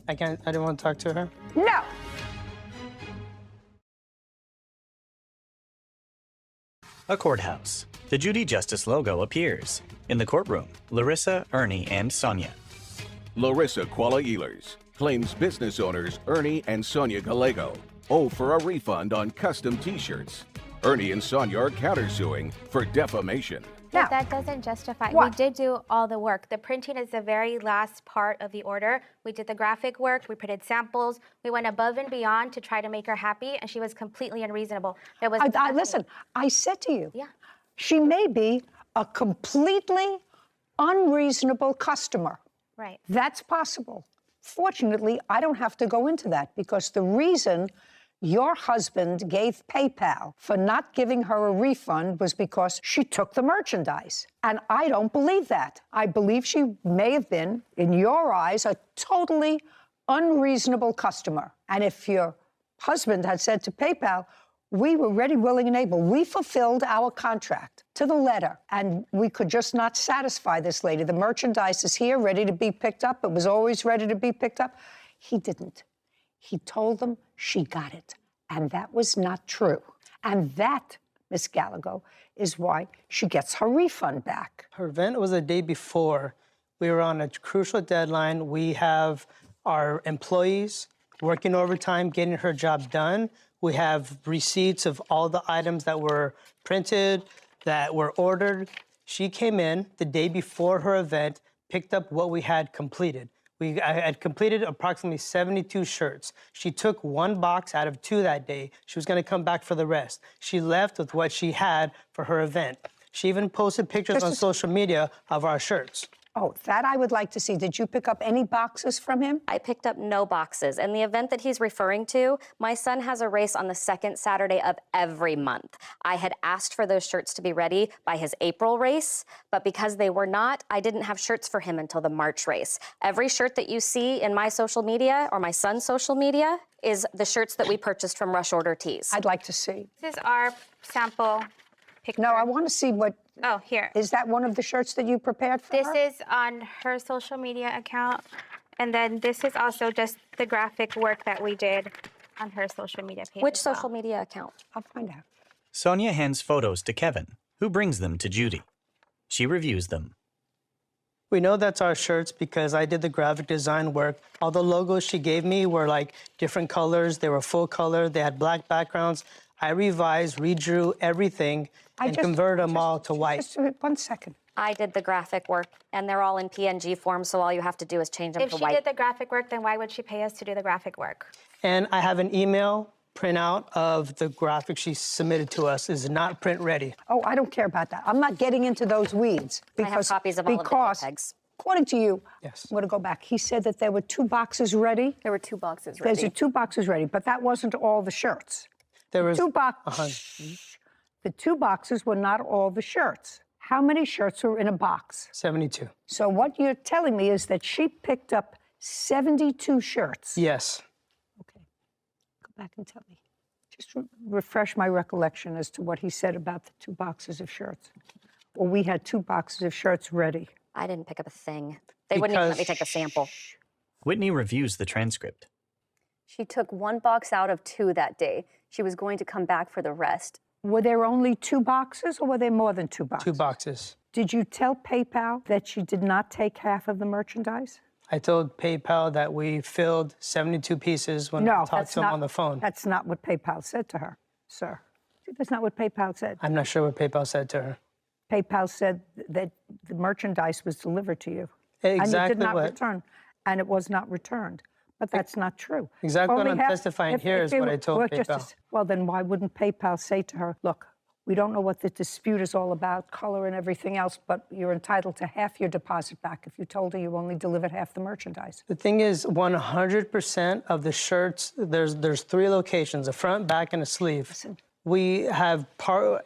I didn't want to talk to her. No. A courthouse. The Judy Justice logo appears. In the courtroom, Larissa, Ernie, and Sonia. Larissa Kuala-Ehlers claims business owners Ernie and Sonia Gallego owe for a refund on custom T-shirts. Ernie and Sonia are countersuing for defamation. But that doesn't justify. What? We did do all the work. The printing is the very last part of the order. We did the graphic work. We printed samples. We went above and beyond to try to make her happy, and she was completely unreasonable. There was listen, I said to you, yeah, she may be a completely unreasonable customer. right. That's possible. Fortunately, I don't have to go into that because the reason your husband gave PayPal for not giving her a refund was because she took the merchandise. And I don't believe that. I believe she may have been, in your eyes, a totally unreasonable customer. And if your husband had said to PayPal, we were ready, willing, and able, we fulfilled our contract to the letter, and we could just not satisfy this lady. The merchandise is here, ready to be picked up. It was always ready to be picked up. He didn't. He told them she got it, and that was not true. And that, Miss Gallagher, is why she gets her refund back. Her event was the day before. We were on a crucial deadline. We have our employees working overtime, getting her job done. We have receipts of all the items that were printed, that were ordered. She came in the day before her event, picked up what we had completed. I had completed approximately 72 shirts. She took one box out of 2 that day. She was going to come back for the rest. She left with what she had for her event. She even posted pictures on social media of our shirts. Oh, that I would like to see. Did you pick up any boxes from him? I picked up no boxes. And the event that he's referring to, my son has a race on the second Saturday of every month. I had asked for those shirts to be ready by his April race, but because they were not, I didn't have shirts for him until the March race. Every shirt that you see in my social media or my son's social media is the shirts that we purchased from Rush Order Tees. I'd like to see. This is our sample picture. No, I want to see what... Oh, here. Is that one of the shirts that you prepared for This her? is on her social media account. And then this is also just the graphic work that we did on her social media page. Which social media account? I'll find out. Sonia hands photos to Kevin, who brings them to Judy. She reviews them. We know that's our shirts because I did the graphic design work. All the logos she gave me were like different colors. They were full color. They had black backgrounds. I revised, redrew everything, and converted them all to white. Just 1 second. I did the graphic work, and they're all in PNG form, so all you have to do is change them If to she white. did the graphic work, then why would she pay us to do the graphic work? And I have an email printout of the graphic she submitted to us is not print ready. Oh, I don't care about that. I'm not getting into those weeds. I have copies of all of the JPEGs. According to you, yes. I'm going to go back. He said that there were 2 boxes ready. There were 2 boxes ready. There's 2 boxes ready, but that wasn't all the shirts. There was 2 boxes. The 2 boxes were not all the shirts. How many shirts were in a box? 72. So what you're telling me is that she picked up 72 shirts. Yes. Okay. Go back and tell me. Just refresh my recollection as to what he said about the 2 boxes of shirts. Well, we had 2 boxes of shirts ready. I didn't pick up a thing. They wouldn't even let me take a sample. Whitney reviews the transcript. She took 1 box out of 2 that day. She was going to come back for the rest. Were there only 2 boxes or were there more than 2 boxes? 2 boxes. Did you tell PayPal that she did not take half of the merchandise? I told PayPal that we filled 72 pieces when I talked to him on the phone. That's not what PayPal said to her, sir. That's not what PayPal said. I'm not sure what PayPal said to her. PayPal said that the merchandise was delivered to you. Exactly and you did not what? return. And it was not returned. But that's not true. Exactly what Only I'm testifying here is what I told PayPal. Well, then why wouldn't PayPal say to her, look, we don't know what the dispute is all about, color and everything else, but you're entitled to half your deposit back if you told her you only delivered half the merchandise. The thing is, 100% of the shirts, there's 3 locations, a front, back, and a sleeve. Listen. We have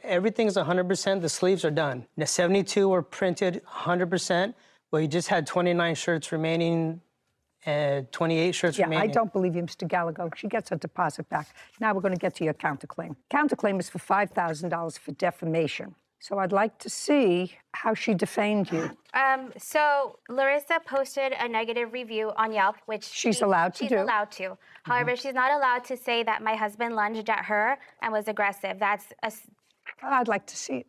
everything's 100%, the sleeves are done. The 72 were printed 100%, but we just had 29 shirts remaining, 28 shirts remaining. I don't believe you, Mr. Gallagher. She gets her deposit back. Now we're going to get to your counterclaim. Counterclaim is for $5,000 for defamation. So I'd like to see how she defamed you. So Larissa posted a negative review on Yelp, which she's allowed to do. She's allowed to. However, she's not allowed to say that my husband lunged at her and was aggressive. I'd like to see it.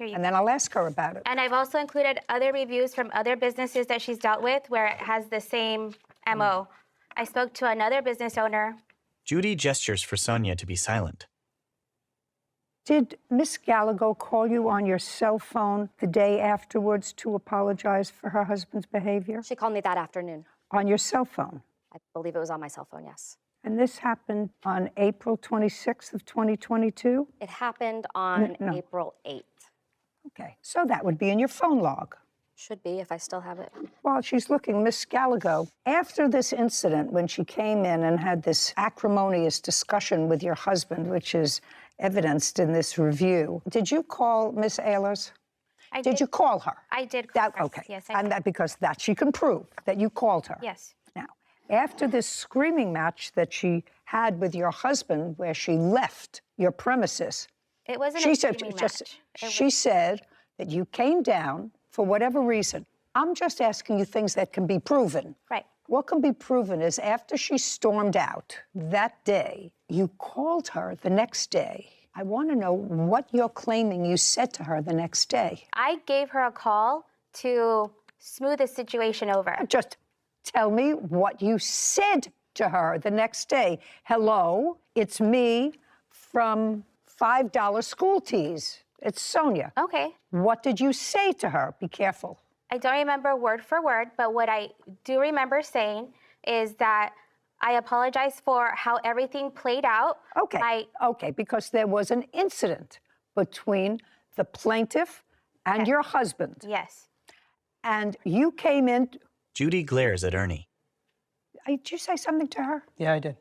And then I'll ask her about it. And I've also included other reviews from other businesses that she's dealt with where it has the same MO. I spoke to another business owner. Judy gestures for Sonia to be silent. Did Miss Gallagher call you on your cell phone the day afterwards to apologize for her husband's behavior? She called me that afternoon. On your cell phone? I believe it was on my cell phone, yes. And this happened on April 26th of 2022? It happened on April 8th. Okay, so that would be in your phone log. Should be, if I still have it. While she's looking, Miss Gallagher, after this incident, when she came in and had this acrimonious discussion with your husband, which is evidenced in this review, did you call Miss Ehlers? Did you call her? I did call her. Okay, Yes, I and did. that because that she can prove that you called her. Yes. Now, after this screaming match that she had with your husband, where she left your premises, It wasn't she a said, screaming just, match. she said that you came down for whatever reason. I'm just asking you things that can be proven. Right. What can be proven is after she stormed out that day, you called her the next day. I want to know what you're claiming you said to her the next day. I gave her a call to smooth the situation over. Just tell me what you said to her the next day. Hello, it's me from $5 School Tees. It's Sonia. Okay. What did you say to her? Be careful. I don't remember word for word, but what I do remember saying is that I apologize for how everything played out. Okay, okay, because there was an incident between the plaintiff and your husband. Yes. And you came in. Judy glares at Ernie. Did you say something to her? Yeah, I did.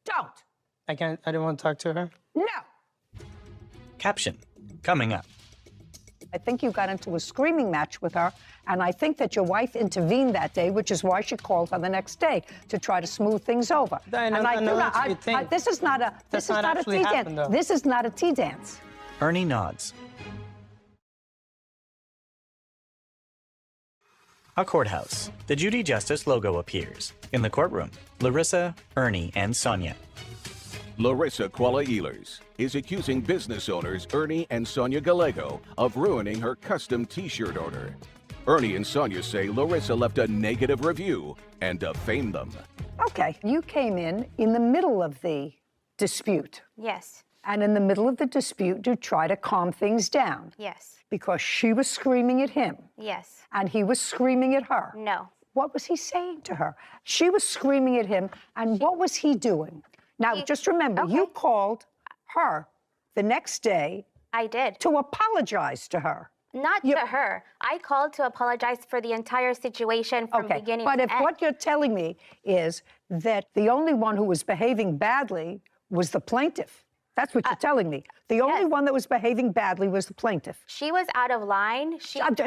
Don't. I didn't want to talk to her. No. Caption, coming up. I think you got into a screaming match with her, and I think that your wife intervened that day, which is why she called her the next day to try to smooth things over. This is not a tea dance. This is not a tea dance. Ernie nods. A courthouse. The Judy Justice logo appears. In the courtroom, Larissa, Ernie, and Sonia. Larissa Kuala Ehlers is accusing business owners Ernie and Sonia Gallego of ruining her custom t-shirt order. Ernie and Sonia say Larissa left a negative review and defamed them. Okay, you came in the middle of the dispute. Yes. And in the middle of the dispute to try to calm things down. Yes. Because she was screaming at him. Yes. And he was screaming at her. No. What was he saying to her? She was screaming at him, and what was he doing? Now, just remember, you called her the next day. I did. To apologize to her. Not to her. I called to apologize for the entire situation from beginning but to if end. what you're telling me is that the only one who was behaving badly was the plaintiff. That's what you're telling me. The only one that was behaving badly was the plaintiff. She was out of line.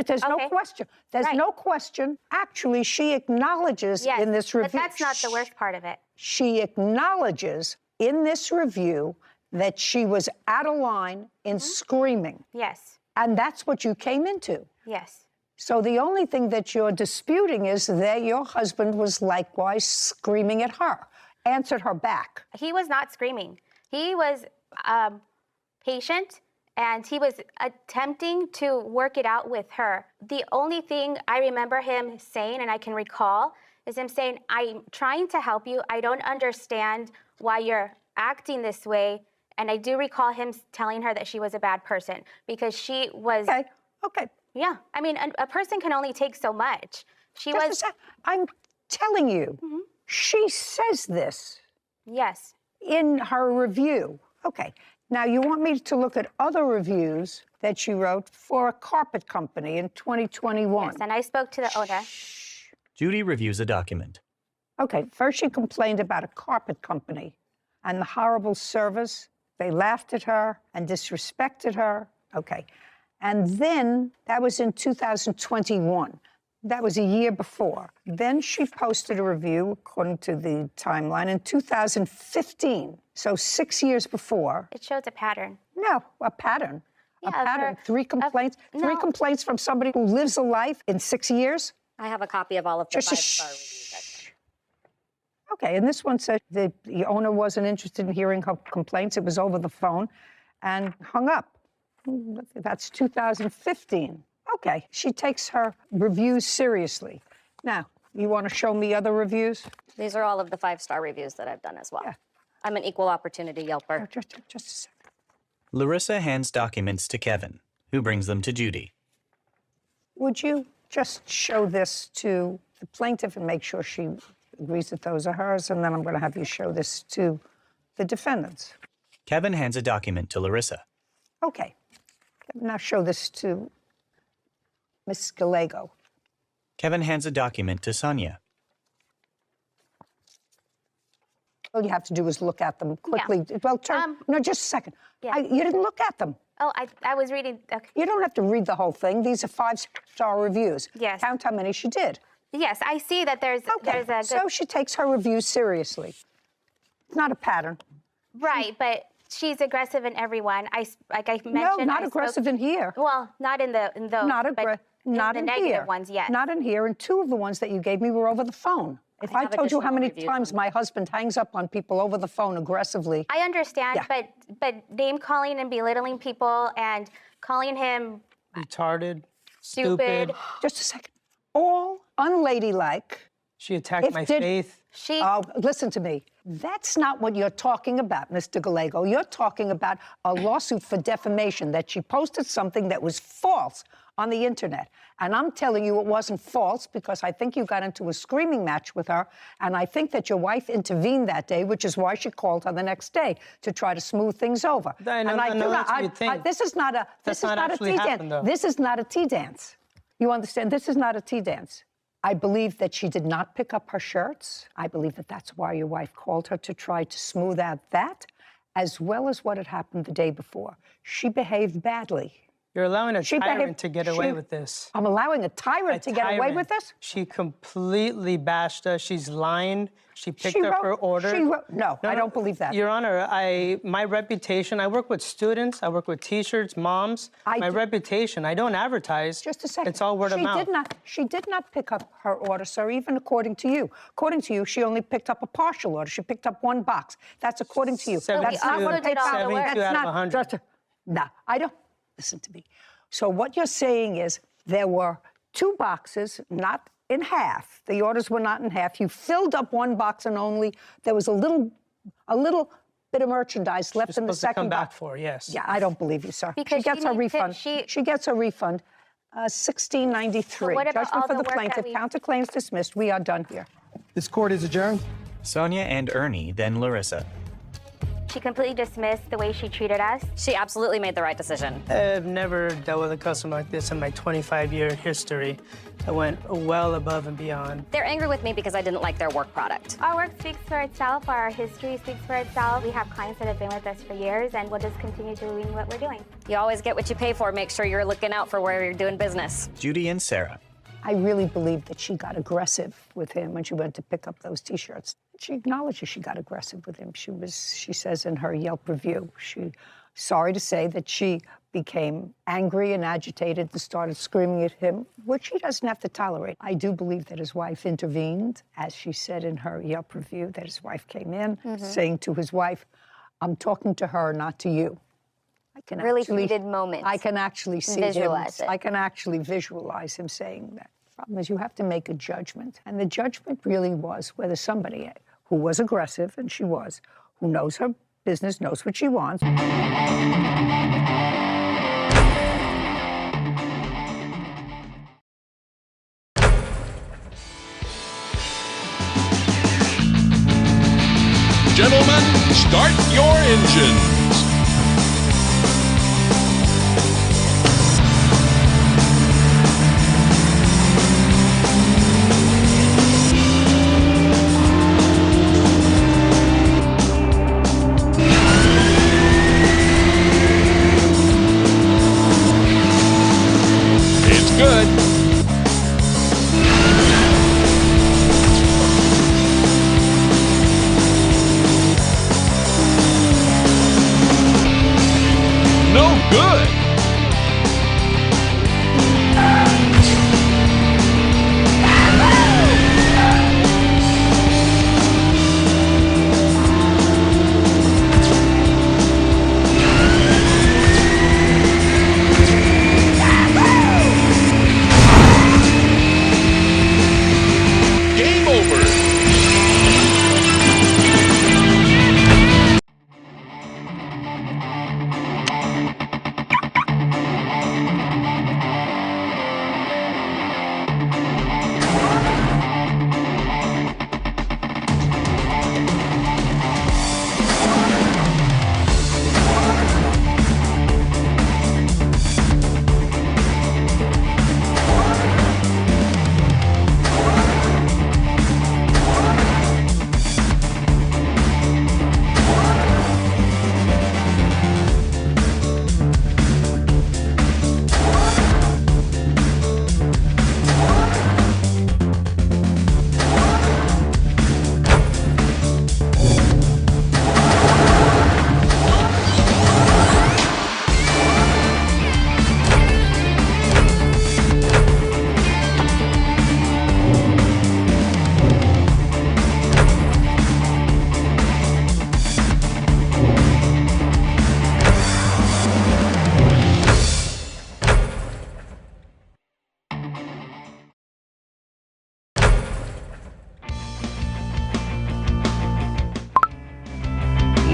There's no question. There's no question. Actually, she acknowledges in this review. But that's not the worst part of it. She acknowledges in this review that she was out of line in screaming. Yes. And that's what you came into. Yes. So the only thing that you're disputing is that your husband was likewise screaming at her, answered her back. He was not screaming. He was patient, and he was attempting to work it out with her. The only thing I remember him saying, and I can recall, is him saying, I'm trying to help you. I don't understand why you're acting this way. And I do recall him telling her that she was a bad person because she was... Okay. Yeah. I mean, a person can only take so much. I'm telling you, she says this. Yes. In her review. Okay. Now, you want me to look at other reviews that she wrote for a carpet company in 2021. Yes, and I spoke to the owner. Judy reviews a document. Okay, first she complained about a carpet company and the horrible service. They laughed at her and disrespected her. Okay. And then that was in 2021. That was a year before. Then she posted a review, according to the timeline, in 2015. So 6 years before. It shows a pattern. No, a pattern. Yeah, a pattern. Three complaints. Three complaints from somebody who lives a life in 6 years. I have a copy of all of the Just a 5-star reviews. Okay, and this one said the owner wasn't interested in hearing her complaints. It was over the phone and hung up. That's 2015. Okay, she takes her reviews seriously. Now, you want to show me other reviews? These are all of the 5-star reviews that I've done as well. Yeah. I'm an equal opportunity Yelper. Just a second. Larissa hands documents to Kevin, who brings them to Judy. Would you just show this to the plaintiff and make sure she agrees that those are hers, and then I'm going to have you show this to the defendants. Kevin hands a document to Larissa. Okay. Now show this to Miss Gallego. Kevin hands a document to Sonia. All you have to do is look at them quickly. Yeah. Well, no, just a second. Yeah. You didn't look at them. Oh, I was reading. Okay. You don't have to read the whole thing. These are 5-star reviews. Yes. Count how many she did. Yes, I see that there's a good... So she takes her reviews seriously. It's not a pattern. Right, but she's aggressive in everyone. Like I mentioned... No, not aggressive in here. Well, not in those. Not in the negative here. ones, yes. Not in here, and 2 of the ones that you gave me were over the phone. If I told you how many times my husband hangs up on people over the phone aggressively... I understand, but name-calling and belittling people and calling him... retarded, stupid. Just a second. All unladylike. She attacked my faith. Oh, listen to me. That's not what you're talking about, Mr. Gallego. You're talking about a lawsuit for defamation, that she posted something that was false on the internet. And I'm telling you it wasn't false because I think you got into a screaming match with her, and I think that your wife intervened that day, which is why she called her the next day to try to smooth things over. This is not a tea dance. This is not a tea dance. You understand? This is not a tea dance. I believe that she did not pick up her shirts. I believe that that's why your wife called her to try to smooth out that, as well as what had happened the day before. She behaved badly. You're allowing a tyrant to get away with this. I'm allowing a tyrant to get away with this? She completely bashed us. She's lying. She picked up her order. No, I don't believe that. Your Honor, my reputation, I work with students, I work with teachers, moms. My reputation, I don't advertise. Just a second. It's all word of mouth. She did not pick up her order, sir, even according to you. According to you, she only picked up a partial order. She picked up 1 box. That's according to you. 72, that's not what PayPal. 72 out of 100. No, I don't. Listen to me. So what you're saying is there were 2 boxes, not in half. The orders were not in half. You filled up 1 box and only there was a little bit of merchandise left in the second come back box. for, yes. Yeah, I don't believe you, sir. Because she gets her refund. She gets her refund. $16.93. Judgment for the plaintiff. Counterclaims dismissed. We are done here. This court is adjourned. Sonia and Ernie, then Larissa. She completely dismissed the way she treated us. She absolutely made the right decision. I've never dealt with a customer like this in my 25-year history. I went well above and beyond. They're angry with me because I didn't like their work product. Our work speaks for itself. Our history speaks for itself. We have clients that have been with us for years, and we'll just continue doing what we're doing. You always get what you pay for. Make sure you're looking out for where you're doing business. Judy and Sarah. I really believe that she got aggressive with him when she went to pick up those T-shirts. She acknowledges she got aggressive with him. She says in her Yelp review, sorry to say that she became angry and agitated and started screaming at him, which he doesn't have to tolerate. I do believe that his wife intervened, as she said in her Yelp review, that his wife came in saying to his wife, I'm talking to her, not to you. I can Really actually, heated moments. I can actually see Visualize him. it. I can actually visualize him saying that. The problem is you have to make a judgment. And the judgment really was whether somebody who was aggressive, and she was, who knows her business, knows what she wants. Gentlemen, start your engines. It's good. No good. Game over.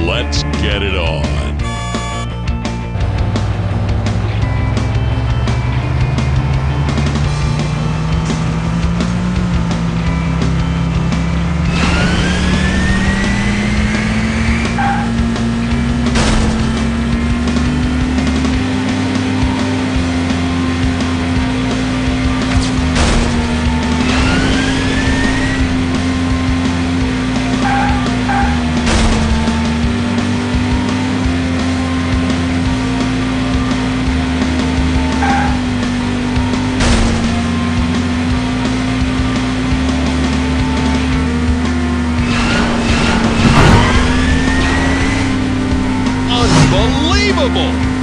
Let's get it on. Unbelievable!